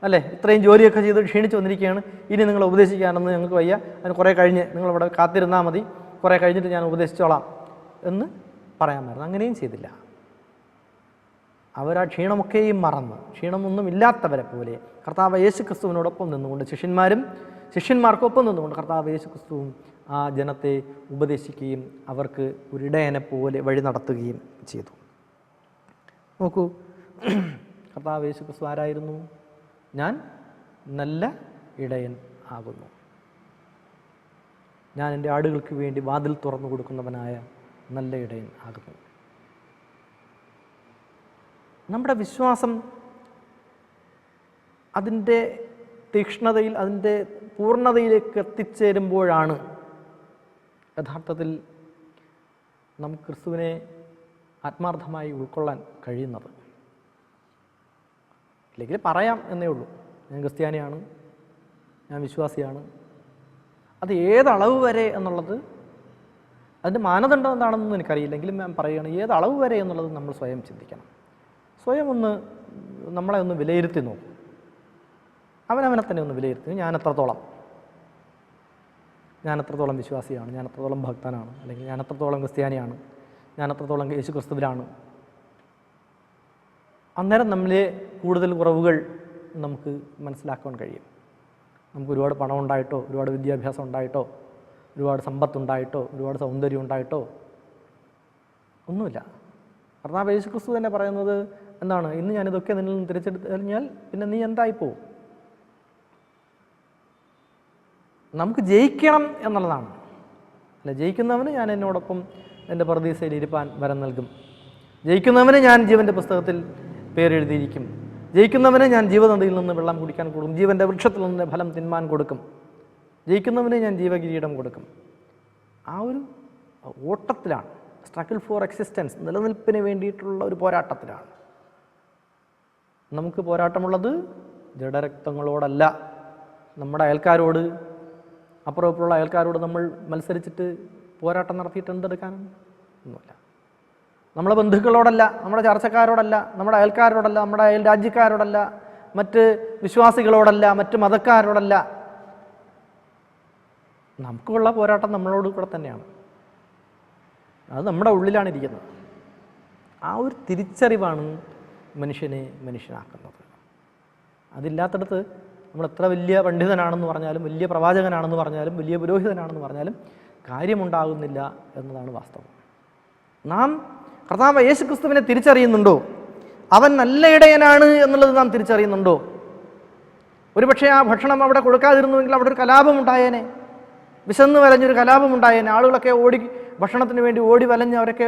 അല്ലേ? ഇത്രയും ജോലിയൊക്കെ ചെയ്ത് ക്ഷീണിച്ച് വന്നിരിക്കുകയാണ്, ഇനി നിങ്ങൾ ഉപദേശിക്കാനൊന്നും ഞങ്ങൾക്ക് വയ്യ, അതിന് കുറേ കഴിഞ്ഞ് നിങ്ങളിവിടെ കാത്തിരുന്നാൽ മതി, കുറേ കഴിഞ്ഞിട്ട് ഞാൻ ഉപദേശിച്ചോളാം എന്ന് പറയാമായിരുന്നു. അങ്ങനെയും ചെയ്തില്ല. അവരാ ക്ഷീണമൊക്കെയും മറന്ന്, ക്ഷീണമൊന്നും ഇല്ലാത്തവരെ പോലെ കർത്താവ് യേശു ക്രിസ്തുവിനോടൊപ്പം നിന്നുകൊണ്ട് ശിഷ്യന്മാർക്കൊപ്പം നിന്നുകൊണ്ട് കർത്താവ് യേശു ക്രിസ്തുവും ആ ജനത്തെ ഉപദേശിക്കുകയും അവർക്ക് ഒരിടയനെ പോലെ വഴി നടത്തുകയും ചെയ്തു. നോക്കൂ, കർത്താവ് യേശു ക്രിസ്തു ആരായിരുന്നു? ഞാൻ നല്ല ഇടയൻ ആകുന്നു, ഞാൻ എൻ്റെ ആടുകൾക്ക് വേണ്ടി വാതിൽ തുറന്നു കൊടുക്കുന്നവനായ നല്ല ഇടയൻ ആകുന്നു. നമ്മുടെ വിശ്വാസം അതിൻ്റെ തീക്ഷ്ണതയിൽ, അതിൻ്റെ പൂർണ്ണതയിലേക്ക് എത്തിച്ചേരുമ്പോഴാണ് യഥാർത്ഥത്തിൽ നമുക്ക് ക്രിസ്തുവിനെ ആത്മാർത്ഥമായി ഉൾക്കൊള്ളാൻ കഴിയുന്നത്. അല്ലെങ്കിൽ പറയാം എന്നേ ഉള്ളൂ, ഞാൻ ക്രിസ്ത്യാനിയാണ്, ഞാൻ വിശ്വാസിയാണ്. അത് ഏതളവ് വരെ എന്നുള്ളത്, അതിൻ്റെ മാനദണ്ഡം എന്താണെന്നൊന്നും എനിക്കറിയില്ലെങ്കിലും ഞാൻ പറയുകയാണ്, ഏതളവ് വരെ എന്നുള്ളത് നമ്മൾ സ്വയം ചിന്തിക്കണം. സ്വയം നമ്മളെ ഒന്ന് വിലയിരുത്തി നോക്കും. അവനവനെ തന്നെ ഒന്ന് വിലയിരുത്തി, ഞാൻ എത്രത്തോളം വിശ്വാസിയാണ്, ഞാൻ എത്രത്തോളം ഭക്തനാണ്, അല്ലെങ്കിൽ ഞാൻ എത്രത്തോളം ക്രിസ്ത്യാനിയാണ്, ഞാൻ എത്രത്തോളം യേശു ക്രിസ്തുവിലാണ്. അന്നേരം നമ്മളെ കൂടുതൽ കുറവുകൾ നമുക്ക് മനസ്സിലാക്കാൻ കഴിയും. നമുക്ക് ഒരുപാട് പണം ഉണ്ടായിട്ടോ, ഒരുപാട് വിദ്യാഭ്യാസം ഉണ്ടായിട്ടോ, ഒരുപാട് സമ്പത്തുണ്ടായിട്ടോ, ഒരുപാട് സൗന്ദര്യം ഉണ്ടായിട്ടോ ഒന്നുമില്ല. കർത്താവ് യേശു ക്രിസ്തു തന്നെ പറയുന്നത് എന്താണ്? ഇന്ന് ഞാനിതൊക്കെ നിന്നിൽ നിന്ന് തിരിച്ചെടുത്ത് കഴിഞ്ഞാൽ പിന്നെ നീ എന്തായിപ്പോവും? നമുക്ക് ജയിക്കണം എന്നുള്ളതാണ്. അല്ല, ജയിക്കുന്നവന് ഞാൻ എന്നോടൊപ്പം എൻ്റെ പറുദീസയിൽ ഇരുപ്പാൻ വരം നൽകും, ജയിക്കുന്നവന് ഞാൻ ജീവൻ്റെ പുസ്തകത്തിൽ പേരെഴുതിയിരിക്കും, ജയിക്കുന്നവന് ഞാൻ ജീവനദിയിൽ നിന്ന് വെള്ളം കുടിക്കാൻ കൊടുക്കും, ജീവൻ്റെ വൃക്ഷത്തിൽ നിന്ന് ഫലം തിന്മാൻ കൊടുക്കും, ജയിക്കുന്നവന് ഞാൻ ജീവകിരീടം കൊടുക്കും. ആ ഒരു ഓട്ടത്തിലാണ്, സ്ട്രഗിൾ ഫോർ എക്സിസ്റ്റൻസ്, നിലനിൽപ്പിന് വേണ്ടിയിട്ടുള്ള ഒരു പോരാട്ടത്തിലാണ്. നമുക്ക് പോരാട്ടമുള്ളത് ജഡരക്തങ്ങളോടല്ല, നമ്മുടെ അയൽക്കാരോട്, അപ്പുറമുള്ള അയൽക്കാരോട് നമ്മൾ മത്സരിച്ചിട്ട് പോരാട്ടം നടത്തിയിട്ട് എന്തെടുക്കാനും ഒന്നുമില്ല. നമ്മളെ ബന്ധുക്കളോടല്ല, നമ്മുടെ ചർച്ചക്കാരോടല്ല, നമ്മുടെ അയൽക്കാരോടല്ല, നമ്മുടെ അയൽ രാജ്യക്കാരോടല്ല, മറ്റ് വിശ്വാസികളോടല്ല, മറ്റ് മതക്കാരോടല്ല. നമുക്കുള്ള പോരാട്ടം നമ്മളോട് കൂടെ തന്നെയാണ്. അത് നമ്മുടെ ഉള്ളിലാണ് ഇരിക്കുന്നത്. ആ ഒരു തിരിച്ചറിവാണ് മനുഷ്യനെ മനുഷ്യനാക്കുന്നത്. അതില്ലാത്തടത്ത് നമ്മൾ എത്ര വലിയ പണ്ഡിതനാണെന്ന് പറഞ്ഞാലും, വലിയ പ്രവാചകനാണെന്ന് പറഞ്ഞാലും, വലിയ പുരോഹിതനാണെന്ന് പറഞ്ഞാലും കാര്യമുണ്ടാകുന്നില്ല എന്നതാണ് വാസ്തവം. നാം കർത്താവ് യേശു ക്രിസ്തുവിനെ തിരിച്ചറിയുന്നുണ്ടോ? അവൻ നല്ല ഇടയനാണ് എന്നുള്ളത് നാം തിരിച്ചറിയുന്നുണ്ടോ? ഒരുപക്ഷെ ആ ഭക്ഷണം അവിടെ കൊടുക്കാതിരുന്നുവെങ്കിൽ അവിടെ ഒരു കലാപം ഉണ്ടായേനെ, വിശന്ന് വലഞ്ഞൊരു കലാപം ഉണ്ടായേനെ. ആളുകളൊക്കെ ഭക്ഷണത്തിന് വേണ്ടി ഓടി വലഞ്ഞ് അവരൊക്കെ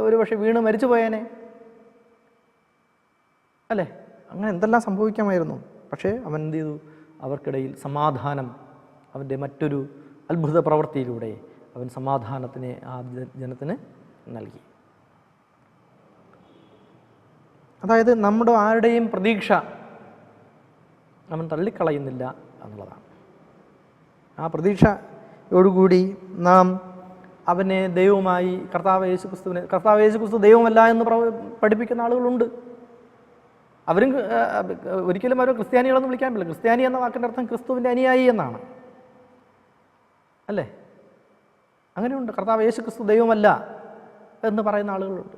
ഒരുപക്ഷെ വീണ് മരിച്ചു പോയേനെ അല്ലേ? അങ്ങനെ എന്തെല്ലാം സംഭവിക്കാമായിരുന്നു. പക്ഷേ അവൻ എന്ത് ചെയ്തു? അവർക്കിടയിൽ സമാധാനം, അവൻ്റെ മറ്റൊരു അത്ഭുത പ്രവൃത്തിയിലൂടെ അവൻ സമാധാനത്തിനെ ആ ജനത്തിന് നൽകി. അതായത് നമ്മുടെ ആരുടെയും പ്രതീക്ഷ അവൻ തള്ളിക്കളയുന്നില്ല എന്നുള്ളതാണ്. ആ പ്രതീക്ഷയോടുകൂടി നാം അവനെ ദൈവമായി കർത്താവ് യേശുക്രിസ്തു ദൈവമല്ല എന്ന് പഠിപ്പിക്കുന്ന ആളുകളുണ്ട്. അവരും ഒരിക്കലും അവർ ക്രിസ്ത്യാനികളെന്ന് വിളിക്കാൻ പറ്റില്ല. ക്രിസ്ത്യാനി എന്ന വാക്കിൻ്റെ അർത്ഥം ക്രിസ്തുവിൻ്റെ അനുയായി എന്നാണ് അല്ലേ? അങ്ങനെയുണ്ട്. കർത്താവ് യേശുക്രിസ്തു ദൈവമല്ല എന്ന് പറയുന്ന ആളുകളുണ്ട്.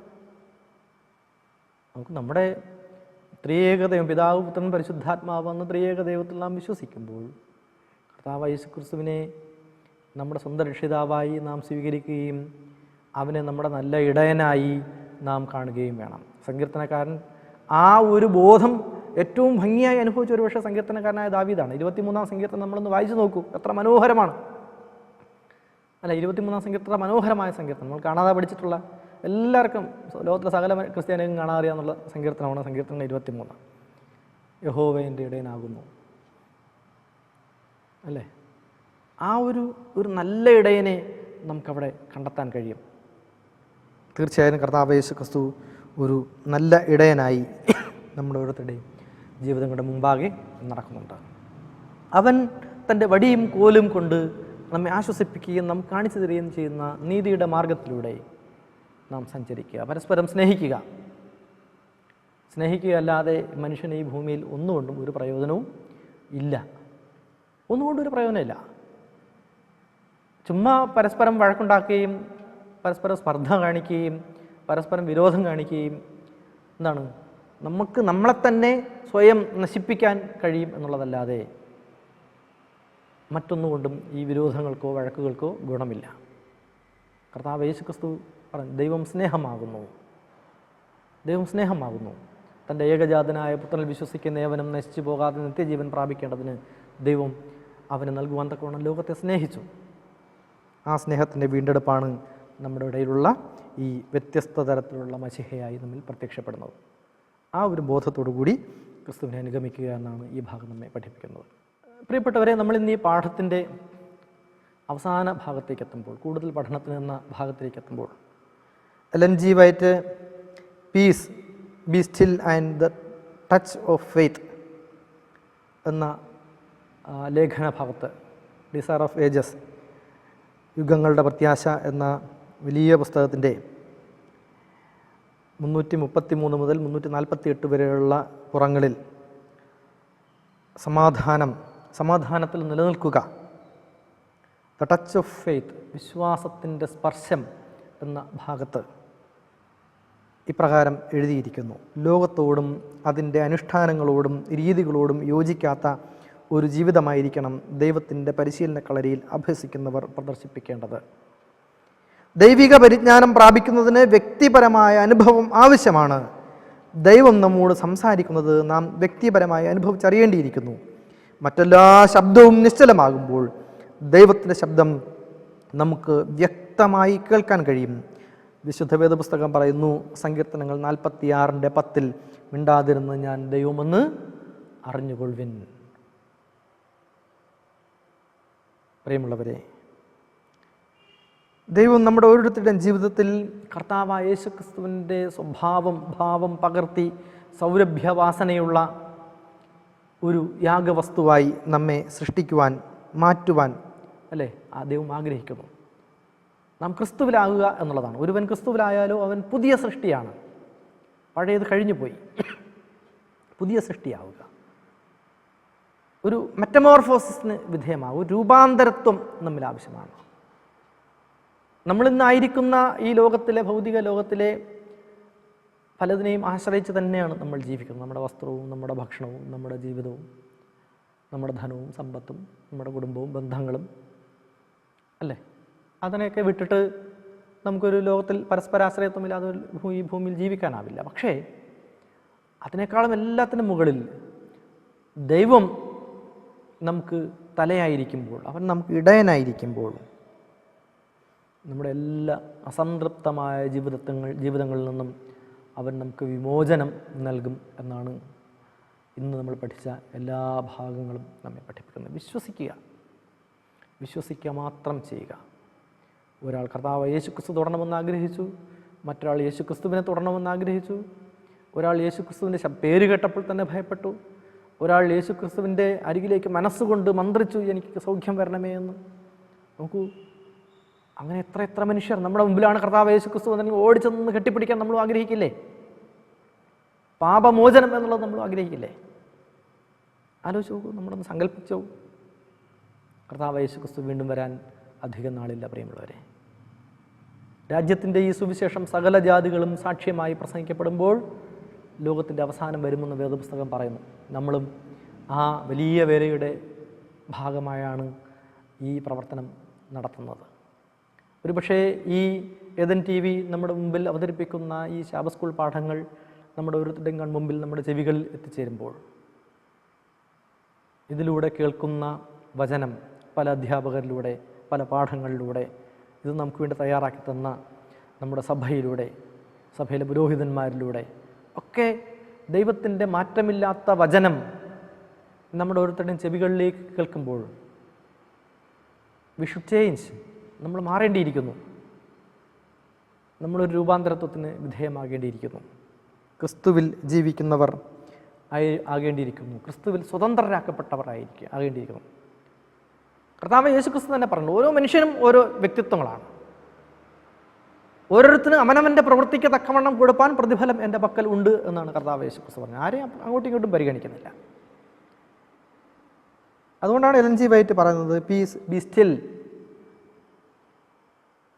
നമുക്ക് നമ്മുടെ ത്രിയേകദൈവം, പിതാവ്, പുത്രൻ, പരിശുദ്ധാത്മാവ് എന്ന ത്രിയേക ദൈവത്തിൽ നാം വിശ്വസിക്കുമ്പോൾ കർത്താവ് യേശുക്രിസ്തുവിനെ നമ്മുടെ സ്വന്തം രക്ഷിതാവായി നാം സ്വീകരിക്കുകയും അവനെ നമ്മുടെ നല്ല ഇടയനായി നാം കാണുകയും വേണം. സങ്കീർത്തനക്കാരൻ ആ ഒരു ബോധം ഏറ്റവും ഭംഗിയായി അനുഭവിച്ച ഒരു പക്ഷേ സങ്കീർത്തനക്കാരനായ ദാവീദാണ്. 23-ാം സങ്കീർത്തനം നമ്മളൊന്ന് വായിച്ചു നോക്കൂ, എത്ര മനോഹരമാണ് അല്ല. 23-ാം സങ്കീർത്തനം മനോഹരമായ സങ്കീർത്തനം. നമ്മൾ കാണാതെ പഠിച്ചിട്ടുള്ള എല്ലാവർക്കും ലോകത്തിലെ സകല ക്രിസ്ത്യാനികൾക്കും കാണാൻ അറിയാമെന്നുള്ള സങ്കീർത്തനമാണ് സങ്കീർത്തനം 23. യഹോവ എൻ്റെ ഇടയനാകുന്നു അല്ലേ? ആ ഒരു നല്ല ഇടയനെ നമുക്കവിടെ കണ്ടെത്താൻ കഴിയും. തീർച്ചയായും കർത്താവ് യേശുക്രിസ്തു ഒരു നല്ല ഇടയനായി നമ്മുടെ ഓരോരുത്തരുടെയും ജീവിതങ്ങളുടെ മുമ്പാകെ നടക്കുന്നുണ്ട്. അവൻ തൻ്റെ വടിയും കോലും കൊണ്ട് നമ്മെ ആശ്വസിപ്പിക്കുകയും നാം കാണിച്ചു തരികയും ചെയ്യുന്ന നീതിയുടെ മാർഗത്തിലൂടെ നാം സഞ്ചരിക്കുക. പരസ്പരം സ്നേഹിക്കുക. സ്നേഹിക്കുകയല്ലാതെ മനുഷ്യന് ഈ ഭൂമിയിൽ ഒന്നുകൊണ്ടും ഒരു പ്രയോജനവും ഇല്ല. ഒന്നുകൊണ്ടും ഒരു പ്രയോജനമില്ല. ചുമ്മാ പരസ്പരം വഴക്കുണ്ടാക്കുകയും പരസ്പരം സ്പർദ്ധ കാണിക്കുകയും പരസ്പരം വിരോധം കാണിക്കുകയും എന്താണ് നമുക്ക് നമ്മളെ തന്നെ സ്വയം നശിപ്പിക്കാൻ കഴിയും എന്നുള്ളതല്ലാതെ മറ്റൊന്നുകൊണ്ടും ഈ വിരോധങ്ങൾക്കോ വഴക്കുകൾക്കോ ഗുണമില്ല. കർത്താവ് യേശുക്രിസ്തു പറഞ്ഞു, ദൈവം സ്നേഹമാകുന്നു. തൻ്റെ ഏകജാതനായ പുത്രനിൽ വിശ്വസിക്കുന്ന ഏവനും നശിച്ചു പോകാതെ നിത്യജീവൻ പ്രാപിക്കേണ്ടതിന് ദൈവം അവന് നൽകുവാൻ തക്കവണ്ണം ലോകത്തെ സ്നേഹിച്ചു. ആ സ്നേഹത്തിൻ്റെ വീണ്ടെടുപ്പാണ് നമ്മുടെ ഇടയിലുള്ള ഈ വ്യത്യസ്ത തരത്തിലുള്ള മശിഹയായി നമ്മിൽ പ്രത്യക്ഷപ്പെടുന്നത്. ആ ഒരു ബോധത്തോടു കൂടി ക്രിസ്തുവിനെ അനുഗമിക്കുക എന്നാണ് ഈ ഭാഗം നമ്മെ പഠിപ്പിക്കുന്നത്. പ്രിയപ്പെട്ടവരെ, നമ്മളിന്ന് ഈ പാഠത്തിൻ്റെ അവസാന ഭാഗത്തേക്ക് എത്തുമ്പോൾ, കൂടുതൽ പഠനത്തിന് എന്ന ഭാഗത്തേക്ക് എത്തുമ്പോൾ, Ellen G White peace be still and the touch of faith എന്ന ലേഖന ഭാഗത്ത്, ഡിസയർ ഓഫ് ഏജസ്, യുഗങ്ങളുടെ പ്രത്യാശ എന്ന വലിയ പുസ്തകത്തിൻ്റെ 333 മുതൽ 348 വരെയുള്ള പുറങ്ങളിൽ സമാധാനത്തിൽ നിലനിൽക്കുക, ദ ടച്ച് ഓഫ് ഫെയ്ത്ത്, വിശ്വാസത്തിൻ്റെ സ്പർശം എന്ന ഭാഗത്ത് ഇപ്രകാരം എഴുതിയിരിക്കുന്നു: ലോകത്തോടും അതിൻ്റെ അനുഷ്ഠാനങ്ങളോടും രീതികളോടും യോജിക്കാത്ത ഒരു ജീവിതമായിരിക്കണം ദൈവത്തിൻ്റെ പരിശീലന കളരിയിൽ അഭ്യസിക്കുന്നവർ പ്രദർശിപ്പിക്കേണ്ടത്. ദൈവിക പരിജ്ഞാനം പ്രാപിക്കുന്നതിന് വ്യക്തിപരമായ അനുഭവം ആവശ്യമാണ്. ദൈവം നമ്മോട് സംസാരിക്കുന്നത് നാം വ്യക്തിപരമായി അനുഭവിച്ചറിയേണ്ടിയിരിക്കുന്നു. മറ്റെല്ലാ ശബ്ദവും നിശ്ചലമാകുമ്പോൾ ദൈവത്തിൻ്റെ ശബ്ദം നമുക്ക് വ്യക്തമായി കേൾക്കാൻ കഴിയും. വിശുദ്ധ വേദപുസ്തകം പറയുന്നു, സങ്കീർത്തനങ്ങൾ 46:10, മിണ്ടാതിരുന്ന് ഞാൻ ദൈവമെന്ന് അറിഞ്ഞുകൊള്ളുവിൻ. പ്രിയമുള്ളവരെ, ദൈവം നമ്മുടെ ഓരോരുത്തരുടെയും ജീവിതത്തിൽ കർത്താവായ യേശുക്രിസ്തുവിൻ്റെ ഭാവം പകർത്തി സൗരഭ്യവാസനയുള്ള ഒരു യാഗവസ്തുവായി നമ്മെ സൃഷ്ടിക്കുവാൻ, മാറ്റുവാൻ അല്ലേ ആ ദൈവം ആഗ്രഹിക്കുന്നു. നാം ക്രിസ്തുവിലാകുക എന്നുള്ളതാണ്. ഒരുവൻ ക്രിസ്തുവിലായാലോ അവൻ പുതിയ സൃഷ്ടിയാണ്. പഴയത് കഴിഞ്ഞു പോയി, പുതിയ സൃഷ്ടിയാവുക. ഒരു മെറ്റമോർഫോസിന് വിധേയമാകും. ഒരു രൂപാന്തരത്വം നമ്മിൽ ആവശ്യമാണ്. നമ്മളിന്നായിരിക്കുന്ന ഈ ലോകത്തിലെ, ഭൗതിക ലോകത്തിലെ പലതിനെയും ആശ്രയിച്ച് തന്നെയാണ് നമ്മൾ ജീവിക്കുന്നത്. നമ്മുടെ വസ്ത്രവും നമ്മുടെ ഭക്ഷണവും നമ്മുടെ ജീവിതവും നമ്മുടെ ധനവും സമ്പത്തും നമ്മുടെ കുടുംബവും ബന്ധങ്ങളും അല്ലേ, അതിനെയൊക്കെ വിട്ടിട്ട് നമുക്കൊരു ലോകത്തിൽ പരസ്പരാശ്രയത്വമില്ലാതെ ഈ ഭൂമിയിൽ ജീവിക്കാനാവില്ല. പക്ഷേ അതിനേക്കാളും എല്ലാത്തിനും മുകളിൽ ദൈവം നമുക്ക് തലയായിരിക്കുമ്പോൾ, അവൻ നമുക്ക് ഇടയനായിരിക്കുമ്പോൾ നമ്മുടെ എല്ലാ അസംതൃപ്തമായ ജീവിതങ്ങളിൽ നിന്നും അവൻ നമുക്ക് വിമോചനം നൽകും എന്നാണ് ഇന്ന് നമ്മൾ പഠിച്ച എല്ലാ ഭാഗങ്ങളും നമ്മെ പഠിപ്പിക്കുന്നത്. വിശ്വസിക്കുക മാത്രം ചെയ്യുക. ഒരാൾ കർത്താവ് യേശുക്രിസ്തു തുടരണമെന്ന് ആഗ്രഹിച്ചു, മറ്റൊരാൾ യേശുക്രിസ്തുവിനെ തുടരണമെന്ന് ആഗ്രഹിച്ചു. ഒരാൾ യേശുക്രിസ്തുവിൻ്റെ പേര് കേട്ടപ്പോൾ തന്നെ ഭയപ്പെട്ടു. ഒരാൾ യേശുക്രിസ്തുവിൻ്റെ അരികിലേക്ക് മനസ്സുകൊണ്ട് മന്ത്രിച്ചു, എനിക്ക് സൗഖ്യം വരണമേ എന്ന്. നോക്കൂ, അങ്ങനെ എത്ര മനുഷ്യർ നമ്മുടെ മുമ്പിലാണ് കർത്താവ് യേശുക്രിസ്തു എന്നെങ്കിൽ ഓടിച്ചെന്ന് കെട്ടിപ്പിടിക്കാൻ നമ്മൾ ആഗ്രഹിക്കില്ലേ? പാപമോചനം എന്നുള്ളത് നമ്മൾ ആഗ്രഹിക്കില്ലേ? ആലോചിച്ച് നോക്കൂ, നമ്മളൊന്ന് സങ്കല്പിച്ചോ. കർത്താവ് യേശുക്രിസ്തു വീണ്ടും വരാൻ അധികം നാളില്ല പ്രിയമുള്ളവരെ. രാജ്യത്തിൻ്റെ ഈ സുവിശേഷം സകല ജാതികളും സാക്ഷ്യമായി പ്രസംഗിക്കപ്പെടുമ്പോൾ ലോകത്തിൻ്റെ അവസാനം വരുമെന്ന് വേദപുസ്തകം പറയുന്നു. നമ്മളും ആ വലിയ വേലയുടെ ഭാഗമായാണ് ഈ പ്രവർത്തനം നടത്തുന്നത്. ഒരുപക്ഷേ ഈ ഏദൻ TV നമ്മുടെ മുമ്പിൽ അവതരിപ്പിക്കുന്ന ഈ ശാബ സ്കൂൾ പാഠങ്ങൾ നമ്മുടെ ഓരോരുത്തരുടെയും കൺമുമ്പിൽ നമ്മുടെ ചെവികളിൽ എത്തിച്ചേരുമ്പോൾ ഇതിലൂടെ കേൾക്കുന്ന വചനം പല അധ്യാപകരിലൂടെ, പല പാഠങ്ങളിലൂടെ, ഇത് നമുക്ക് വേണ്ടി തയ്യാറാക്കി തന്ന നമ്മുടെ സഭയിലെ പുരോഹിതന്മാരിലൂടെ ഒക്കെ ദൈവത്തിൻ്റെ മാറ്റമില്ലാത്ത വചനം നമ്മുടെ ഓരോരുത്തരുടെയും ചെവികളിലേക്ക് കേൾക്കുമ്പോൾ വി ഷുഡ് ചേഞ്ച്. നമ്മൾ മാറേണ്ടിയിരിക്കുന്നു. നമ്മളൊരു രൂപാന്തരത്വത്തിന് വിധേയമാകേണ്ടിയിരിക്കുന്നു. ക്രിസ്തുവിൽ ജീവിക്കുന്നവർ ആകേണ്ടിയിരിക്കുന്നു. ക്രിസ്തുവിൽ സ്വതന്ത്രരാക്കപ്പെട്ടവർ ആകേണ്ടിയിരിക്കുന്നു. കർത്താവ് യേശുക്രിസ്തു തന്നെ പറഞ്ഞു, ഓരോ മനുഷ്യനും ഓരോ വ്യക്തിത്വങ്ങളാണ്. ഓരോരുത്തരും അവനവൻ്റെ പ്രവൃത്തിക്ക് തക്കവണ്ണം കൊടുപ്പാൻ പ്രതിഫലം എൻ്റെ പക്കൽ ഉണ്ട് എന്നാണ് കർത്താവ് യേശുക്രിസ്തു പറഞ്ഞത്. ആരെയും അങ്ങോട്ടും ഇങ്ങോട്ടും പരിഗണിക്കുന്നില്ല. അതുകൊണ്ടാണ് LNG വൈറ്റ് പറയുന്നത്, peace be still,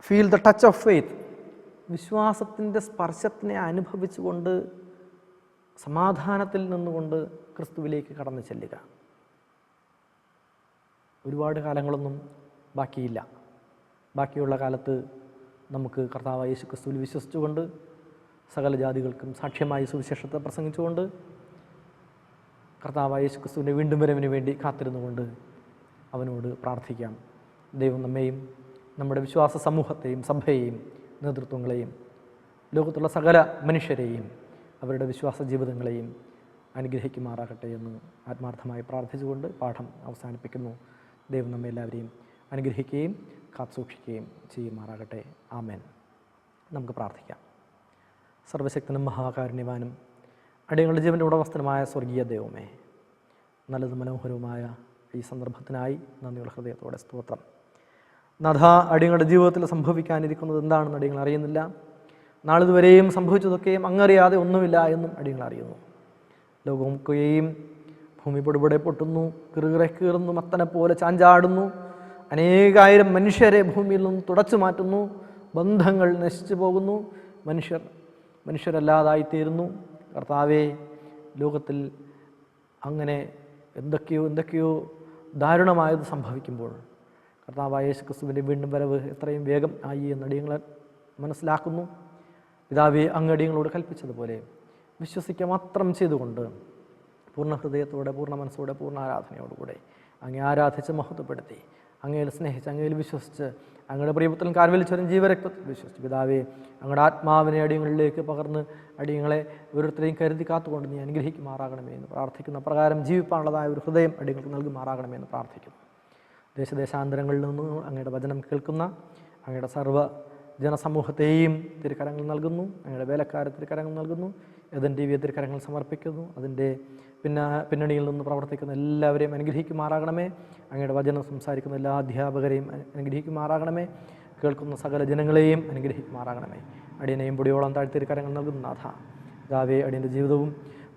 feel the touch of faith. വിശ്വാസത്തിൻ്റെ സ്പർശത്തിനെ അനുഭവിച്ചുകൊണ്ട് സമാധാനത്തിൽ നിന്നുകൊണ്ട് ക്രിസ്തുവിലേക്ക് കടന്നു ചെല്ലുക. ഒരുപാട് കാലങ്ങളൊന്നും ബാക്കിയില്ല. ബാക്കിയുള്ള കാലത്ത് നമുക്ക് കർത്താവ് യേശു ക്രിസ്തുവിൽ വിശ്വസിച്ചുകൊണ്ട് സകല ജാതികൾക്കും സാക്ഷ്യമായി സുവിശേഷത്തെ പ്രസംഗിച്ചുകൊണ്ട് കർത്താവ് യേശു ക്രിസ്തുവിൻ്റെ വീണ്ടും വരവിന് വേണ്ടി കാത്തിരുന്നുകൊണ്ട് അവനോട് പ്രാർത്ഥിക്കാം. ദൈവം നമ്മെയും നമ്മുടെ വിശ്വാസ സമൂഹത്തെയും സഭയെയും നേതൃത്വങ്ങളെയും ലോകത്തുള്ള സകല മനുഷ്യരെയും അവരുടെ വിശ്വാസ ജീവിതങ്ങളെയും അനുഗ്രഹിക്കുമാറാകട്ടെ എന്ന് ആത്മാർത്ഥമായി പ്രാർത്ഥിച്ചുകൊണ്ട് പാഠം അവസാനിപ്പിക്കുന്നു. ദൈവം നമ്മെ എല്ലാവരെയും അനുഗ്രഹിക്കുകയും കാത്തുസൂക്ഷിക്കുകയും ചെയ്യുമാറാകട്ടെ. ആമേൻ. നമുക്ക് പ്രാർത്ഥിക്കാം. സർവശക്തനും മഹാകാരുണ്യവാനും അടിയങ്ങളുടെ ജീവൻ്റെ ഉടമസ്ഥനുമായ സ്വർഗീയ ദൈവമേ, നല്ലതും മനോഹരവുമായ ഈ സന്ദർഭത്തിനായി നന്ദിയുള്ള ഹൃദയത്തോടെ സ്തോത്രം. നാഥ, അടിയങ്ങളുടെ ജീവിതത്തിൽ സംഭവിക്കാനിരിക്കുന്നത് എന്താണെന്ന് അടിയങ്ങൾ അറിയുന്നില്ല. നാളിതുവരെയും സംഭവിച്ചതൊക്കെയും അങ്ങറിയാതെ ഒന്നുമില്ല എന്നും അടിയങ്ങൾ അറിയുന്നു. ലോകമൊക്കെയും ഭൂമി പൊടിപൊടെ പൊട്ടുന്നു, കിറുകിറെ കീറുന്നു, മത്തനെ പോലെ ചാഞ്ചാടുന്നു. അനേകായിരം മനുഷ്യരെ ഭൂമിയിൽ നിന്ന് തുടച്ചു മാറ്റുന്നു. ബന്ധങ്ങൾ നശിച്ചു പോകുന്നു. മനുഷ്യരല്ലാതായിത്തീരുന്നു. കർത്താവേ, ലോകത്തിൽ അങ്ങനെ എന്തൊക്കെയോ ദാരുണമായത് സംഭവിക്കുമ്പോൾ കർത്താവായ യേശു ക്രിസ്തുവിൻ്റെ വീണ്ടും വരവ് എത്രയും വേഗം ആയി എന്ന് അടിയങ്ങളെ മനസ്സിലാക്കുന്നു. പിതാവേ, അങ്ങ് അടിയങ്ങളോട് കൽപ്പിച്ചതുപോലെ വിശ്വസിക്കുക മാത്രം ചെയ്തുകൊണ്ട് പൂർണ്ണ ഹൃദയത്തോടെ, പൂർണ്ണ മനസ്സോടെ, പൂർണ്ണ ആരാധനയോടുകൂടെ അങ്ങേ ആരാധിച്ച് മഹത്വപ്പെടുത്തി, അങ്ങയിൽ സ്നേഹിച്ച്, അങ്ങയിൽ വിശ്വസിച്ച്, അങ്ങയുടെ പ്രിയപുത്രൻ കാൽവലിച്ചവരും ജീവരക്തത്തിൽ വിശ്വസിച്ച് പിതാവേ, അങ്ങയുടെ ആത്മാവിനെ അടിയങ്ങളിലേക്ക് പകർന്ന് അടിയങ്ങളെ ഓരോരുത്തരെയും കരുതി കാത്തുകൊണ്ട് നീ അനുഗ്രഹിക്കുമാറാകണമേ എന്ന് പ്രാർത്ഥിക്കുന്ന പ്രകാരം ജീവിപ്പാനുള്ളതായ ഒരു ഹൃദയം അടിയങ്ങൾക്ക് നൽകുമാറാകണമേ എന്ന് പ്രാർത്ഥിക്കുന്നു. ദേശദേശാന്തരങ്ങളിൽ നിന്ന് അങ്ങയുടെ വചനം കേൾക്കുന്ന അങ്ങയുടെ സർവ്വ ജനസമൂഹത്തെയും തിരുക്കരങ്ങൾ നൽകുന്നു. അങ്ങയുടെ വേലക്കാരെ തിരുക്കരങ്ങൾ നൽകുന്നു. ഏദൻ TV തിരുക്കരങ്ങൾ സമർപ്പിക്കുന്നു. അതിൻ്റെ പിന്നണിയിൽ നിന്ന് പ്രവർത്തിക്കുന്ന എല്ലാവരെയും അനുഗ്രഹിക്കുമാറാകണമേ. അങ്ങയുടെ വചനം സംസാരിക്കുന്ന എല്ലാ അധ്യാപകരെയും അനുഗ്രഹിക്കുമാറാകണമേ. കേൾക്കുന്ന സകല ജനങ്ങളെയും അനുഗ്രഹിക്കുമാറാകണമേ. അടിയനെയും പൊടിയോളം താഴ്ത്തിരിക്കരങ്ങൾ നൽകുന്ന നാഥ, പിതാവേ, അടിയൻ്റെ ജീവിതവും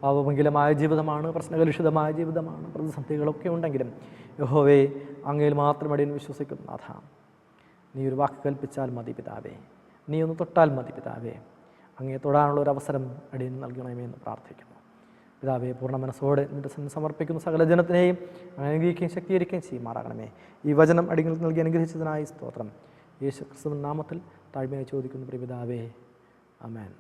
പാപമംഗലമായ ജീവിതമാണ്, പ്രശ്നകലുഷിതമായ ജീവിതമാണ്. പ്രതിസന്ധികളൊക്കെ ഉണ്ടെങ്കിലും യഹോവേ, അങ്ങയിൽ മാത്രം അടിയൻ വിശ്വസിക്കുന്ന നാഥ, നീ ഒരു വാക്ക് കൽപ്പിച്ചാൽ മതി പിതാവേ, നീ ഒന്ന് തൊട്ടാൽ മതി പിതാവേ. അങ്ങേ തൊടാനുള്ള ഒരു അവസരം അടിയൻ നൽകണമേ എന്ന് പ്രാർത്ഥിക്കുന്നു. പിതാവേ, പൂർണ്ണ മനസ്സോടെ നിന്റെ സമർപ്പിക്കുന്ന സകല ജനത്തിനെയും അനുഗ്രഹിക്കുകയും ശക്തീകരിക്കുകയും ചെയ്യുമാറാകണമേ. ഈ വചനം അടിയങ്ങൾക്ക് നൽകി അനുഗ്രഹിച്ചതിനായി സ്തോത്രം. യേശു ക്രിസ്തുവിൻ നാമത്തിൽ താഴ്മയായി ചോദിക്കുന്നു പ്രിയ പിതാവേ. ആമേൻ.